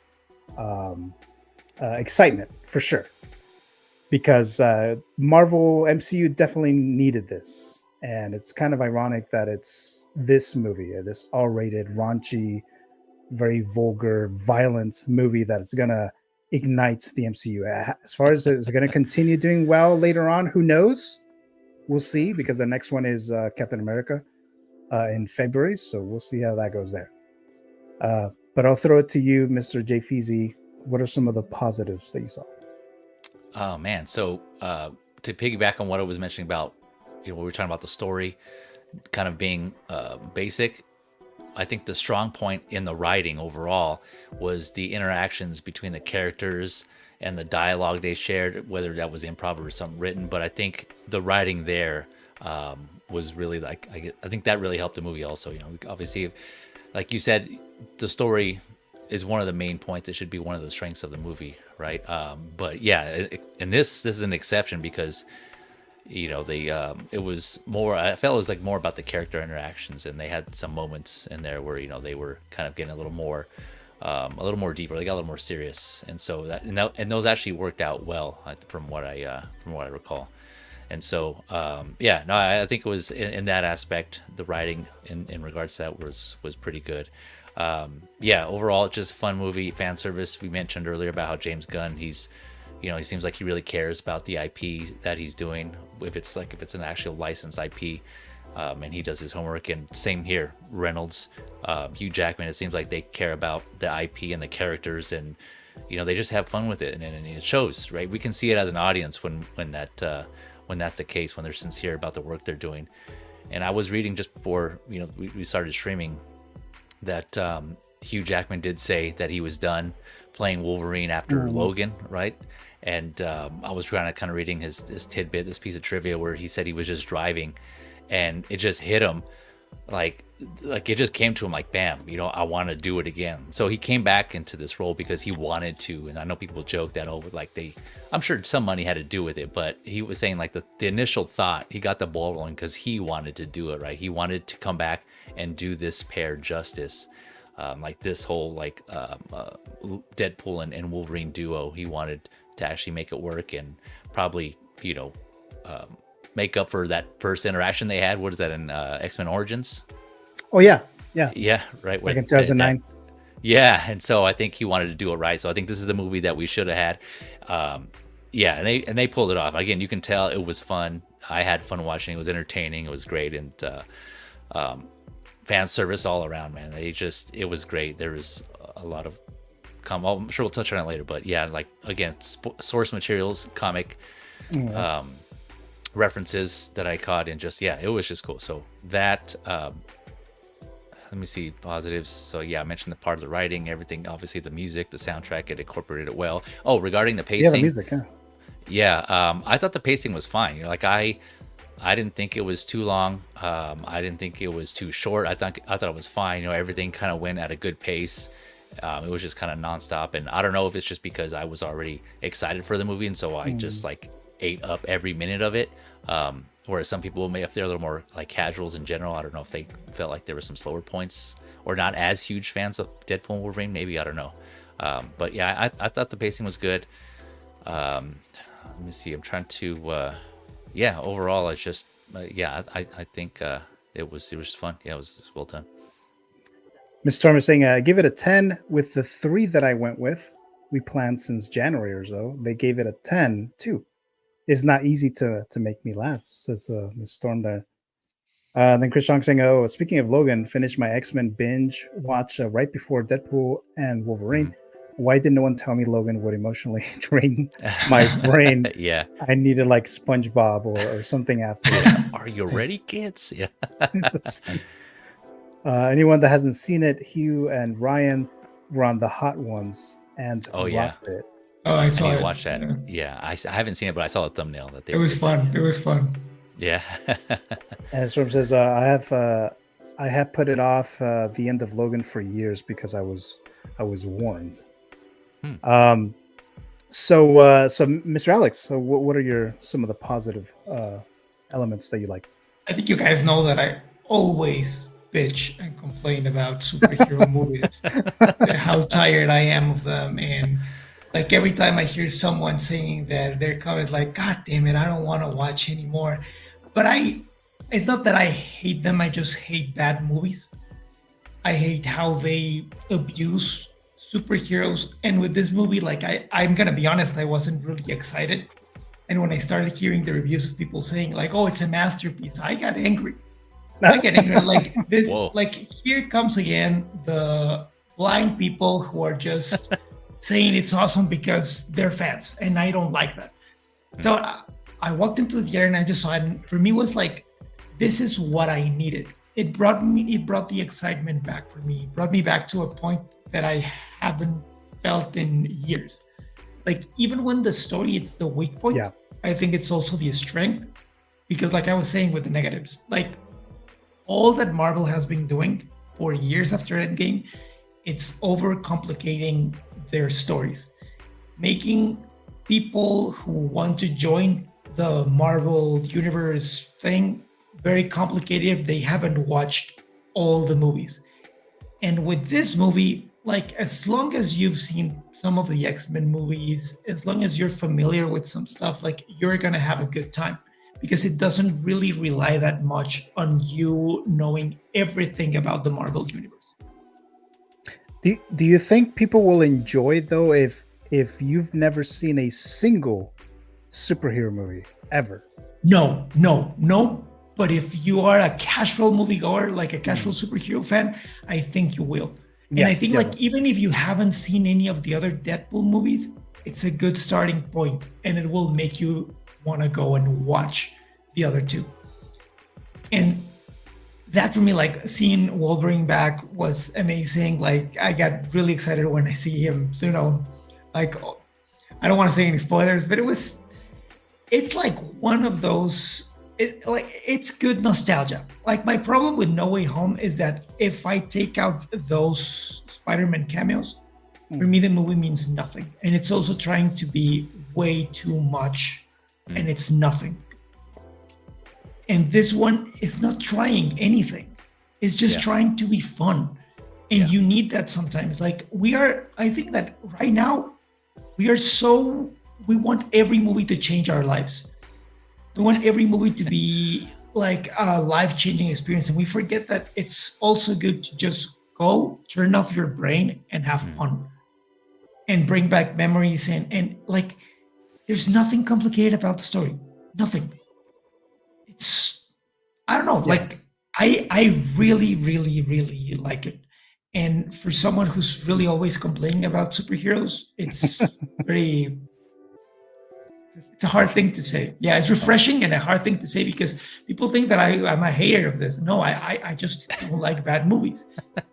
excitement for sure. Because Marvel MCU definitely needed this. And it's kind of ironic that it's this movie, this R-rated, raunchy, very vulgar, violent movie that's going to ignite the MCU. As far as it's going to continue doing well later on, who knows? We'll see, because the next one is Captain America in February. So we'll see how that goes there. But I'll throw it to you, Mr. J. Feezy. What are some of the positives that you saw? Oh, man. So to piggyback on what I was mentioning about, we were talking about the story kind of being basic. I think the strong point in the writing overall was the interactions between the characters and the dialogue they shared, whether that was improv or something written. But I think the writing there was really I think that really helped the movie also. Obviously, like you said, the story is one of the main points. It should be one of the strengths of the movie, right? But yeah, and this is an exception because it was more, I felt it was more about the character interactions, and they had some moments in there where they were kind of getting a little more deeper. They got a little more serious, and so and those actually worked out well from what I recall. And so I think it was in that aspect, the writing in regards to that was pretty good. Overall, just a fun movie, fan service. We mentioned earlier about how James Gunn, he seems like he really cares about the IP that he's doing. If it's an actual licensed IP, and he does his homework. And same here, Reynolds, Hugh Jackman. It seems like they care about the IP and the characters, and they just have fun with it, and it shows, right? We can see it as an audience when that's the case, when they're sincere about the work they're doing. And I was reading just before we started streaming that Hugh Jackman did say that he was done playing Wolverine after Logan, right? And I was kind of reading his tidbit, this piece of trivia, where he said he was just driving and it just hit him like it just came to him like, bam, I want to do it again. So he came back into this role because he wanted to. And I know people joke that, I'm sure some money had to do with it, but he was saying the initial thought, he got the ball rolling because he wanted to do it, right? He wanted to come back and do this pair justice. This whole Deadpool and Wolverine duo, he wanted to actually make it work and probably make up for that first interaction they had. What is that in X-Men Origins? Oh yeah, right. Like in 2009. Yeah, and so I think he wanted to do it right. So I think this is the movie that we should have had. And they pulled it off. Again, you can tell it was fun. I had fun watching. It was entertaining. It was great, and fan service all around, man. It was great. There was a lot of I'm sure we'll touch on it later, but yeah, again, source materials, comic references that I caught, and it was just cool. So that let me see positives. So yeah, I mentioned the part of the writing, everything, obviously the music, the soundtrack, it incorporated it well. Oh, regarding the pacing, yeah, the music, I thought the pacing was fine. I didn't think it was too long. I didn't think it was too short. I thought it was fine. Everything kind of went at a good pace. It was just kind of nonstop, and I don't know if it's just because I was already excited for the movie, and so I just like ate up every minute of it. Whereas some people may, if they're a little more like casuals in general, I don't know if they felt like there were some slower points or not as huge fans of Deadpool and Wolverine. Maybe, I don't know. But yeah, I thought the pacing was good. Let me see. I'm trying to. Yeah, overall, it's just. Yeah, I think it was just fun. Yeah, it was well done. Miss Storm is saying, give it a 10 with the 3 that I went with. We planned since January or so. They gave it a 10 too. It's not easy to make me laugh, says Miss Storm there. Then Chris Chong saying, oh, speaking of Logan, finished my X-Men binge watch right before Deadpool and Wolverine. Why did no one tell me Logan would emotionally drain my brain? Yeah. I needed like SpongeBob or something after. Are you ready, kids? Yeah. That's fine. Anyone that hasn't seen it, Hugh and Ryan were on the hot ones and rocked it. Oh, I saw it. Watch that. Yeah, I haven't seen it, but I saw the thumbnail that they. It was fun. It was fun. Yeah. And Storm says, I have put it off the end of Logan for years because I was warned. So Mr. Alex, so what are some of the positive elements that you like? I think you guys know that I always bitch and complain about superhero movies, how tired I am of them, and like every time I hear someone saying that, they're coming like, God damn it, I don't want to watch anymore. But it's not that I hate them, I just hate bad movies. I hate how they abuse superheroes. And with this movie, like I'm gonna be honest, I wasn't really excited. And when I started hearing the reviews of people saying like, oh, it's a masterpiece, I got angry. Like this. Whoa. Like here comes again the blind people who are just saying it's awesome because they're fans, and I don't like that. So I walked into the theater and I just saw it, and for me it was like, this is what I needed. It brought the excitement back for me. It brought me back to a point that I haven't felt in years. Like even when the story is the weak point, I think it's also the strength, because like I was saying with the negatives, like all that Marvel has been doing for years after Endgame, it's overcomplicating their stories, making people who want to join the Marvel universe thing very complicated if they haven't watched all the movies. And with this movie, like as long as you've seen some of the X-Men movies, as long as you're familiar with some stuff, like you're gonna have a good time, because it doesn't really rely that much on you knowing everything about the Marvel universe. Do you think people will enjoy though if you've never seen a single superhero movie ever? No. But if you are a casual moviegoer, like a casual superhero fan, I think you will. And I think like even if you haven't seen any of the other Deadpool movies, it's a good starting point, and it will make you want to go and watch the other two. And that for me, like seeing Wolverine back was amazing. Like I got really excited when I see him, you know, like I don't want to say any spoilers, but it's like one of those, it's good nostalgia. Like my problem with No Way Home is that if I take out those Spider-Man cameos, for me the movie means nothing. And it's also trying to be way too much, and it's nothing. And this one is not trying anything. It's just trying to be fun. And you need that sometimes. Like I think that right now, we want every movie to change our lives. We want every movie to be like a life-changing experience. And we forget that it's also good to just go, turn off your brain and have fun. And bring back memories. And like, there's nothing complicated about the story. Nothing. I don't know, like I really, really, really like it. And for someone who's really always complaining about superheroes, it's it's a hard thing to say. Yeah, it's refreshing and a hard thing to say, because people think that I'm a hater of this. No, I just don't like bad movies.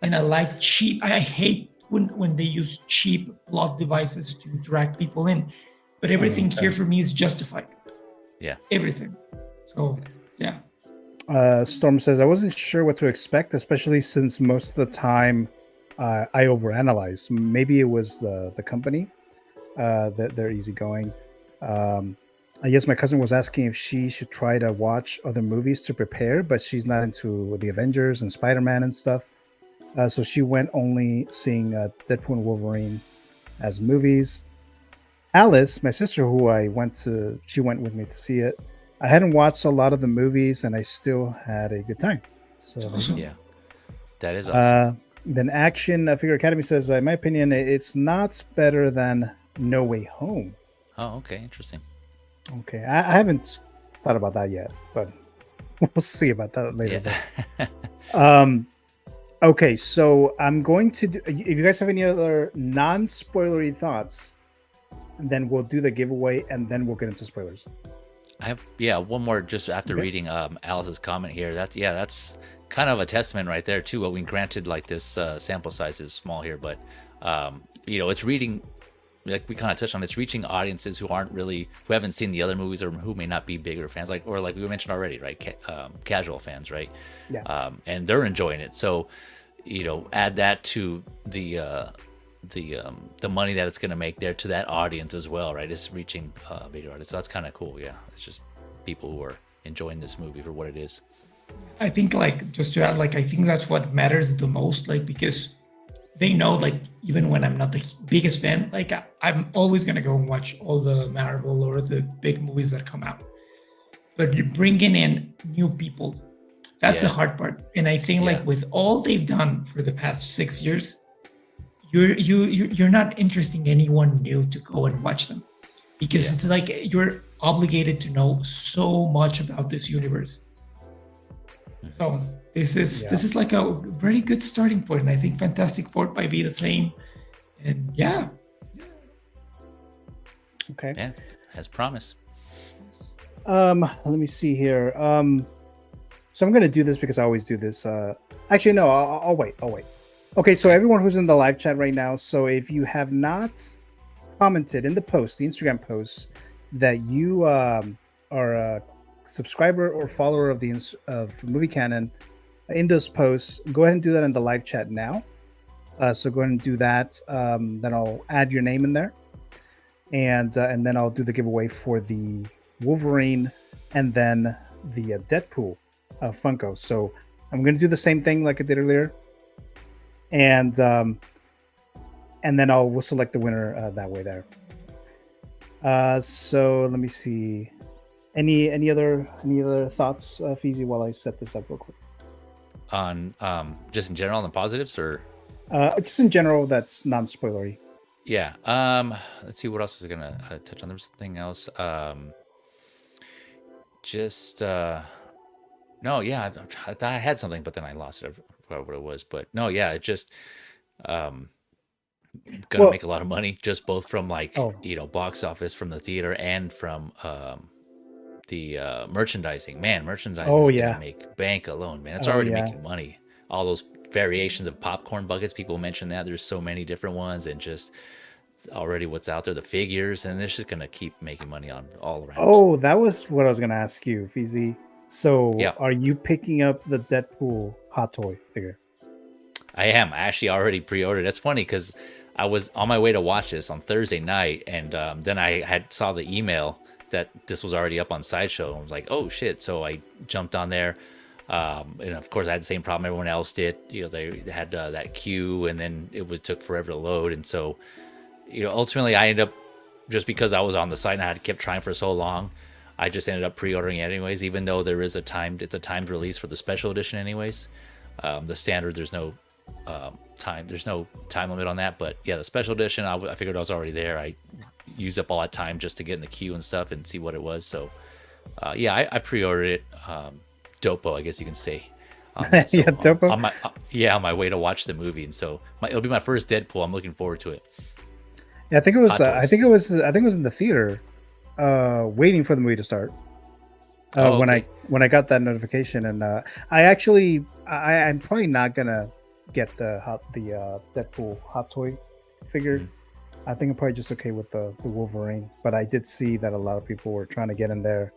And I like cheap, I hate when they use cheap plot devices to drag people in. But everything here for me is justified. Yeah. Everything. So, yeah. Storm says, I wasn't sure what to expect, especially since most of the time I overanalyze. Maybe it was the company that they're easygoing. I guess my cousin was asking if she should try to watch other movies to prepare, but she's not into the Avengers and Spider-Man and stuff. So she went only seeing Deadpool and Wolverine as movies. Alice, my sister, she went with me to see it. I hadn't watched a lot of the movies, and I still had a good time. So Awesome. Yeah, that is awesome. then Action Figure Academy says, in my opinion, it's not better than No Way Home. Oh, okay, interesting. Okay, I haven't thought about that yet, but we'll see about that later. Yeah. Okay, so I'm going to do, if you guys have any other non-spoilery thoughts, then we'll do the giveaway and then we'll get into spoilers. I have one more just after reading Alice's comment here. That's kind of a testament right there too. What we granted, like this sample size is small here, but it's reading, like we kind of touched on, it's reaching audiences who haven't seen the other movies or who may not be bigger fans, like we mentioned already, right? Casual fans, right? Yeah. And they're enjoying it. So, add that to the money that it's going to make there to that audience as well, right? It's reaching bigger audience. So that's kind of cool. Yeah, it's just people who are enjoying this movie for what it is. I think, like, just to add, like, I think that's what matters the most, like, because they know, like, even when I'm not the biggest fan, like, I'm always going to go and watch all the Marvel or the big movies that come out. But you're bringing in new people. That's the hard part. And I think, like, with all they've done for the past 6 years, you're not interesting anyone new to go and watch them, because it's like you're obligated to know so much about this universe. So this is like a very good starting point, and I think Fantastic Four might be the same. And Okay. Yeah, as promised. Let me see here. So I'm gonna do this because I always do this. Actually, no, I'll wait. Okay, so everyone who's in the live chat right now, so if you have not commented in the Instagram post, that you are a subscriber or follower of of Movie Canon, in those posts, go ahead and do that in the live chat now. So go ahead and do that. Then I'll add your name in there, and then I'll do the giveaway for the Wolverine and then the Deadpool Funko. So I'm going to do the same thing like I did earlier. And then we'll select the winner that way there. So let me see. Any other thoughts, Feezy, while I set this up real quick? On just in general on the positives, or just in general that's non-spoilery. Yeah. Let's see what else is gonna touch on. There was something else. No, yeah, I thought I had something, but then I lost it. I forgot what it was. But no, yeah, it just gonna make a lot of money, just both from box office from the theater and from the merchandising. Man, merchandising is gonna make bank alone, man. It's already making money. All those variations of popcorn buckets, people mention that there's so many different ones, and just already what's out there, the figures, and it's just gonna keep making money on all around. Oh, that was what I was gonna ask you, Feezy. So are you picking up the Deadpool hot toy figure? I am. I actually already pre-ordered. That's funny because I was on my way to watch this on Thursday night, and then I saw the email that this was already up on Sideshow. I was like, oh shit. So I jumped on there. And of course I had the same problem everyone else did. They had that queue, and then it took forever to load. And so, ultimately I ended up, just because I was on the site and I had kept trying for so long, I just ended up pre-ordering it anyways, even though it's a timed release for the special edition anyways. The standard, there's no time limit on that, but yeah, the special edition, I figured I was already there. I used up all that time just to get in the queue and stuff and see what it was. So I pre-ordered it. Dopo, I guess you can say. So Dopo. On my way to watch the movie, and so it'll be my first Deadpool. I'm looking forward to it. Yeah, I think it was. I think it was in the theater, waiting for the movie to start. When I got that notification, and I'm probably not gonna get the Deadpool hot toy figure. I think I'm probably just okay with the Wolverine, but I did see that a lot of people were trying to get in there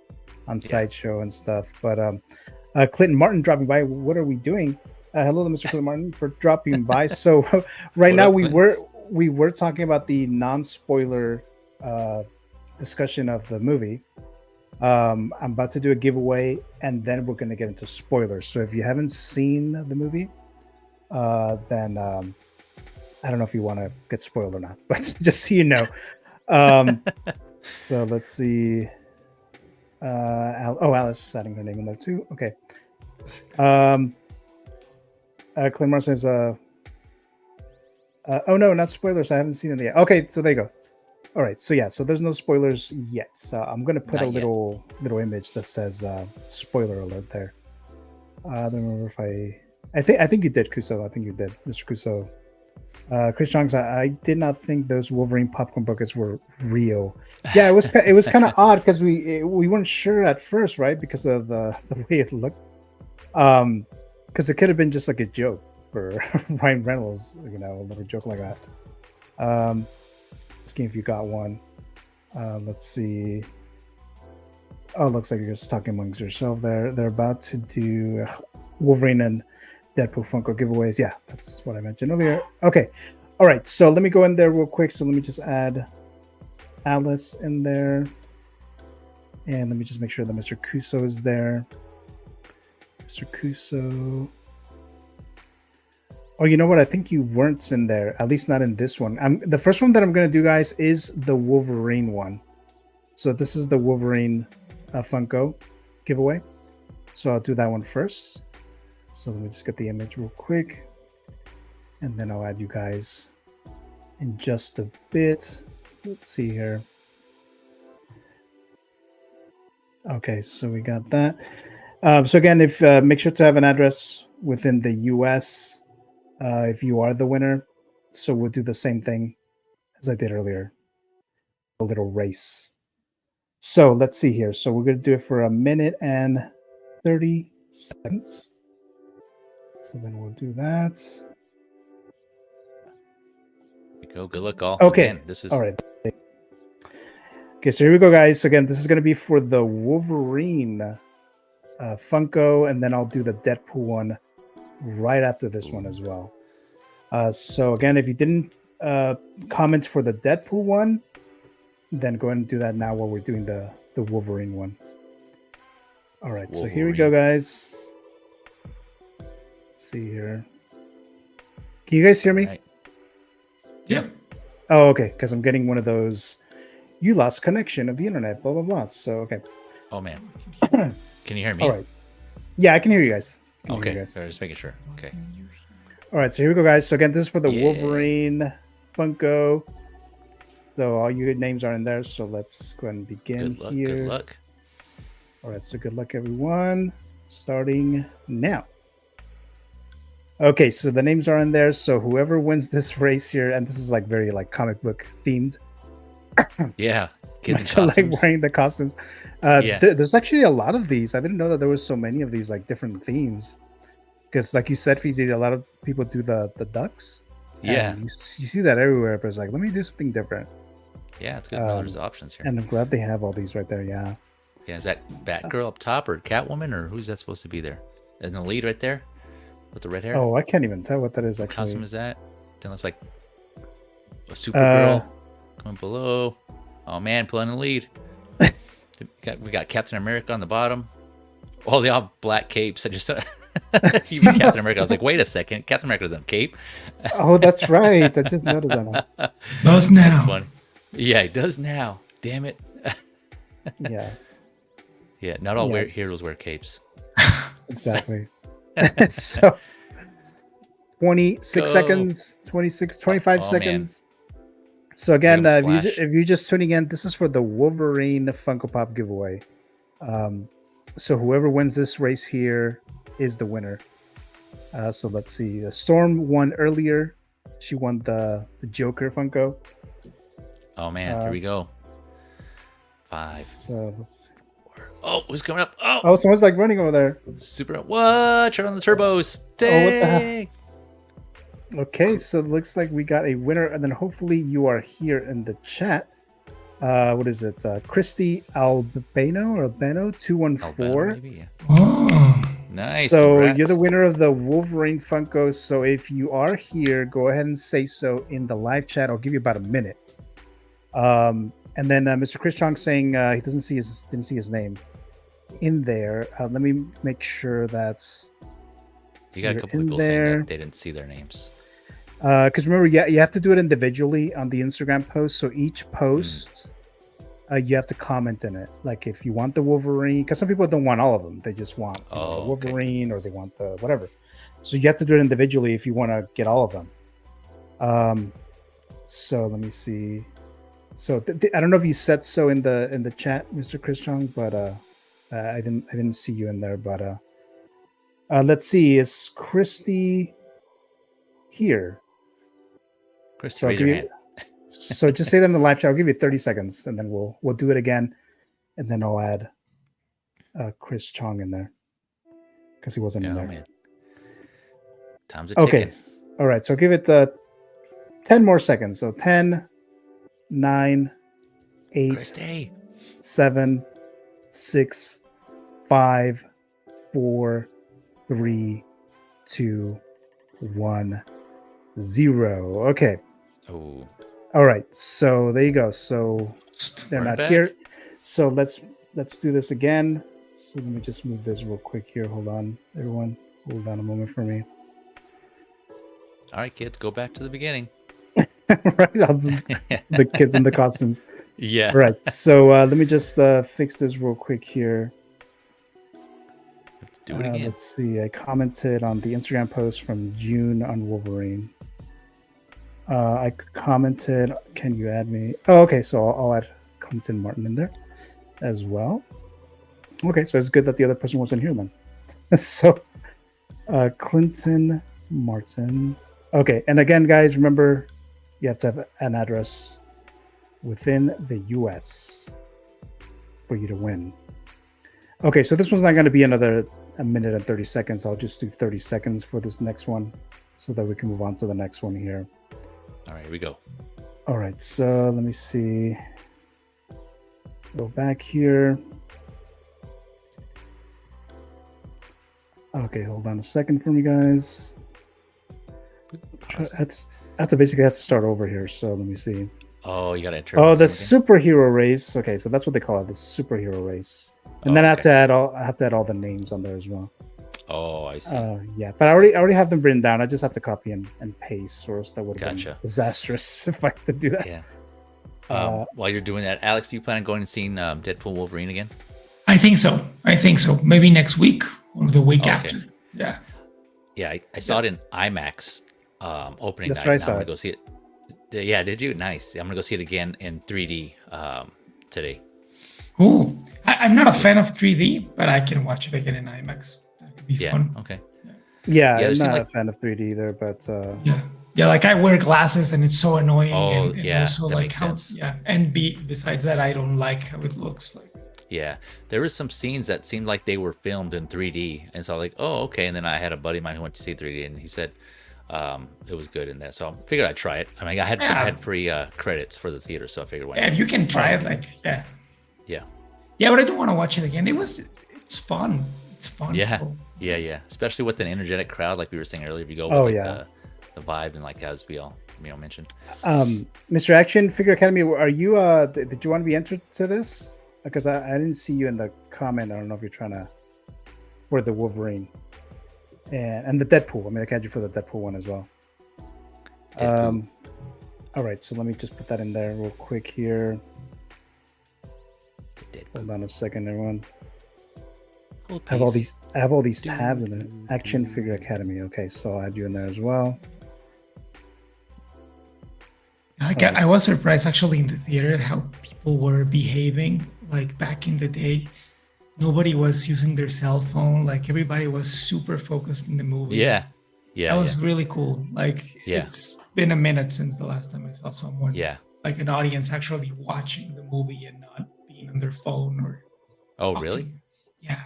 on Sideshow and stuff. But Clinton Martin dropping by. What are we doing? Hello, Mr. Clint Martin, for dropping by. So right What now up, Clint? we were talking about the non-spoiler discussion of the movie. I'm about to do a giveaway, and then we're going to get into spoilers. So if you haven't seen the movie, then I don't know if you want to get spoiled or not, but just so you know. So let's see. Alice is adding her name in there too. Okay. Clay Martin says, oh no, not spoilers. I haven't seen it yet. Okay, so there you go. All right, so yeah, so there's no spoilers yet. So I'm gonna put Not a little image that says spoiler alert there. I don't remember if I think you did, Kuso. I think you did, Mr. Kuso. Chris Jones, I did not think those Wolverine popcorn buckets were real. Yeah, it was kind of odd because we weren't sure at first, right? Because of the way it looked. Because it could have been just like a joke for Ryan Reynolds, you know, a little joke like that. Asking if you got one. Let's see. Oh, it looks like you're just talking amongst yourself there. They're about to do Wolverine and Deadpool Funko giveaways. Yeah, that's what I mentioned earlier. Okay. All right. So let me go in there real quick. So let me just add Alice in there. And let me just make sure that Mr. Kuso is there. Mr. Kuso. Oh, you know what? I think you weren't in there. At least not in this one. The first one that I'm going to do, guys, is the Wolverine one. So this is the Wolverine Funko giveaway. So I'll do that one first. So let me just get the image real quick. And then I'll add you guys in just a bit. Let's see here. Okay, so we got that. So again, if make sure to have an address within the US if you are the winner. So we'll do the same thing as I did earlier. A little race. So let's see here. So we're going to do it for 1 minute and 30 seconds. So then we'll do that. There you go. Good luck, all. Okay. Again, this is all right. Okay, so here we go, guys. So again, this is going to be for the Wolverine Funko, and then I'll do the Deadpool one right after this one as well. So again, if you didn't comment for the Deadpool one, then go ahead and do that now while we're doing the Wolverine one. All right, so here we go, guys. Let's see here. Can you guys hear me? Right. Yep. Oh, okay, because I'm getting one of those, you lost connection of the internet, blah, blah, blah. So, okay. Oh, man. Can you hear me? All right. Yeah, I can hear you guys. Okay, sorry, just making sure. Okay. All right, so here we go, guys. So again, this is for the Wolverine Funko. So all your names are in there. So let's go ahead and begin here. Good luck. All right, so good luck, everyone. Starting now. Okay, so the names are in there. So whoever wins this race here, and this is like very like comic book themed. Yeah, kids like wearing the costumes. Yeah. There's actually a lot of these. I didn't know that there was so many of these like different themes. Because like you said, Fizi, a lot of people do the ducks. Yeah. You see that everywhere, but it's like, let me do something different. Yeah, it's good. There's options here. And I'm glad they have all these right there. Yeah. Yeah, is that Batgirl up top or Catwoman, or who's that supposed to be there? In the lead right there with the red hair? Oh, I can't even tell what that is. What actually. costume is that? Then looks like a Supergirl coming below. Oh man, pulling the lead. we got Captain America on the bottom. Oh, they all have black capes. I just even Captain America. I was like, wait a second, Captain America doesn't have a cape. Oh, that's right. I just noticed that. Does now. Yeah, he does now. Damn it. Yeah. Yeah, not all heroes wear capes. Exactly. So 26 seconds, 25 seconds. Man. So again, if you're just tuning in, this is for the Wolverine Funko Pop giveaway. So whoever wins this race here is the winner. So let's see. Storm won earlier. She won the Joker Funko. Oh man, here we go. 5. So let's see. Oh, who's coming up? Oh, someone's like running over there. Super. What? Turn on the turbos. Dang. Oh, what the hell? Okay, so it looks like we got a winner, and then hopefully you are here in the chat. What is it? Christy Albano 214. Maybe, yeah. Oh. Nice. So congrats. you're the winner of the Wolverine Funko. So if you are here, go ahead and say so in the live chat. I'll give you about a minute. And then Mr. Chris Chong saying he didn't see his name in there. Let me make sure that's You got a couple in people saying there. that they didn't see their names. Because remember, you have to do it individually on the Instagram post. So each post, you have to comment in it. Like if you want the Wolverine, because some people don't want all of them. They just want the Wolverine or they want the whatever. So you have to do it individually if you want to get all of them. So let me see. So I don't know if you said so in the chat, Mr. Chris Chung, but I didn't see you in there. But let's see. Is Christy here? Christy, So raise your hand. So just say that in the live chat. I'll give you 30 seconds, and then we'll do it again, and then I'll add Chris Chong in there because he wasn't in there. Man. Time's a ticking. Okay. All right. So I'll give it 10 more seconds. So 10, 9, 8, Christy. 7, 6, 5, 4, 3, 2, 1, 0. Okay. Oh. All right. So there you go. So they're not here. So let's do this again. So let me just move this real quick here. Hold on, everyone. Hold on a moment for me. All right, kids, go back to the beginning. Right. The kids in the costumes. Yeah. Right. So let me just fix this real quick here. Do it again. Let's see. I commented on the Instagram post from June on Wolverine. I commented, can you add me? Oh, okay. So I'll add Clinton Martin in there as well. Okay. So it's good that the other person wasn't here then. So Clinton Martin. Okay. And again, guys, remember you have to have an address within the US for you to win. Okay. So this one's not going to be another a minute and 30 seconds. I'll just do 30 seconds for this next one so that we can move on to the next one here. All right, here we go. All right, so let me see. Go back here. Okay, hold on a second for me, guys. I have to basically start over here. So let me see. Oh, you got to enter. Oh, the superhero race. Okay, so that's what they call it, the superhero race. And then I have to add all the names on there as well. Oh, I see. Yeah, but I already have them written down. I just have to copy and paste, or else that would have been disastrous if I had to do that. Yeah. While you're doing that, Alex, do you plan on going and seeing Deadpool Wolverine again? I think so. Maybe next week or the week after. Yeah. Yeah, I saw it in IMAX opening That's night. right, I'm gonna go see it. Yeah, did you? Nice. I'm gonna go see it again in 3D today. Ooh, I'm not a fan of 3D, but I can watch it again in IMAX. That could be fun. Okay. Yeah, I'm not a fan of 3D either, but yeah, like I wear glasses and it's so annoying. Oh, and yeah, also that like makes how, sense. yeah, and besides that, I don't like how it looks like. Yeah, there was some scenes that seemed like they were filmed in 3D, and so I was like, oh, okay. And then I had a buddy of mine who went to see 3D, and he said it was good in there. So I figured I'd try it. I mean, I had free credits for the theater, so I figured why not. If you can try it, like yeah, but I don't want to watch it again. It's fun. It's fun. Yeah, so. yeah, especially with an energetic crowd, like we were saying earlier. If you go with the vibe and like as we all mentioned. Mr. Action Figure Academy, are you did you want to be entered to this? Because I didn't see you in the comment. I don't know if you're trying to for the Wolverine and the Deadpool. I mean, I can add you for the Deadpool one as well. Deadpool. All right, so let me just put that in there real quick here. Hold on a second, everyone. I have all these tabs in the Action Figure Academy. Okay, so I'll add you in there as well. I was surprised actually in the theater how people were behaving. Like back in the day, nobody was using their cell phone. Like everybody was super focused in the movie. Yeah. That was really cool. Like it's been a minute since the last time I saw someone. Like an audience actually watching the movie and not being on their phone or. Oh, talking. really? Yeah.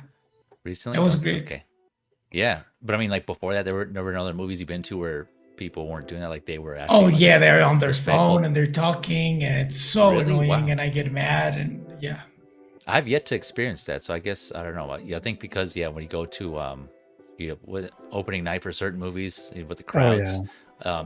Recently? That was great. Okay. Yeah, but I mean, like before that, there were never other movies you've been to where people weren't doing that. Like they were. Actually, they're on their phone and they're talking, and it's so annoying, and I get mad, and I've yet to experience that, so I guess I don't know. I think because when you go to with opening night for certain movies with the Oh, crowds. yeah.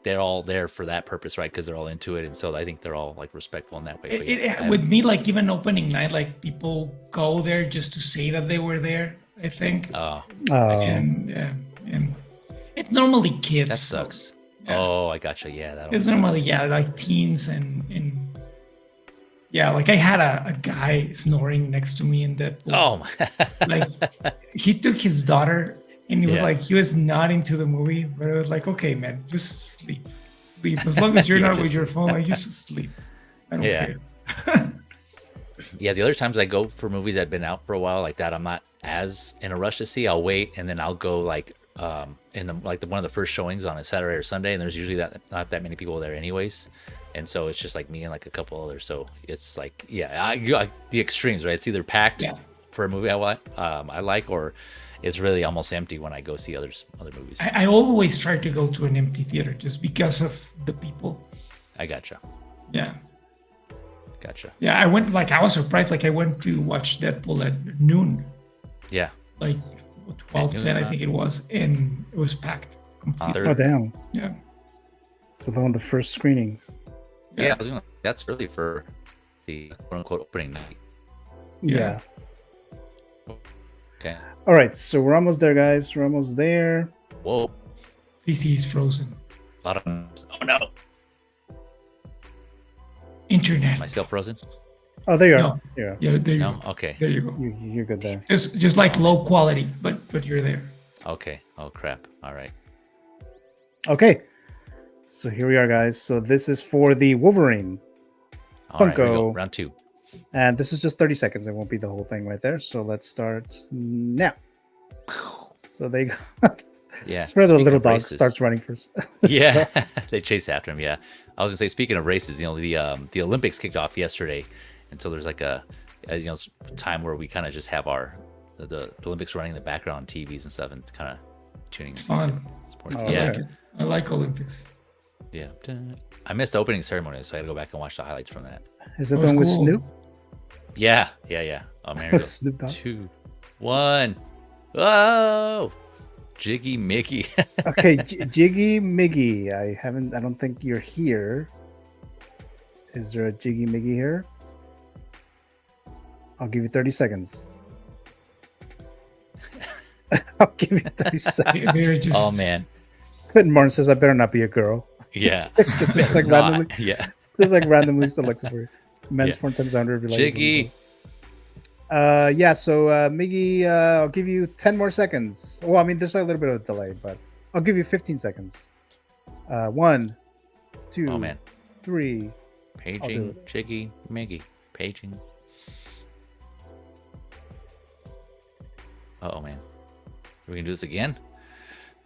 They're all there for that purpose, right? Because they're all into it, and so I think they're all like respectful in that way. But yeah, With me, like even opening night, like people go there just to say that they were there. I think, oh, and yeah, and it's normally kids. that so, sucks. yeah. Oh, I gotcha. Yeah, that It's always normally sucks. like teens and yeah, like I had a guy snoring next to me in Deadpool. Oh my. Like he took his daughter and he was Yeah. like he was not into the movie, but I was like, okay, man, just sleep. As long as you're Yeah, not with just- your phone, like just sleep. I don't Yeah. care. Yeah, the other times I go for movies that have been out for a while like that, I'm not as in a rush to see. I'll wait, and then I'll go like in the one of the first showings on a Saturday or Sunday, and there's usually not that many people there anyways, and so it's just like me and like a couple others. So it's like the extremes, right? It's either packed for a movie I like, or it's really almost empty when I go see other movies. I always try to go to an empty theater just because of the people. I gotcha. Yeah. Yeah, I went I was surprised. Like I went to watch Deadpool at noon, Yeah. like 12:10, I think it was, and it was packed completely. Oh, damn. Yeah. So they're on the first screenings. Yeah, that's really for the quote unquote opening night. Yeah. Okay. All right. So we're almost there, guys. We're almost there. Whoa. PC is frozen. A lot of oh no. Internet. Am I still frozen? Oh, there you are. No. Yeah. Yeah, there you No? go. Okay. There you go. You're good there. Just like low quality, but you're there. Okay. Oh crap. All right. Okay. So here we are, guys. So this is for the Wolverine. All right, here we go. Funko. Round 2. And this is just 30 seconds. It won't be the whole thing right there. So let's start now. So they go. Yeah. It's where the speaking little of dog races- starts running first. Yeah. So- They chase after him. Yeah. I was gonna say, speaking of races, the Olympics kicked off yesterday, and so there's like a time where we kind of just have the Olympics running in the background on TVs and stuff, and kind of tuning. It's fun. Sports. Oh, I Yeah. like it. I like Olympics. Yeah. I missed the opening ceremony, so I had to go back and watch the highlights from that. Is it That the one with was cool. Snoop? Yeah. Oh man, here we go. Snoop Dogg. 2, 1. Whoa! Jiggy Mickey. Okay, Jiggy Miggy. I don't think you're here. Is there a Jiggy Miggy here? I'll give you 30 seconds. I'll give you 30 seconds. They're just Oh man. And Martin says, I better not be a girl. Yeah. So just like Not. randomly, Yeah. just like randomly selects for men's Yeah. 4 times 100. Be like, Jiggy. Yeah, so Miggy, I'll give you 10 more seconds. Well, I mean, there's a little bit of a delay, but I'll give you 15 seconds. 1, 2, Oh man. 3. Paging, it. Jiggy, Miggy, paging. Oh man. We can do this again?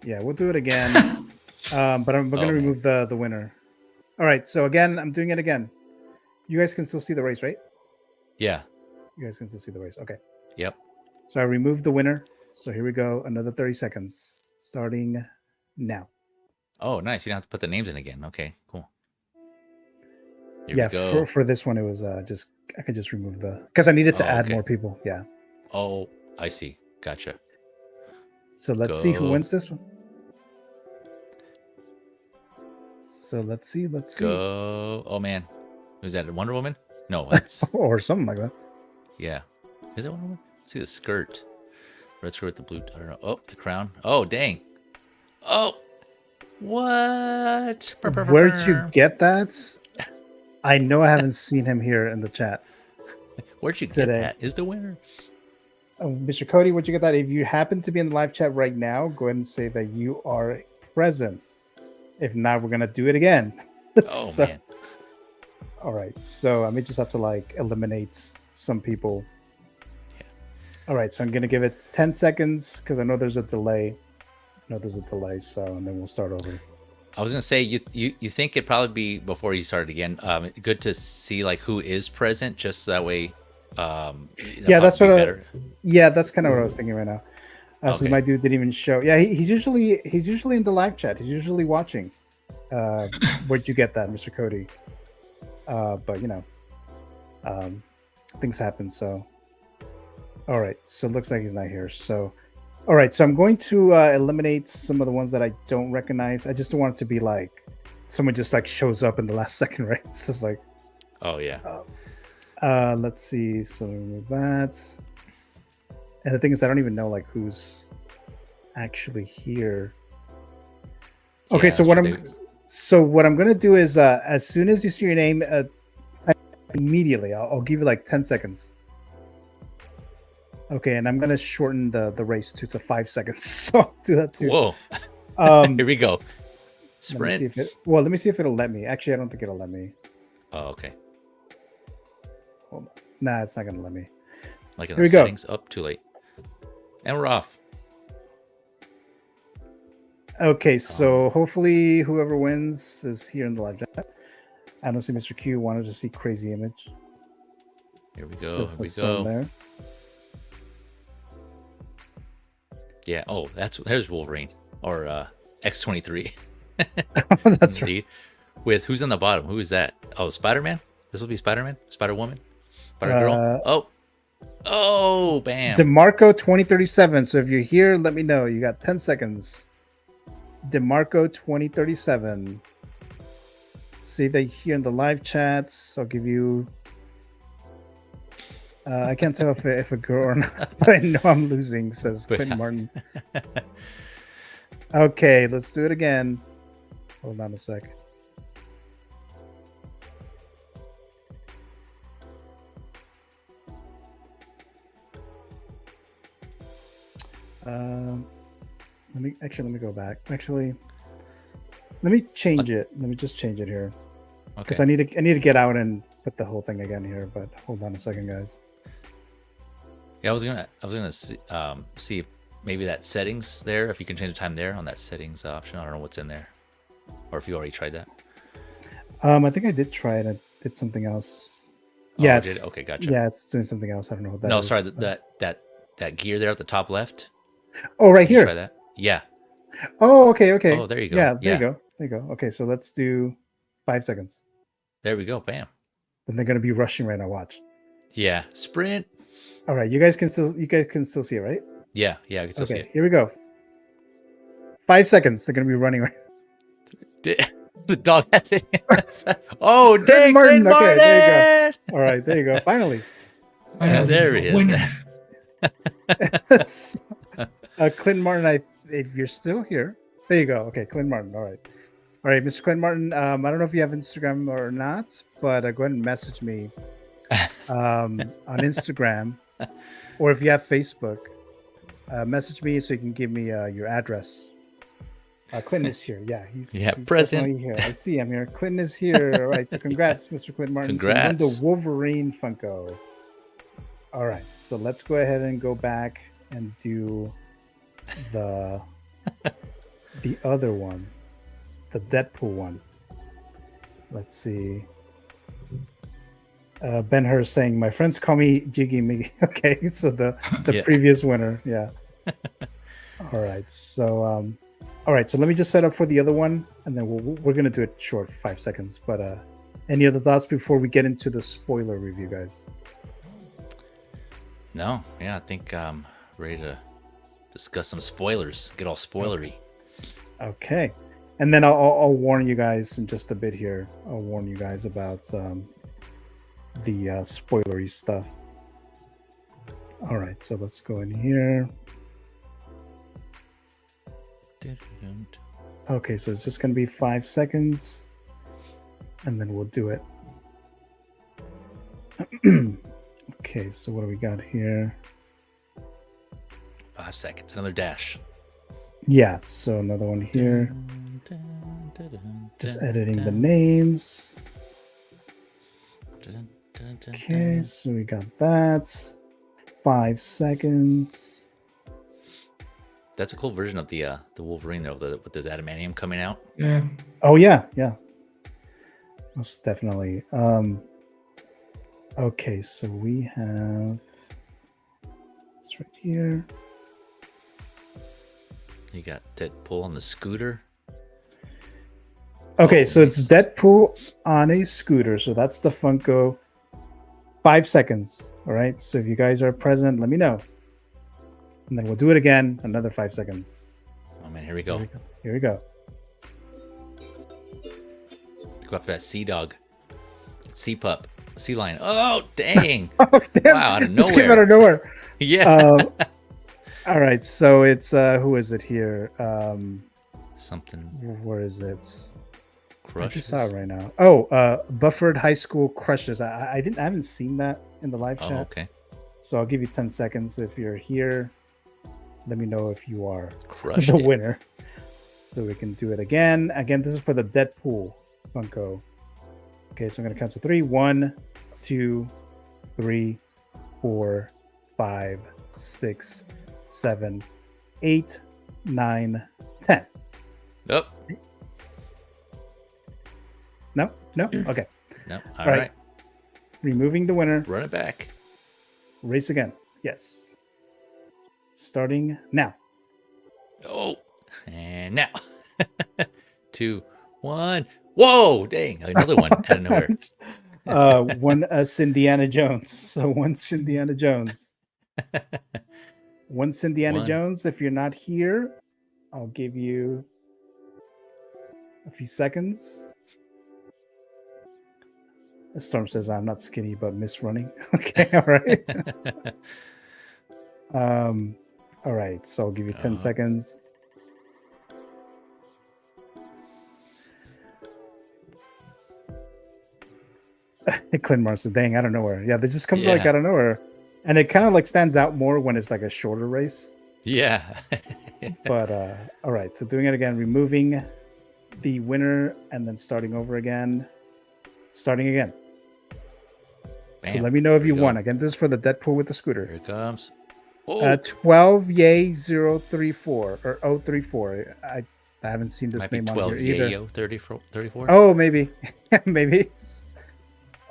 Yeah, we'll do it again. But we're going to man. remove the winner. All right, so again, I'm doing it again. You guys can still see the race, right? Yeah. You guys can still see the race. Okay. Yep. So I removed the winner. So here we go. Another 30 seconds starting now. Oh, nice. You don't have to put the names in again. Okay, cool. Here Yeah, we go. for this one, it was just, I could just remove because I needed to Oh, add okay. more people. Yeah. Oh, I see. Gotcha. So let's see who Go. wins this one. So let's see. Go. Oh man. Who's that? Wonder Woman? No, that's Or something like that. yeah. Is it Wonder Woman? See the skirt. Red skirt with the blue. I don't know. Oh, the crown. Oh, dang. Oh. What? Where'd you get that? I know I haven't seen him here in the chat. Where'd you get today? that? Is the winner? Oh, Mr. Cody, where'd you get that? If you happen to be in the live chat right now, go ahead and say that you are present. If not, we're gonna do it again. Oh So- man. All right, so I may just have to like eliminate some people. Yeah. All right, so I'm gonna give it 10 seconds because I know there's a delay. So and then we'll start over. I was gonna say you think it'd probably be before you start again. Good to see like who is present, just so that way. Yeah, that's what better. Yeah, that's kind of what I was thinking right now. So Okay. my dude didn't even show. Yeah, he's usually in the live chat. He's usually watching. Where'd you get that, Mr. Cody? But you know, things happen. So, all right. So it looks like he's not here. So All right, so I'm going to eliminate some of the ones that I don't recognize. I just don't want it to be like someone just like shows up in the last second, right? It's just like, Oh yeah. let's see. So remove that. And the thing is, I don't even know like who's actually here. Okay, Yeah, so what I'm gonna do is as soon as you see your name, type immediately. I'll give you like 10 seconds. Okay, and I'm gonna shorten the race to 5 seconds. So I'll do that too. Whoa. Um, Here we go. let me see Sprint. let me see if it'll let me. Actually, I don't think it'll let me. Oh, okay. Hold on. Nah, it's not gonna let me. Like in Here the we go. settings. Up too late. And we're off. Okay, so hopefully whoever wins is here in the live chat. I don't see Mr. Q. Wanted to see crazy image. Here we go. Says Here we Storm go. there. Yeah. Oh, there's Wolverine or X-23. That's right. Indeed. With who's on the bottom? Who is that? Oh, Spider-Man. This will be Spider-Man. Spider-Woman. Spider-Girl. Oh, bam. DeMarco 2037. So if you're here, let me know. You got 10 seconds. DeMarco 2037. See that here in the live chats. I'll give you. I can't tell if a girl or not, but I know I'm losing, says Quentin Martin. Okay, let's do it again. Hold on a sec. Let me go back. Actually, let me change it. Let me just change it here because Okay. I need to get out and put the whole thing again here. But hold on a second, guys. Yeah, I was gonna see if maybe that settings there, if you can change the time there on that settings option. I don't know what's in there, or if you already tried that. I think I did try it. I did something else. Oh, Yeah. did it? Okay, gotcha. Yeah, it's doing something else. I don't know what that No, is. sorry, that gear there at the top left. Oh, right Did you try here. that? Yeah. Oh, okay, okay. Oh, there you go. Yeah, there Yeah. you go. There you go. Okay, so let's do 5 seconds. There we go. Bam. And they're gonna be rushing right now. Watch. Yeah. Sprint. All right, you guys can still see it, right? Yeah. Yeah. I can still see Okay, it. here we go. 5 seconds. They're gonna be running right. The dog has it. Oh, dang, Martin. Martin. Okay, there you go. All right, there you go. Finally. There he is. Winner. Clint Martin, if you're still here, there you go. Okay, Clint Martin. All right, Mr. Clint Martin. I don't know if you have Instagram or not, but go ahead and message me on Instagram, or if you have Facebook, message me so you can give me your address. Clinton is here. Yeah, he's present. definitely here. I see him here. Clinton is here. All right, so congrats, Mr. Clint Martin. Congrats. So you won the Wolverine Funko. All right, so let's go ahead and go back and do the other one, the Deadpool one. Let's see. Ben Hur saying, "My friends call me Jiggy Miggy." Okay, so the Yeah. previous winner, yeah. All right, so let me just set up for the other one, and then we're gonna do it short, 5 seconds. But any other thoughts before we get into the spoiler review, guys? No. Yeah, I think I'm ready to discuss some spoilers. Get all spoilery. Okay, and then I'll warn you guys in just a bit here. I'll warn you guys about the spoilery stuff. All right, so let's go in here. Okay, so it's just going to be 5 seconds, and then we'll do it. Okay, so what do we got here? 5 seconds. Another dash. Yeah, so another one here. Just editing the names. Okay, so we got that. 5 seconds. That's a cool version of the Wolverine though, with this adamantium coming out. Yeah. Oh yeah, most definitely. Okay, so we have this right here. You got Deadpool on the scooter. Okay, Oh, so it's nice. Deadpool on a scooter. So that's the Funko. 5 seconds. All right. So if you guys are present, let me know. And then we'll do it again. Another 5 seconds. Oh man, here we go. Here we go. Go after that sea dog, sea pup, sea lion. Oh dang! Oh, damn. Wow, out of This came out nowhere. of nowhere. Yeah. All right, so it's who is it here? Something Where is it? I crushes. just saw it right now. Oh, Bufford High School Crushes. I haven't seen that in the live Oh, chat. okay. So I'll give you 10 seconds. If you're here, let me know if you are Crushed the it. winner. So we can do it again. Again, this is for the Deadpool Funko. Okay, so I'm gonna count to 3. 1, 2, 3, 4, 5, 6, 7, 8, 9, 10. Oh, No? Okay. no. All All right. right. Removing the winner. Run it back. Race again. Yes. Starting now. Oh, and now. 2, 1. Whoa, dang. Another one out of nowhere. One Indiana Jones. So once Indiana Jones. Once Indiana One. Jones. If you're not here, I'll give you a few seconds. Storm says I'm not skinny but miss running. Okay, all right. All right, so I'll give you 10 seconds. Clint Martin says, dang, out of nowhere. Yeah, they just comes like Yeah. out of nowhere. And it kind of like stands out more when it's like a shorter race. Yeah. But all right, so doing it again, removing the winner and then starting over again. Starting again. So Bam. let me know if Here you we go. won. Again, this is for the Deadpool with the Here scooter. it comes. Oh, 12 yay 034 or 034. I haven't seen this might be name 12. on here either. Yayo 34. Oh, maybe. Maybe it's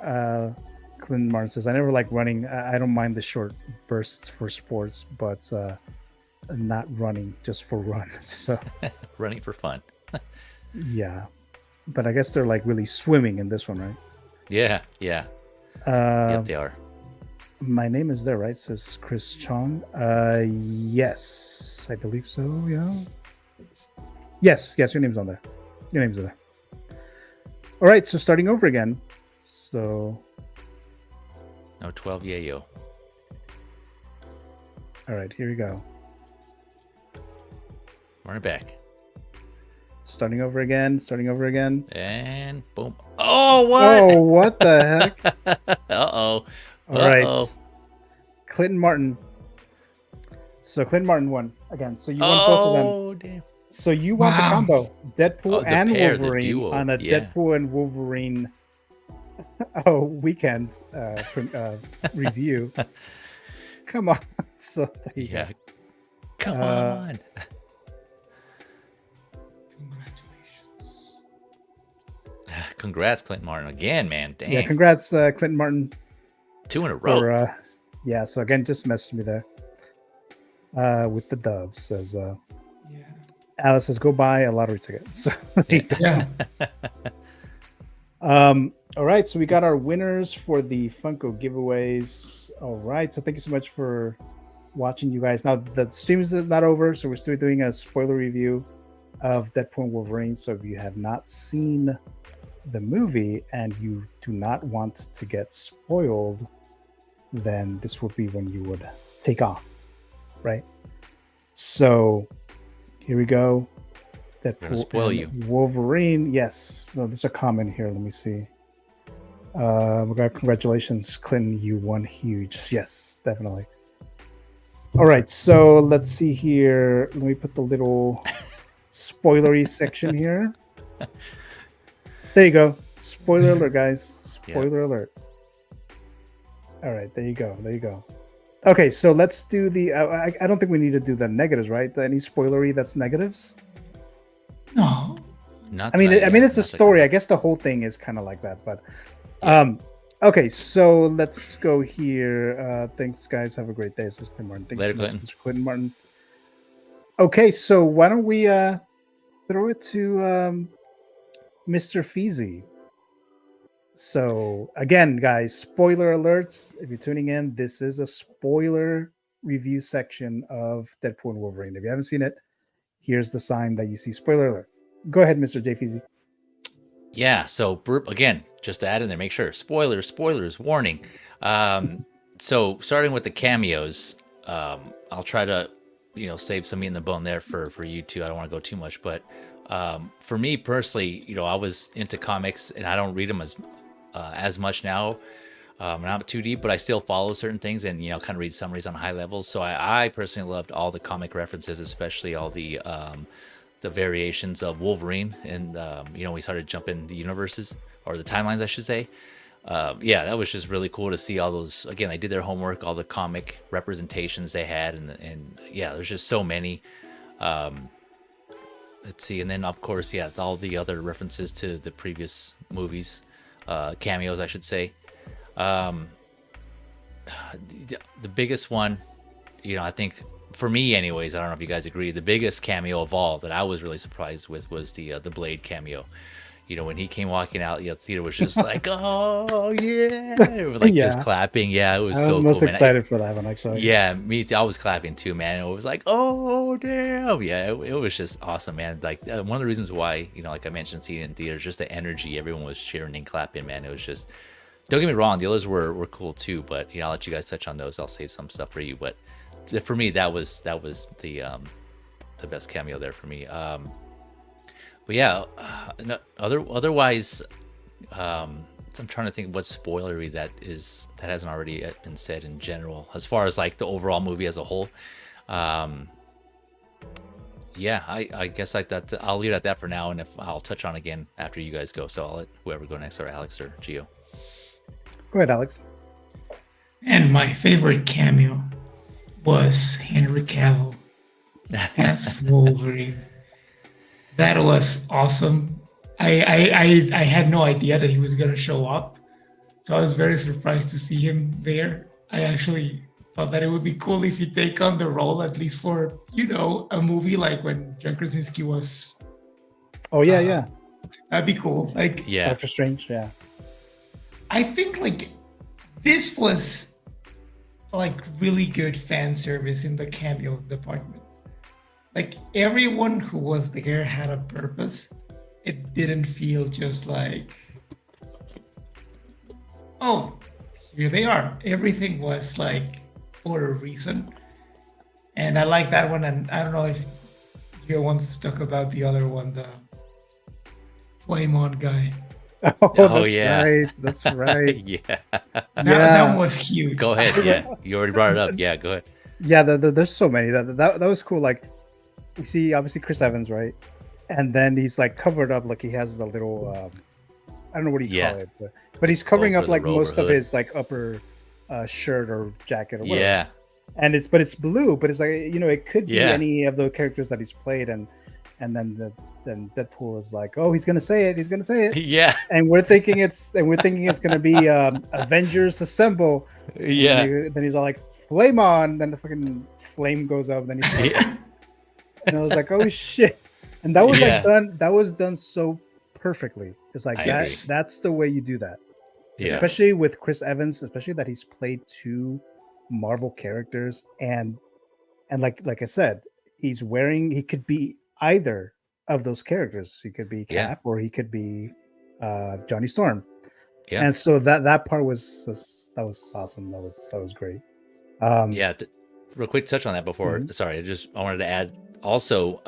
Clint Martin says, I never like running. I don't mind the short bursts for sports, but not running just for run. So Running for fun. yeah. But I guess they're like really swimming in this one, right? Yeah. Yeah. Uh, Yep, they are. My name is there, right? Says Chris Chong. Yes, I believe so. Yeah. Yes, your name's on there. Your name's there. All right, so starting over again. So, No, 12 yayo. all right, here we go. Run it back. Starting over again. And boom. Oh, what? Oh, what the heck? Uh-oh. All right. Uh-oh. Clinton Martin. So Clinton Martin won again. So you won both of them. Oh, damn. So you want the Wow. combo, Deadpool Oh, the and pair, the Wolverine duo, on a yeah. Deadpool and Wolverine weekend review. Come on. So there you Yeah. Come Uh, on. Congratulations. Congrats, Clint Martin. Again, man. go. Dang. Yeah, congrats, Clinton Martin. 2 in a row. For, yeah, so again, just message me there with the dubs. Says Yeah. Alice says, go buy a lottery ticket. So there you go. Yeah. All right, so we got our winners for the Funko giveaways. All right, so thank you so much for watching, you guys. Now the stream is not over, so we're still doing a spoiler review of Deadpool and Wolverine. So if you have not seen the movie and you do not want to get spoiled, then this would be when you would take off, right? So here we go. Deadpool spoil and you. Wolverine. Yes. So there's a comment here. Let me see. We got congratulations, Clinton. You won huge. Yes, definitely. All right. So let's see here. Let me put the little spoilery section here. There you go. Spoiler alert, guys. Spoiler alert. All right. There you go. There you go. Okay. So let's do the. I don't think we need to do the negatives, right? Any spoilery that's negatives? No. Not I mean, that, it's a not story. like I guess the whole thing is kind of like that, but Yeah. okay. So let's go here. Thanks, guys. Have a great day. Says Clinton Martin. Thanks Later, so much, Clinton. Mr. Clinton Martin. Okay, so why don't we throw it to Mr. Feezy? So again, guys, spoiler alerts. If you're tuning in, this is a spoiler review section of Deadpool and Wolverine. If you haven't seen it, here's the sign that you see. Spoiler alert. Go ahead, Mr. JFeezy. Yeah, so again, just to add in there, make sure spoilers, warning. So starting with the cameos, I'll try to save some meat in the bone there for you two. I don't want to go too much, but for me personally, I was into comics and I don't read them as much now. Not too deep, but I still follow certain things and kind of read summaries on high levels. So I personally loved all the comic references, especially all the variations of Wolverine, and we started jumping the universes or the timelines, I should say. Yeah, that was just really cool to see all those. Again, they did their homework, all the comic representations they had, and yeah, there's just so many. Let's see, and then of course, yeah, all the other references to the previous movies, cameos, I should say. The biggest one, I think for me anyways, I don't know if you guys agree, the biggest cameo of all that I was really surprised with was the Blade cameo. When he came walking out, the theater was just like, oh yeah, like just clapping. Yeah, it was so cool. I was most excited for that one, actually. Yeah, me too. I was clapping too, man. It was like, oh damn, yeah, it was just awesome, man. Like one of the reasons why, like I mentioned, seeing it in theaters, just the energy, everyone was cheering and clapping, man. It was just, don't get me wrong, the others were cool too, but I'll let you guys touch on those. I'll save some stuff for you, but for me, that was the best cameo there for me. But yeah, otherwise, I'm trying to think what spoilery that hasn't already been said in general, as far as like the overall movie as a whole. Yeah, I guess like that. I'll leave it at that for now, and if I'll touch on again after you guys go. So I'll let whoever go next, or Alex or Gio. Go ahead, Alex. And my favorite cameo was Henry Cavill as Wolverine. That was awesome. I had no idea that he was going to show up. So I was very surprised to see him there. I actually thought that it would be cool if he'd take on the role, at least for, a movie like when John Krasinski was. Oh, yeah. That'd be cool. Like, yeah. Doctor Strange, yeah. I think, like, this was, like, really good fan service in the cameo department. Like, everyone who was there had a purpose. It didn't feel just like, oh, here they are. Everything was like for a reason. And I like that one. And I don't know if you wants to talk about the other one, the Flame On guy. Oh yeah, right. That's right. Yeah. That one was huge. Go ahead. Yeah, you already brought it up. Yeah, go ahead. Yeah, there's so many. That was cool. Like, we see obviously Chris Evans, right? And then he's like covered up, like he has the little I don't know what you call it, but he's covering up like most of his like upper shirt or jacket or whatever. Yeah. And it's blue, but it's like, it could be any of the characters that he's played, and then Deadpool was like, oh, he's gonna say it. Yeah. And we're thinking it's gonna be Avengers Assemble. Yeah. And then he's all like, flame on, then the fucking flame goes up, and then he's like, and I was like, oh shit. And that was that was done so perfectly. It's like that's the way you do that. Yes. Especially with Chris Evans, especially that he's played two Marvel characters, and like I said, he could be either of those characters. He could be Cap or he could be Johnny Storm. Yeah. And so that part was awesome. That was great. Real quick touch on that before. Mm-hmm. Sorry, I wanted to add also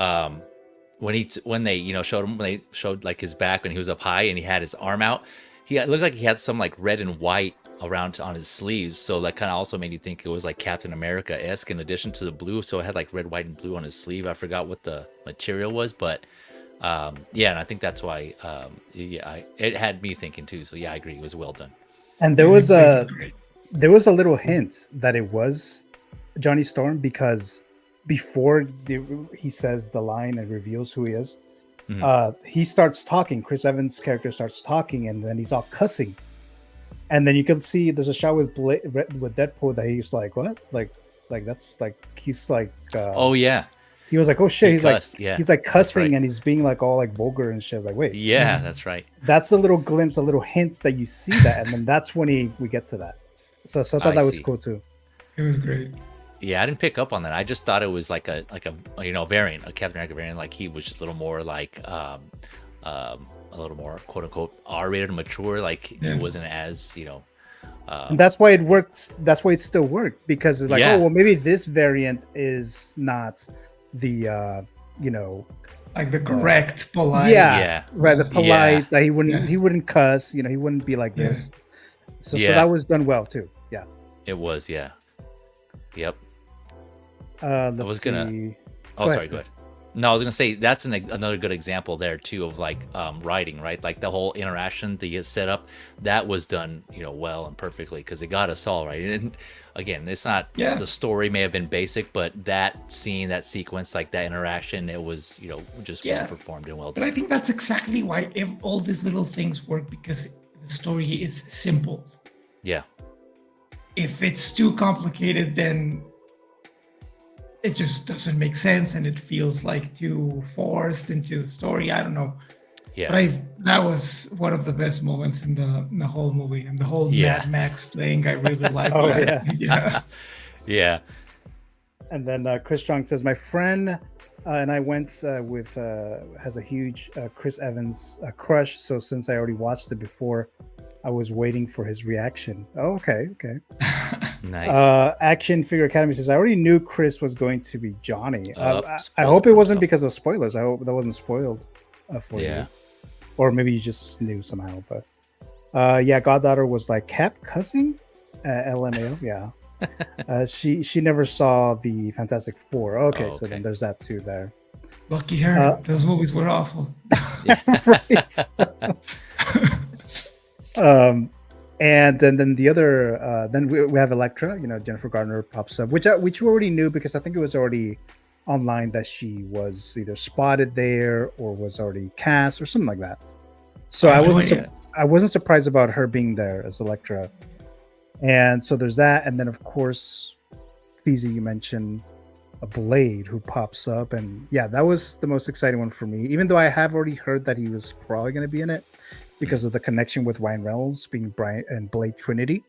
when they showed like his back when he was up high and he had his arm out, it looked like he had some like red and white around on his sleeves, so that kind of also made you think it was like Captain America-esque in addition to the blue. So it had like red, white, and blue on his sleeve. I forgot what the material was, but and I think that's why it had me thinking too. So yeah, I agree, it was well done. And there was a little hint that it was Johnny Storm, because before he says the line and reveals who he is, he starts talking. Chris Evans' character starts talking, and then he's all cussing. And then you can see there's a shot with Deadpool that he's like, what? Like that's like, he's like, oh yeah. He was like, oh shit. He's cussed, like, he's like cussing, right. And he's being like all like vulgar and shit. I was like, wait. Yeah, that's right. That's a little glimpse, a little hint that you see that, and then that's when we get to that. So I thought that was cool too. It was great. Yeah, I didn't pick up on that. I just thought it was like a variant, a Captain America variant. Like he was just a little more like a little more quote unquote R-rated and mature. Like it wasn't as And that's why it worked. That's why it still worked, because it's like, Yeah. oh well, maybe this variant is not the Like the correct, polite. Yeah. right, the polite. Yeah. He wouldn't cuss. He wouldn't be like this. So Yeah. that was done well too. Yeah. It was, yeah. Yep. Let's was gonna- see. Oh, Go sorry. ahead. Go ahead. No, I was gonna say that's another good example there too of like writing, right? Like the whole interaction that you set up, that was done, well and perfectly, because it got us all right. And again, it's not the story may have been basic, but that scene, that sequence, like that interaction, it was just well performed and well But I done. think that's exactly why all these little things work, because the story is simple. Yeah. If it's too complicated, then it just doesn't make sense and it feels like too forced into the story. I don't know. Yeah. But that was one of the best moments in the whole movie, and the whole Mad Max thing. I really liked Oh, that. yeah. Yeah. And then Chris Strong says, my friend and I went with has a huge Chris Evans crush. So since I already watched it before, I was waiting for his reaction. Oh, okay. Nice. Action Figure Academy says, I already knew Chris was going to be Johnny. I Spoiled hope it for wasn't himself. because of spoilers. I hope that wasn't spoiled for Yeah. you. Or maybe you just knew somehow. But Goddaughter was like, Cap cussing? LMAO, yeah. She never saw the Fantastic Four. Okay, so then there's that too there. Lucky her. Those movies were awful. Right. And then the other then we have Elektra, Jennifer Garner pops up, which we already knew, because I think it was already online that she was either spotted there or was already cast or something like that. So I wasn't surprised about her being there as Elektra. And so there's that, and then of course, Feezy, you mentioned a Blade who pops up, and that was the most exciting one for me, even though I have already heard that he was probably going to be in it because of the connection with Ryan Reynolds being Brian and Blade Trinity.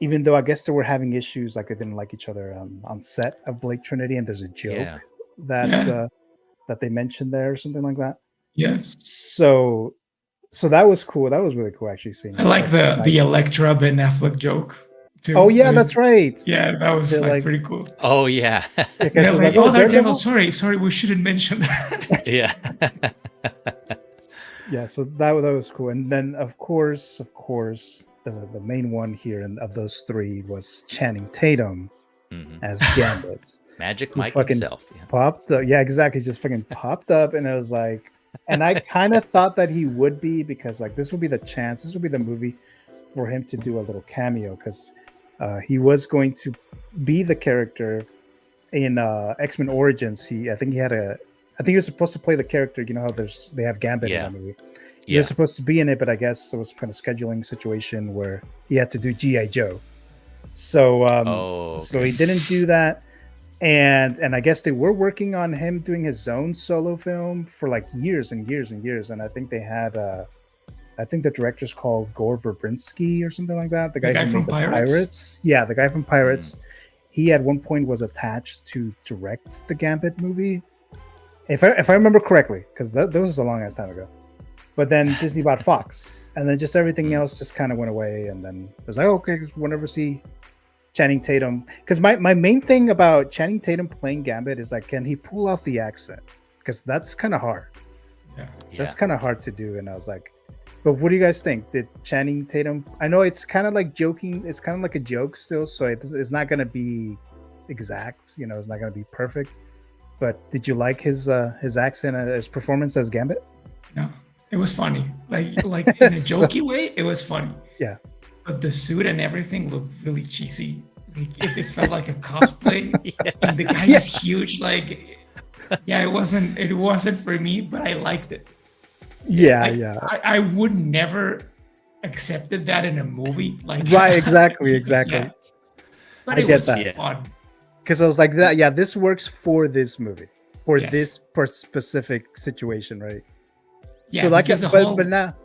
Even though I guess they were having issues, like they didn't like each other on set of Blade Trinity, and there's a joke that they mentioned there or something like that. Yes. So that was cool. That was really cool, actually, seeing. I like the Elektra Ben Affleck joke too. Oh yeah, that's right. Yeah, that was pretty cool. Oh yeah. Yeah, like, oh, Daredevil. Sorry, we shouldn't mention that. Yeah. Yeah, so that was cool. And then of course, the main one here of those three was Channing Tatum as Gambit. Magic Mike fucking himself. Yeah. Popped up. Yeah, exactly. Just fucking popped up, and it was like, and I kind of thought that he would be, because like this would be the movie for him to do a little cameo, because he was going to be the character in X-Men Origins. I think he was supposed to play the character. You know how they have Gambit in that movie. He was supposed to be in it, but I guess it was kind of scheduling situation where he had to do G.I. Joe. So so he didn't do that. And I guess they were working on him doing his own solo film for like years and years and years. And I think they had I think the director's called Gore Verbinski or something like that. The guy from Pirates. Yeah, the guy from Pirates. He at one point was attached to direct the Gambit movie, if I remember correctly, because that was a long ass time ago. But then Disney bought Fox, and then just everything else just kind of went away. And then it was like, okay, we'll never see Channing Tatum. Because my main thing about Channing Tatum playing Gambit is like, can he pull off the accent? Because that's kind of hard. Yeah. That's kind of hard to do. And I was like, but what do you guys think? Did Channing Tatum? I know it's kind of like joking. It's kind of like a joke still, so it's not going to be exact. It's not going to be perfect. But did you like his accent and his performance as Gambit? No, it was funny. Like in a jokey way, it was funny. Yeah. But the suit and everything looked really cheesy. Like it felt like a cosplay. And the guy is huge. Like, it wasn't for me, but I liked it. Yeah. I would never accepted that in a movie. Like, right, exactly. Yeah. But I it get was that. fun. Because I was like, that. Yeah, this works for this movie, for Yes. this specific situation, right? Yeah, so like, because but now,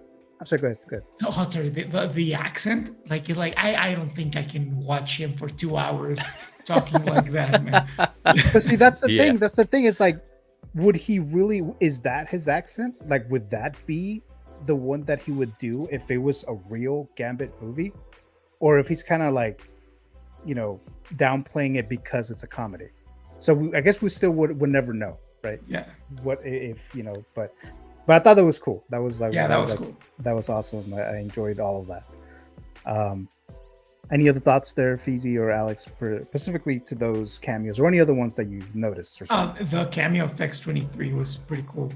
I'm sorry, go ahead. Go ahead. So, oh, sorry, the accent, I don't think I can watch him for 2 hours talking like that, man. But see, that's the Yeah. thing. That's the thing. Is like, would he really? Is that his accent? Like, would that be the one that he would do if it was a real Gambit movie, or if he's kind of like, downplaying it because it's a comedy? So I guess we still would never know, right? Yeah. What if But I thought that was cool. That was like, Yeah, that was cool. That was awesome. I enjoyed all of that. Any other thoughts there, Feezy or Alex, specifically to those cameos, or any other ones that you noticed or something? The cameo of X-23 was pretty cool.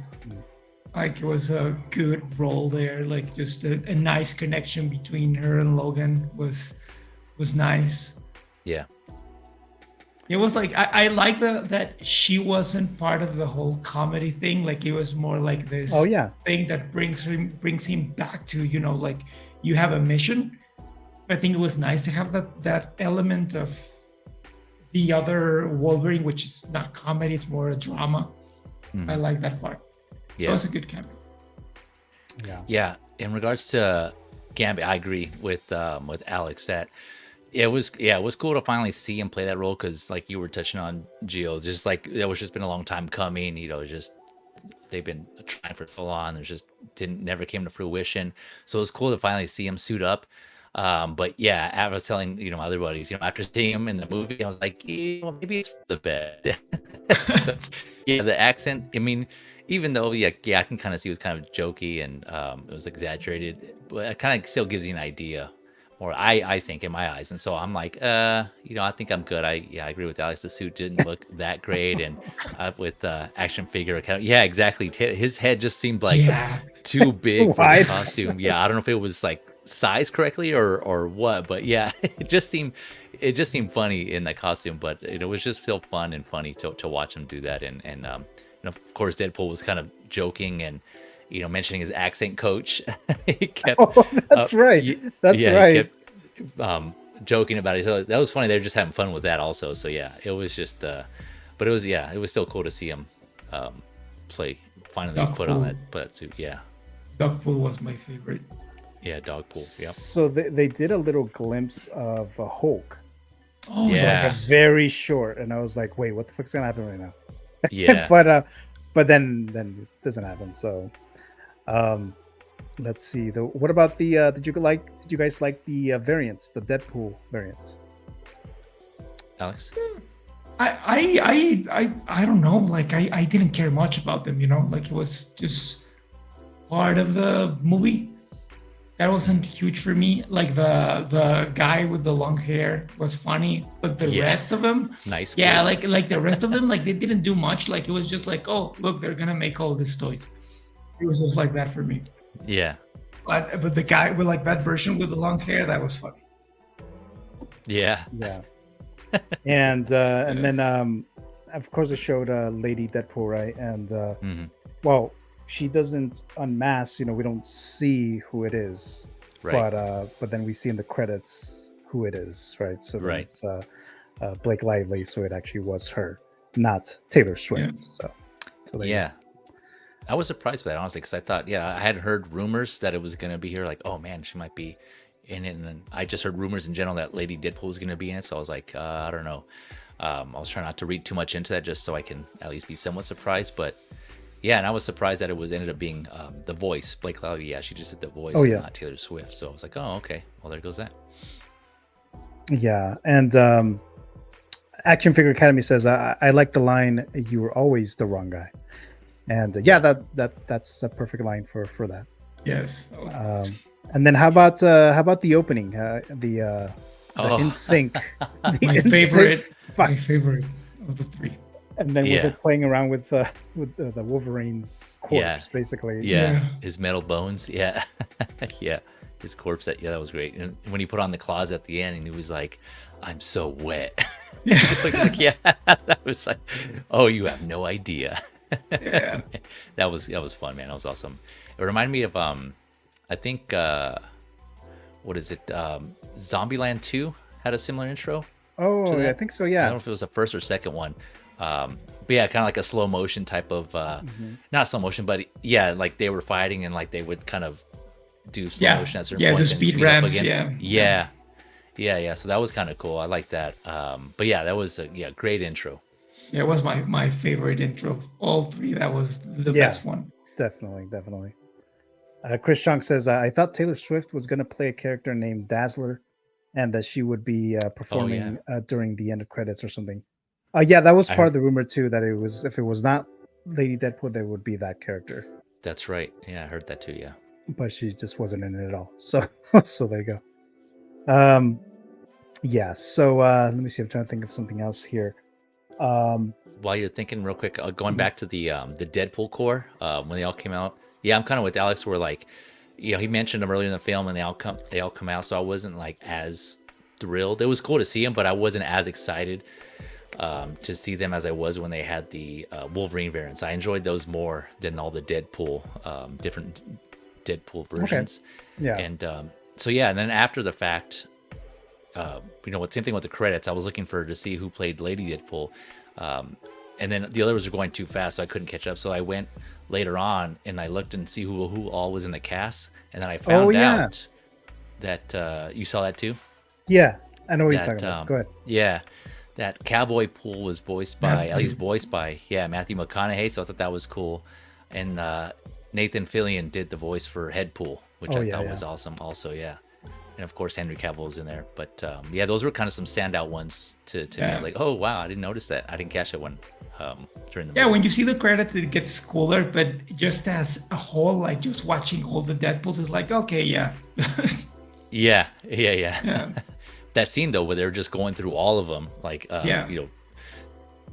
Like, it was a good role there. Like, just a nice connection between her and Logan was nice. Yeah. It was like, I like that she wasn't part of the whole comedy thing. Like, it was more like this thing that brings him back to, like, you have a mission. I think it was nice to have that element of the other Wolverine, which is not comedy, it's more a drama. I like that part. Yeah. That was a good cameo. Yeah. In regards to Gambit, I agree with Alex that it was cool to finally see him play that role, because like you were touching on, Gio, just like it was just been a long time coming. Just they've been trying for so long. There's just never came to fruition. So it was cool to finally see him suit up. But yeah, I was telling my other buddies, after seeing him in the movie, I was like, maybe it's for the best. So, yeah, the accent. I mean, even though I can kind of see it was kind of jokey and it was exaggerated, but it kind of still gives you an idea, or I think in my eyes. And so I'm like, I think I'm good. I agree with Alex. The suit didn't look that great, and with action figure account, exactly. His head just seemed like too big for the costume. I don't know if it was like sized correctly or what, but it just seemed funny in the costume. But it was just still fun and funny to watch him do that. And of course, Deadpool was kind of joking and mentioning his accent coach. He kept, that's right. That's right. He kept joking about it. So that was funny. They were just having fun with that also. So it was just, but it was still cool to see him finally put on that suit. Yeah. Dogpool was my favorite. Yeah, Dogpool. Yep. So they did a little glimpse of a Hulk. Oh, yeah. Like very short, and I was like, wait, what the fuck's gonna happen right now? Yeah. but then it doesn't happen. So let's see. What about the did you guys like the variants, the Deadpool variants? Alex? I don't know. Like, I didn't care much about them, like, it was just part of the movie. That wasn't huge for me. Like, the guy with the long hair was funny, but the rest of them, nice. Yeah, cool. like the rest of them, like, they didn't do much. Like, it was just like, oh, look, they're gonna make all these toys. It was just like that for me. Yeah. But the guy with like that version with the long hair, that was funny. Yeah. Yeah. And then of course it showed Lady Deadpool, right? And well, she doesn't unmask, we don't see who it is, right? But then we see in the credits who it is, right? So it's Blake Lively, so it actually was her, not Taylor Swift. Yeah. So I was surprised by that, honestly, because I thought, I had heard rumors that it was going to be here, like, oh man, she might be in it, and then I just heard rumors in general that Lady Deadpool was going to be in it, so I was like, I don't know. I was trying not to read too much into that, just so I can at least be somewhat surprised, but yeah, and I was surprised that it ended up being the voice, Blake Lively. Yeah, she just did the voice, and not Taylor Swift. So I was like, oh, okay, well, there goes that. Yeah, and Action Figure Academy says, I like the line, "You were always the wrong guy," and that's a perfect line for that. Yes, that was nice. And then how about the opening, the In Sync, my favorite of the three. And then with it playing around with the Wolverine's corpse, basically. Yeah, his metal bones. Yeah, yeah, his corpse. That was great. And when he put on the claws at the end, and he was like, "I'm so wet." Just like that was like, oh, you have no idea. Yeah, that was fun, man. That was awesome. It reminded me of I think what is it? Zombieland 2 had a similar intro. Oh, I think so. Yeah, I don't know if it was the first or second one. But yeah, kind of like a slow motion type of not slow motion, but yeah, like they were fighting and like they would kind of do slow motion at certain the points and speed up ramps. again. Yeah. So that was kind of cool. I like that. But yeah, that was a great intro. Yeah, it was my favorite intro of all three. That was the best one. Definitely. Chris Chong says, I thought Taylor Swift was going to play a character named Dazzler and that she would be performing during the end of credits or something. Yeah, that was part of the rumor too, that it was, if it was not Lady Deadpool, there would be that character. That's right. Yeah, I heard that too, yeah. But she just wasn't in it at all. So so there you go. Yeah, so let me see. I'm trying to think of something else here. While you're thinking real quick, going back to the Deadpool core, when they all came out. Yeah, I'm kind of with Alex where like, you know, he mentioned them earlier in the film and they all come out, so I wasn't like as thrilled. It was cool to see them, but I wasn't as excited to see them as I was when they had the Wolverine variants. I enjoyed those more than all the Deadpool, different Deadpool versions. Okay. Yeah. And so yeah, and then after the fact, you know, same thing with the credits. I was looking to see who played Lady Deadpool, and then the others were going too fast, so I couldn't catch up. So I went later on and I looked and see who all was in the cast, and then I found out that you saw that too. Yeah, I know what you're talking about. Go ahead. Yeah, that Cowboy Pool was voiced by Matthew McConaughey, so I thought that was cool. And Nathan Fillion did the voice for Headpool, which I thought was awesome also, yeah. And of course Henry Cavill is in there. But yeah, those were kind of some standout ones to me. Like, oh wow, I didn't notice that. I didn't catch that one during the movie. Yeah, when you see the credits it gets cooler, but just as a whole, like just watching all the Deadpools is like, okay, yeah. Yeah. That scene though, where they're just going through all of them, like you know,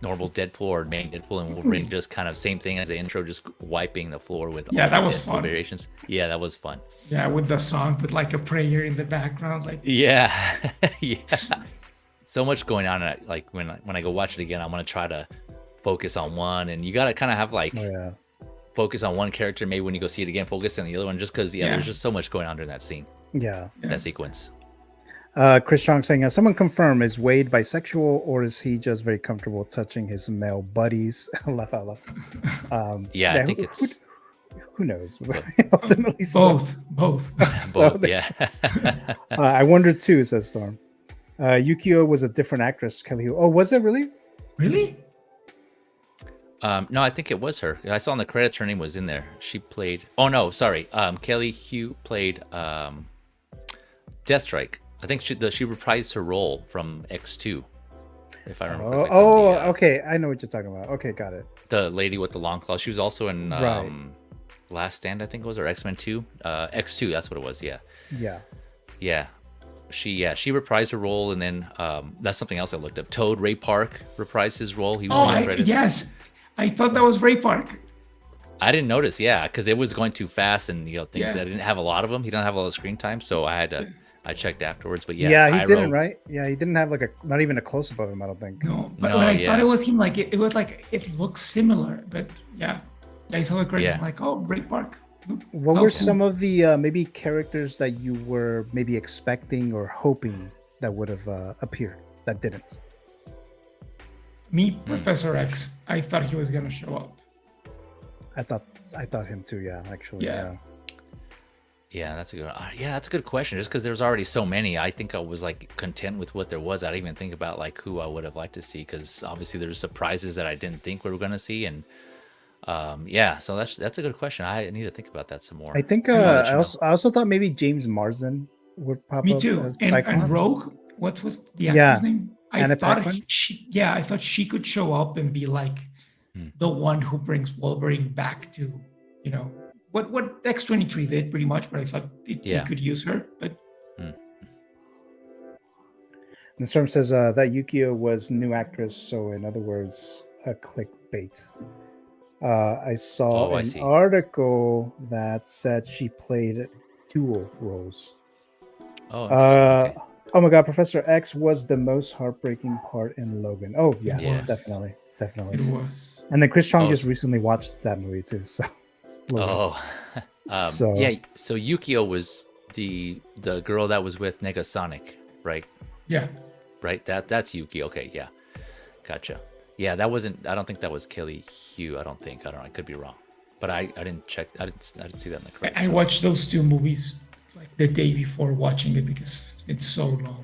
normal Deadpool or main Deadpool and Wolverine, just kind of same thing as the intro, just wiping the floor with all that was Deadpool fun. variations. Yeah, that was fun. Yeah, with the song, with like a prayer in the background, like yeah. So much going on. Like when I go watch it again, I'm gonna try to focus on one, and you gotta kind of have like focus on one character. Maybe when you go see it again, focus on the other one, just because there's just so much going on during that scene. That sequence. Chris Chong saying, someone confirm, is Wade bisexual or is he just very comfortable touching his male buddies? Laugh out loud. I think it's who knows. Ultimately, both. Both. Yeah. I wonder too, says Storm. Yukio was a different actress, Kelly. Oh, was it really? No, I think it was her. I saw in the credits her name was in there. She played. Oh no, sorry. Kelly Hu played Deathstrike. I think she reprised her role from X2, if I remember. Okay. I know what you're talking about. Okay, got it. The lady with the long claws. She was also in Last Stand, I think it was, or X-Men 2. X2, that's what it was. Yeah. She reprised her role, and then that's something else I looked up. Toad Ray Park reprised his role. He was in the credits. Yes, I thought that was Ray Park. I didn't notice, because it was going too fast, and things that I didn't have a lot of them. He didn't have a lot of screen time, so I had to. I checked afterwards, but he didn't, right? Yeah, he didn't have not even a close up of him, I don't think. No, but when I thought it was him, like it was like it looks similar, but I saw the credits. I'm like, oh, Ray Park. What were some of the maybe characters that you were maybe expecting or hoping that would have appeared that didn't? Me, Professor X. I thought he was gonna show up. I thought him too. Yeah, actually. Yeah, that's a good. That's a good question. Just because there's already so many, I think I was like content with what there was. I didn't even think about like who I would have liked to see, because obviously there's surprises that I didn't think we were going to see, and so that's a good question. I need to think about that some more. I think I also thought maybe James Marsden would pop up. Me too. And Rogue. What was the actor's name? I thought she could show up and be like the one who brings Wolverine back to, what X-23 did pretty much, but I thought they could use her. But and the Storm says that Yukio was new actress, so in other words, a clickbait. I saw an article that said she played dual roles. Okay. Oh my God, Professor X was the most heartbreaking part in Logan. Oh yeah, definitely. It was. And then Chris Chong just recently watched that movie too. So. So Yukio was the girl that was with Negasonic, right? Yeah. Right. That's Yuki. Okay. Yeah. Gotcha. Yeah. That wasn't. I don't think that was Kelly Hu. I don't know. I could be wrong. but I didn't check. I didn't see that in the credits. I watched those two movies like the day before watching it because it's so long.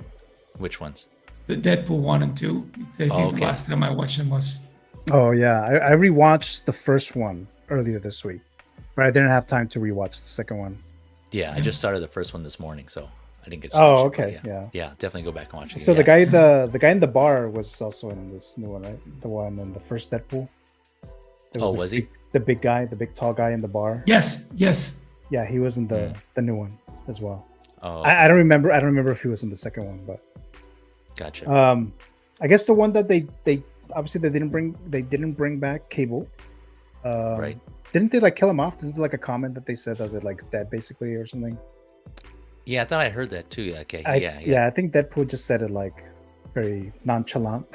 Which ones? The Deadpool 1 and 2. I think the last time I watched them was. Oh yeah, I rewatched the first one earlier this week, but I didn't have time to rewatch the second one. Yeah, I just started the first one this morning, so I didn't get to Oh, finish it, okay, yeah, definitely go back and watch it. So the guy in the bar was also in this new one, right? The one in the first Deadpool. Was he? The big guy, the big tall guy in the bar? Yes. Yeah, he was in the new one as well. Oh, I don't remember. I don't remember if he was in the second one, but gotcha. I guess the one that they obviously they didn't bring back Cable. Right. Didn't they like kill him off? There's like a comment that they said that they're like dead basically or something. Yeah, I thought I heard that too. Okay. Yeah, I think Deadpool just said it like very nonchalant.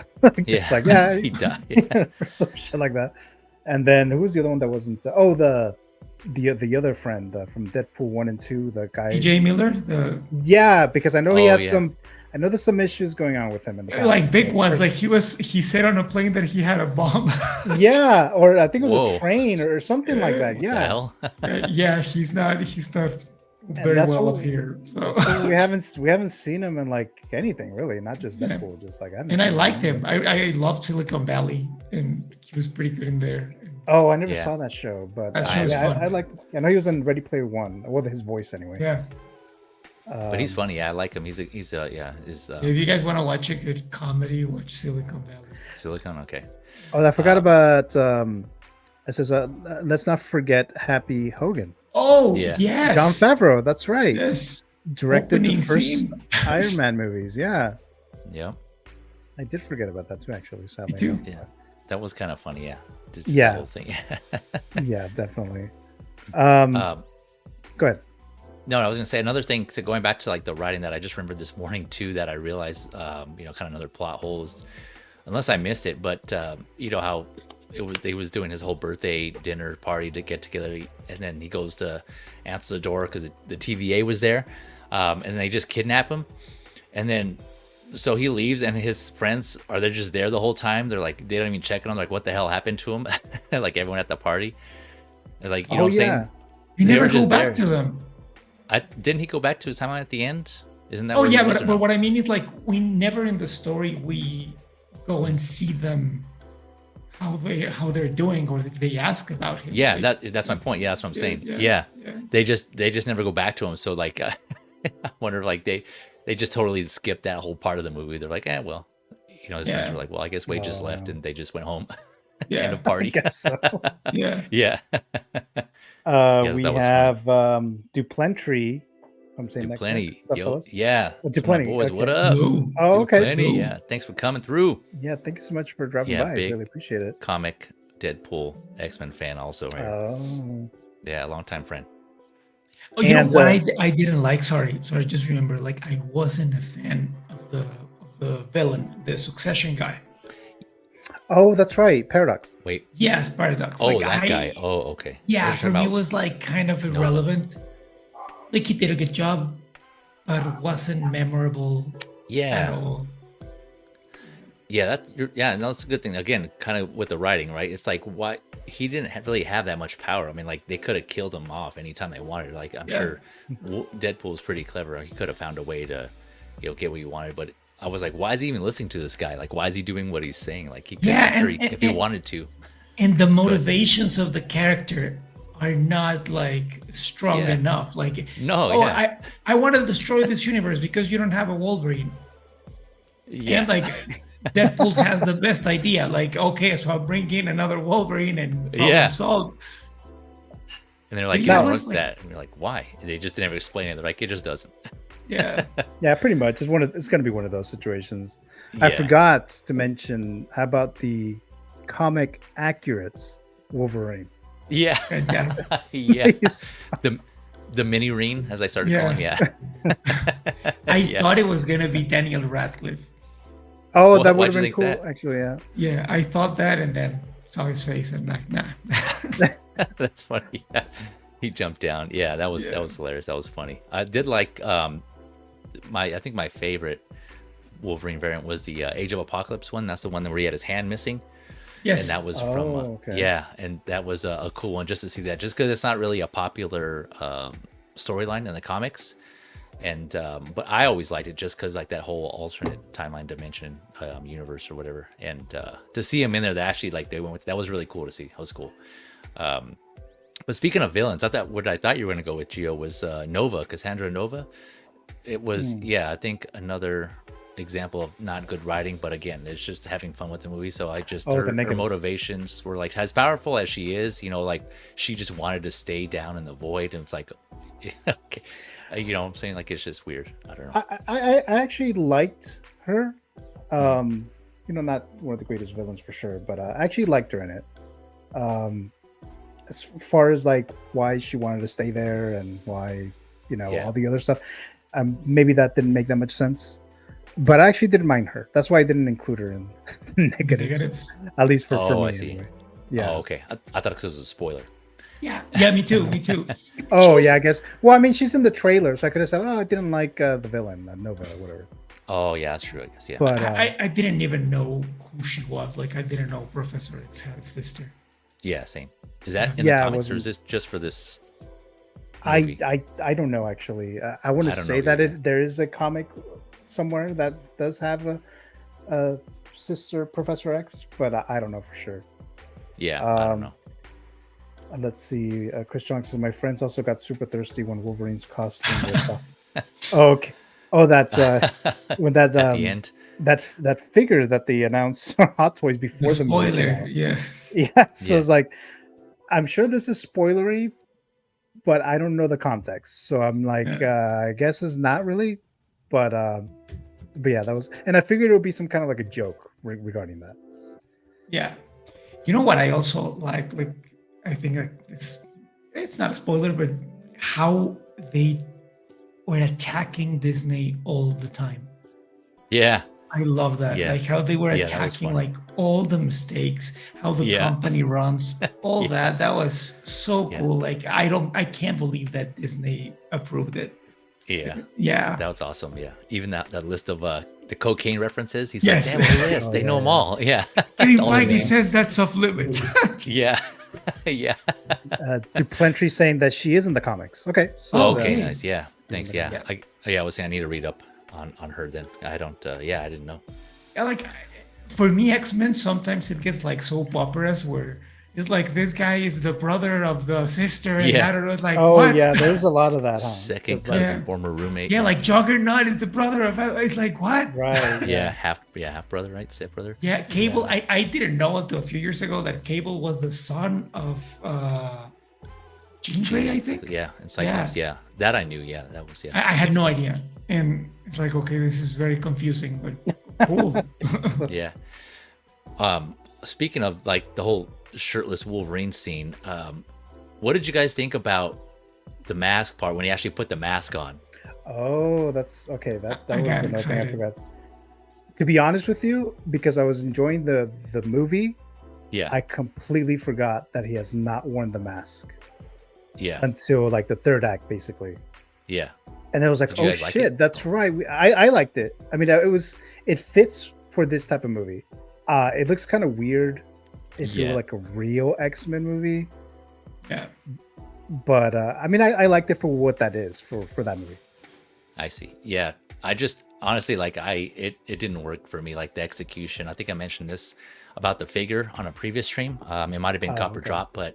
Just like he died. Yeah. or some shit like that. And then who was the other one that wasn't? The other friend from Deadpool 1 and 2, the guy. PJ Miller. Because I know he has some. I know there's some issues going on with him in the past. Like big ones. Like he said on a plane that he had a bomb. Yeah, or I think it was a train or something like that. Yeah. Yeah, he's not very well up here. So we haven't seen him in like anything really, not just Deadpool, just like I liked him. I loved Silicon Valley, and he was pretty good in there. Oh, I never saw that show, but that show was fun. I liked. I know he was in Ready Player One. Well, his voice anyway. Yeah. But he's funny. Yeah, I like him. He's if you guys want to watch a good comedy, watch Silicon Valley. Silicon, okay. Oh, I forgot about. It says, let's not forget Happy Hogan. Oh, yes. Jon Favreau. That's right. Yes. Directed the first Iron Man movies. Yeah. Yeah. I did forget about that too. Actually, sadly. Me too. Yeah, that was kind of funny. Yeah. Just the whole thing. Yeah, definitely. Go ahead. No, I was gonna say another thing. So going back to like the writing that I just remembered this morning too, that I realized, kind of another plot hole is, unless I missed it, but you know how he was doing his whole birthday dinner party to get together, and then he goes to answer the door because the TVA was there, and they just kidnap him, and then so he leaves, and his friends they're just there the whole time. They're like, they don't even check on him, like what the hell happened to him, like everyone at the party, like you know what I'm saying? You never go back to them. Didn't he go back to his timeline at the end? Isn't that? Oh yeah, but what I mean is like we never in the story we go and see them how they're doing, or if they ask about him. Yeah, like, that's my point. Yeah, that's what I'm saying. Yeah. They just never go back to him. So like, I wonder if like they just totally skipped that whole part of the movie. They're like, well, you know, his friends were like, well, I guess Wade just left, and they just went home. And a party. I guess so. Yeah. We have Duplanty. I'm saying Duplanty. that. Yeah. Duplanty. Boys, okay. what up? Oh, okay. Duplanty. Yeah. Thanks for coming through. Yeah. Thank you so much for dropping by. I really appreciate it. Comic, Deadpool, X-Men fan also. Right? Oh. Yeah. Longtime friend. Oh, you know what I didn't like? Sorry. Just remember, like I wasn't a fan of the villain, the Succession guy. Oh, that's right. Paradox. Wait. Yes, Paradox. Oh, like, that guy. Oh, okay. Yeah, for me it was like kind of irrelevant. Like he did a good job, but it wasn't memorable at all. Yeah, that's a good thing. Again, kind of with the writing, right? It's like why he didn't really have that much power. I mean, like they could have killed him off anytime they wanted. Like I'm sure Deadpool's pretty clever. He could have found a way to, get what he wanted. But I was like, why is he even listening to this guy? Like, why is he doing what he's saying? Like he could, if he wanted to. And the motivations of the character are not like strong enough. Like I want to destroy this universe because you don't have a Wolverine. Yeah. And like Deadpool has the best idea. Like, okay, so I'll bring in another Wolverine and problem solved. And they're like, you don't want that. And you're like, why? And they just never explain it. They're like, it just doesn't. Yeah. Yeah, pretty much. It's going to be one of those situations. I forgot to mention, how about the comic accurate Wolverine? Yeah. Yeah. The mini Reen, as I started calling him. I thought it was gonna be Daniel Radcliffe. Oh, that would have been cool, actually. Yeah, I thought that, and then saw his face and like, nah. That's funny. Yeah. He jumped down. Yeah, that was hilarious. That was funny. I did like I think my favorite Wolverine variant was the Age of Apocalypse one. That's the one where he had his hand missing. Yes. And that was from okay. yeah, and that was a cool one just to see that, just because it's not really a popular storyline in the comics. And but I always liked it just because like that whole alternate timeline dimension universe or whatever, and to see him in there, that actually like they went with, that was really cool to see. That was cool. But speaking of villains, I thought what I thought you were gonna go with, Gio, was Nova, Cassandra Nova. It was I think another example of not good writing, but again, it's just having fun with the movie. So I just her motivations were like, as powerful as she is, you know, like she just wanted to stay down in the void, and it's like okay. You know what I'm saying? Like, it's just weird. I don't know. I actually liked her. You know, not one of the greatest villains for sure, but I actually liked her in it. As far as like why she wanted to stay there and why, you know, all the other stuff, maybe that didn't make that much sense. But I actually didn't mind her. That's why I didn't include her in negatives. At least for me. I see. Anyway. Yeah. Oh, okay. I thought it was a spoiler. Yeah, me too. Oh, yeah, I guess. Well, I mean, she's in the trailer, so I could have said, oh, I didn't like the villain, Nova, or whatever. Oh, yeah, that's true, I guess, yeah. But I didn't even know who she was. Like, I didn't know Professor X had a sister. Yeah, same. Is that in the comics, or is this just for this movie? I don't know, actually. I want to say that there is a comic somewhere that does have a sister, Professor X, but I don't know for sure. Yeah, I don't know. Let's see. Chris Johnson says, my friends also got super thirsty when Wolverine's costume was okay. Oh, that when that at the end, that figure that they announced on Hot Toys before the spoiler, movie. Yeah. So it's like, I'm sure this is spoilery, but I don't know the context. So I'm like, I guess it's not really, but yeah, that was, and I figured it would be some kind of like a joke regarding that. Yeah. You know what I also like I think it's not a spoiler, but how they were attacking Disney all the time. Yeah. I love that. Yeah. Like how they were attacking like all the mistakes, how the company runs, all that. That was so cool. Like I can't believe that Disney approved it. Yeah. Yeah. That was awesome. Yeah. Even that list of the cocaine references. He's like, damn, look at this. They know them all. Yeah. He says that's off limits. Yeah. Yeah. Duplantrey saying that she is in the comics. Okay. So, okay. Nice. Yeah. Thanks. Yeah. I was saying I need to read up on her then. I don't. I didn't know. Yeah, like for me, X-Men sometimes it gets like soap operas where it's like this guy is the brother of the sister, and I don't know, like what? Yeah, there's a lot of that. Huh? Second cousin, former roommate. Yeah, like Juggernaut is the brother of. It's like what? Right. Yeah, half brother, right? Step brother. Yeah, Cable. Yeah. I didn't know until a few years ago that Cable was the son of Jean Grey, I think. Yeah, and Cyclops. Yeah, that I knew. Yeah, that was I had no idea, and it's like, okay, this is very confusing, but cool. Yeah. Speaking of like the whole shirtless Wolverine scene, what did you guys think about the mask part when he actually put the mask on? Oh, that's okay. That was another thing I forgot. To be honest with you, because I was enjoying the movie, I completely forgot that he has not worn the mask. Yeah. Until like the third act, basically. Yeah. And I was like, oh shit, that's right. I liked it. I mean, it fits for this type of movie. It looks kind of weird if it were like a real X-Men movie. Yeah. But I mean, I liked it for what that is for that movie. I see. Yeah. I just honestly like it didn't work for me, like the execution. I think I mentioned this about the figure on a previous stream. It might have been Copper Drop, but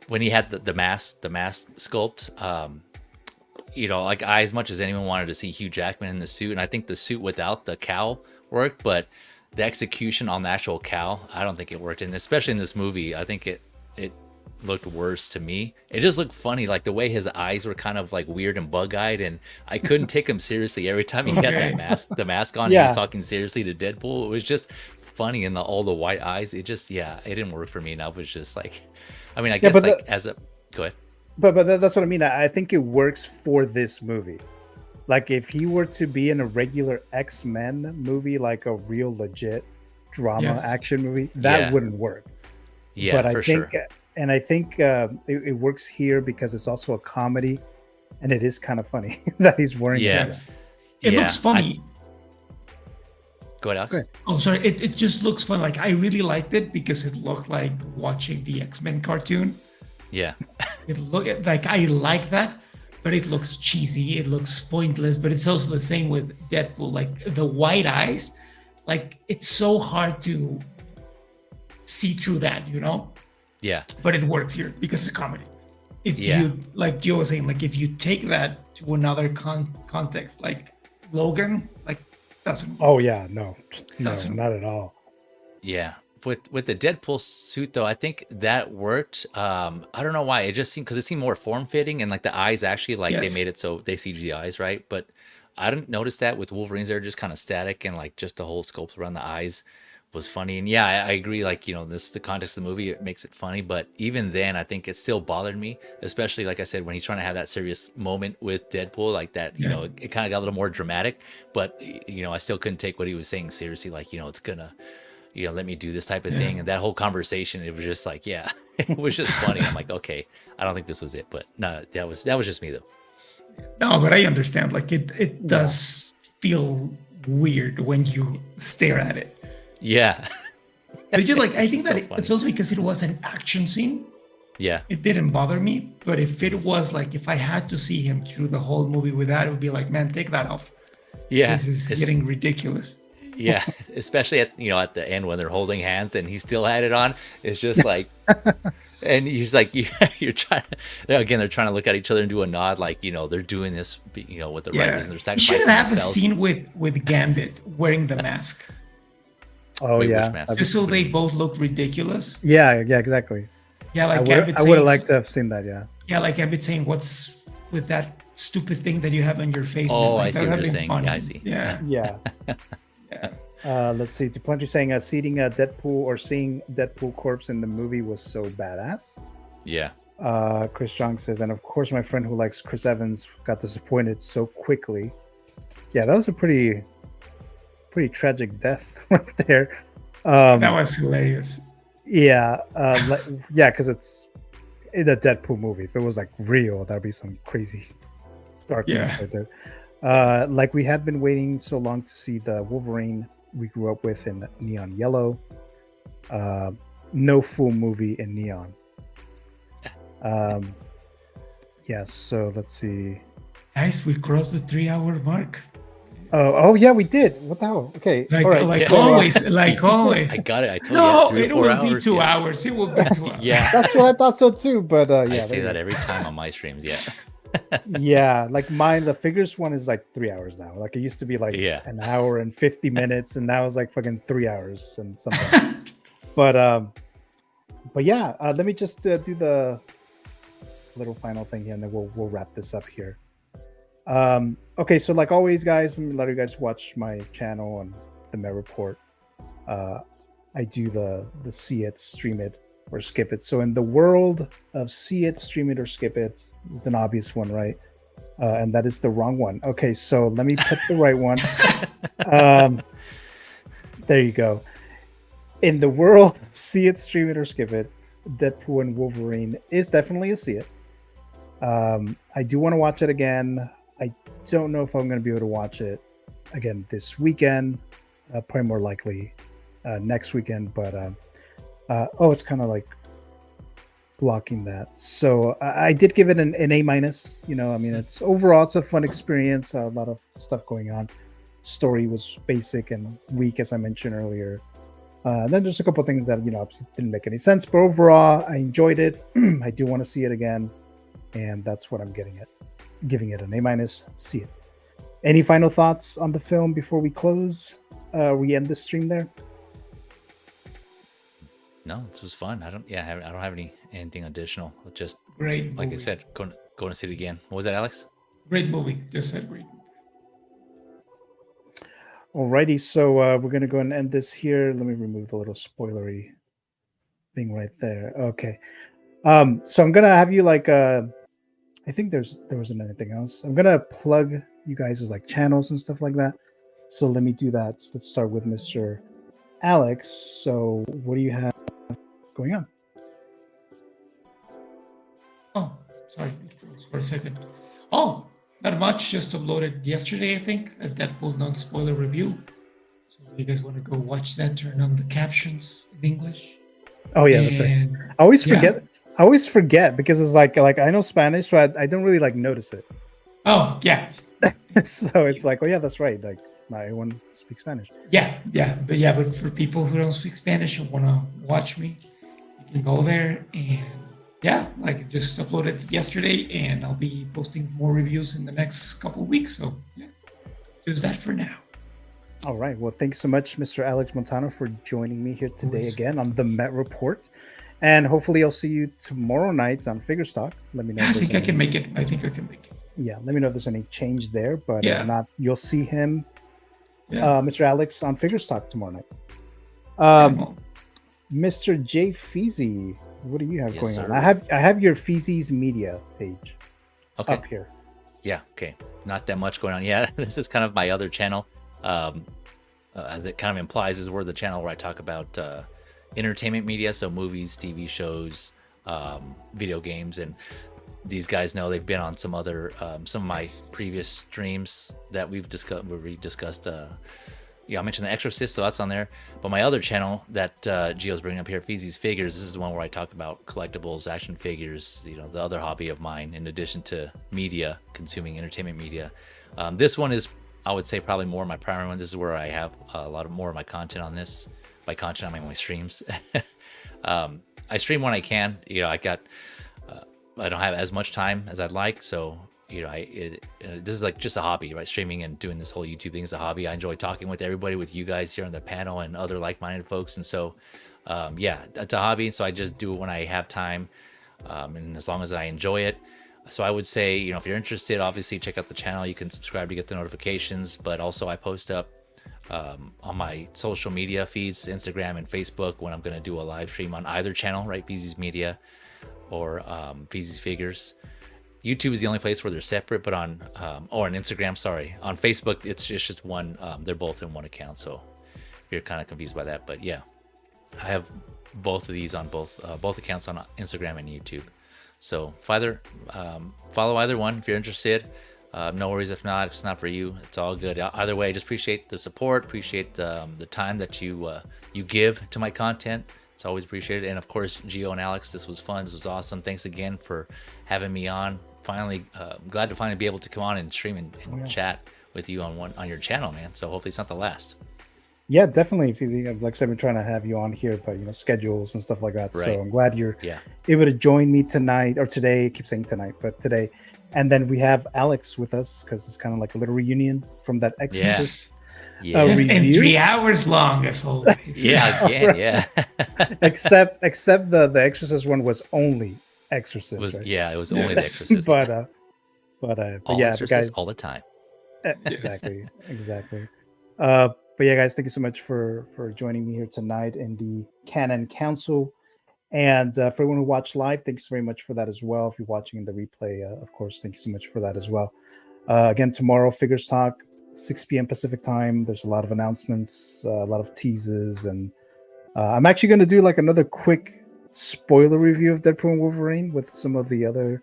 when he had the mask sculpt, you know, like as much as anyone wanted to see Hugh Jackman in the suit, and I think the suit without the cowl worked, but the execution on the actual cowl, I don't think it worked. And especially in this movie, I think it looked worse to me. It just looked funny, like the way his eyes were kind of like weird and bug-eyed, and I couldn't take him seriously every time he had the mask on. And he was talking seriously to Deadpool. It was just funny, and all the white eyes. It just it didn't work for me. And I was just like, I mean, I guess like go ahead. But that's what I mean. I think it works for this movie. Like if he were to be in a regular X-Men movie, like a real legit drama action movie, that wouldn't work. Yeah, but I think, and I think it works here because it's also a comedy, and it is kind of funny that he's wearing. It looks funny. Go ahead, Alex. Good. Oh, sorry. It just looks fun. Like I really liked it because it looked like watching the X-Men cartoon. Yeah. It looked like I like that, but it looks cheesy. It looks pointless. But it's also the same with Deadpool. Like the white eyes, like it's so hard to see through that, you know. Yeah. But it works here because it's a comedy. If Yeah. you, like Joe was saying, like if you take that to another context, like Logan, like doesn't work. Oh yeah, no, Doesn't- not at all. Yeah. With the Deadpool suit though, I think that worked. I don't know why. It just seemed because it seemed more form fitting, and like the eyes actually like Yes. they made it so they CG the eyes, right? But I didn't notice that with Wolverines. They're just kind of static, and like just the whole sculpt around the eyes was funny. And yeah, I agree. Like, you know, this the context of the movie, it makes it funny. But even then, I think it still bothered me, especially like I said, when he's trying to have that serious moment with Deadpool, like that. You Yeah. know, it kind of got a little more dramatic. But you know, I still couldn't take what he was saying seriously. Like, you know, it's gonna, you know, let me do this type of thing. And that whole conversation, it was just like, yeah, it was just funny. I'm like, okay, I don't think this was it. But no, that was just me though. No, but I understand. Like it does feel weird when you stare at it. Yeah. But you like, I think So that funny. it's also because it was an action scene. Yeah. It didn't bother me. But if it was like, if I had to see him through the whole movie with that, it would be like, man, take that off. Yeah. This is getting ridiculous. Yeah, especially at at the end when they're holding hands and he still had it on. It's just like, and he's like, you're trying. Again, they're trying to look at each other and do a nod, like they're doing this, with the right reason. They're You sacrificing shouldn't have a themselves. scene with Gambit wearing the mask, Oh Wait, which yeah, mask? just so they both look ridiculous. yeah, exactly. Yeah, like I Gambit would have saying, liked to have seen that. Yeah. yeah, like Gambit saying, "What's with that stupid thing that you have on your face?" Oh, man? Like, I see that what would you're have been saying. funny. Yeah, I see. Yeah, Yeah. Let's see. To Plenty saying seeing Deadpool or seeing Deadpool corpse in the movie was so badass. Yeah, Chris Jong says, and of course my friend who likes Chris Evans got disappointed so quickly. Yeah, that was a pretty tragic death right there. that was hilarious. Yeah, yeah, because it's in a Deadpool movie. If it was like real, that'd be some crazy darkness right there. Like we had been waiting so long to see the Wolverine we grew up with in neon yellow. No full movie in neon. Yeah, so let's see. Guys, we crossed the 3-hour mark. Oh yeah, we did. What the hell? Okay, Like, all right. like so, always, like always. I got it. I told No, you. it 3 or 4 will be hours. 2 yeah. hours. It will be 2 hours. Yeah, that's what I thought so too. But I yeah, say there you that go. every time on my streams. Yeah, Yeah, like mine, the figures one is like 3 hours now. Like it used to be like Yeah. an hour and 50 minutes, and now it's like fucking 3 hours and something. But yeah, let me just do the little final thing here, and then we'll wrap this up here. Okay, so like always, guys, I'm gonna let you guys watch my channel and the Met Report. I do the see it, stream it, or skip it. So in the world of see it, stream it, or skip it, it's an obvious one, right? And that is the wrong one. Okay, so let me put the right one. There you go. In the world, see it, stream it, or skip it, Deadpool and Wolverine is definitely a see it. I do want to watch it again. I don't know if I'm going to be able to watch it again this weekend. Probably more likely next weekend. But oh, it's kind of like blocking that. So I did give it an A minus. I mean, it's overall it's a fun experience. A lot of stuff going on. Story was basic and weak, as I mentioned earlier. Then there's a couple of things that obviously didn't make any sense. But overall, I enjoyed it. I do want to see it again, and that's what I'm giving it an A minus. See it. Any final thoughts on the film before we close? We end the stream there. no, this was fun. I don't have anything additional. Just Great movie. like I said, going to see it again. What was that, Alex? Great movie. Just said great. Alrighty, so we're gonna go and end this here. Let me remove the little spoilery thing right there. Okay. So I'm gonna have you like I think there wasn't anything else. I'm gonna plug you guys' like channels and stuff like that. So let me do that. So let's start with Mr. Alex. So what do you have going on? Oh, sorry, it froze for a second. Oh, not much. Just uploaded yesterday, I think, a Deadpool non-spoiler review. So If you guys want to go watch that, turn on the captions in English. Oh yeah, that's right. And I always yeah. forget. I always forget because it's like I know Spanish, so I don't really like notice it. Oh yeah, So it's like, oh yeah, that's right. Like not everyone speaks Spanish. but for people who don't speak Spanish and want to watch me, you can go there and like just uploaded yesterday, and I'll be posting more reviews in the next couple of weeks. So yeah, just that for now. All right. Well, thanks so much, Mr. Alex Montano, for joining me here today again on the Met Report. And hopefully I'll see you tomorrow night on Figure Stock. Let me know. I think I can make it. Yeah, let me know if there's any change there. But Yeah. if not, you'll see him, Yeah. Mr. Alex, on Figure Stock tomorrow night. Well, Mr. J Feezy, what do you have Yes, going sir. on? I have your Feezy's media page Okay. up here. Yeah, okay. Not that much going on. Yeah, this is kind of my other channel. As it kind of implies, is where the channel where I talk about entertainment media, so movies, TV shows, video games, and these guys know they've been on some other some of my previous streams that we've discussed. I mentioned The Exorcist, so that's on there. But my other channel that Gio's bringing up here, Feezy's Figures, this is the one where I talk about collectibles, action figures, the other hobby of mine, in addition to media, consuming entertainment media. This one is, I would say, probably more my primary one. This is where I have a lot of more of my content on this. By content, I mean my streams. I stream when I can. I don't have as much time as I'd like, so this is like just a hobby, right? Streaming and doing this whole YouTube thing is a hobby. I enjoy talking with everybody, with you guys here on the panel and other like-minded folks, and so it's a hobby. So I just do it when I have time, and as long as I enjoy it. So I would say, if you're interested, obviously check out the channel. You can subscribe to get the notifications, but also I post up on my social media feeds, Instagram and Facebook, when I'm going to do a live stream on either channel, right? Feezy's Media or Feezy's Figures. YouTube is the only place where they're separate, but on Instagram, sorry. On Facebook, it's just one. They're both in one account, so if you're kind of confused by that. But yeah, I have both of these on both accounts on Instagram and YouTube. So follow either one if you're interested. No worries if not. If it's not for you, it's all good. Either way, I just appreciate the support, appreciate the time that you give to my content. It's always appreciated. And of course, Gio and Alex, this was fun. This was awesome. Thanks again for having me on. Finally, glad to finally be able to come on and stream and chat with you on your channel, man. So hopefully it's not the last. Yeah, definitely, Feezy. Like I said, we're trying to have you on here, but schedules and stuff like that. Right. So I'm glad you're able to join me tonight or today. I keep saying tonight, but today. And then we have Alex with us because it's kind of like a little reunion from that Exorcist. Yes, and 3 hours long as always. Yeah. except the Exorcist one was only Exorcist. Right? Yeah, it was only the Exorcist. but all yeah, Exorcist, guys, all the time. Exactly. But yeah, guys, thank you so much for joining me here tonight in the Canon Council. And for everyone who watched live, thanks very much for that as well. If you're watching in the replay, of course, thank you so much for that as well. Again, tomorrow, Figures Talk, 6 p.m. Pacific time. There's a lot of announcements, a lot of teases, and I'm actually going to do like another quick spoiler review of Deadpool and Wolverine with some of the other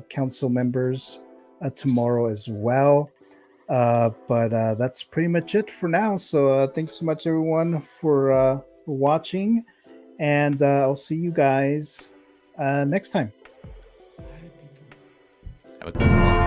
council members tomorrow as well. But that's pretty much it for now. So thanks so much, everyone, for watching. And I'll see you guys next time. Have a good one.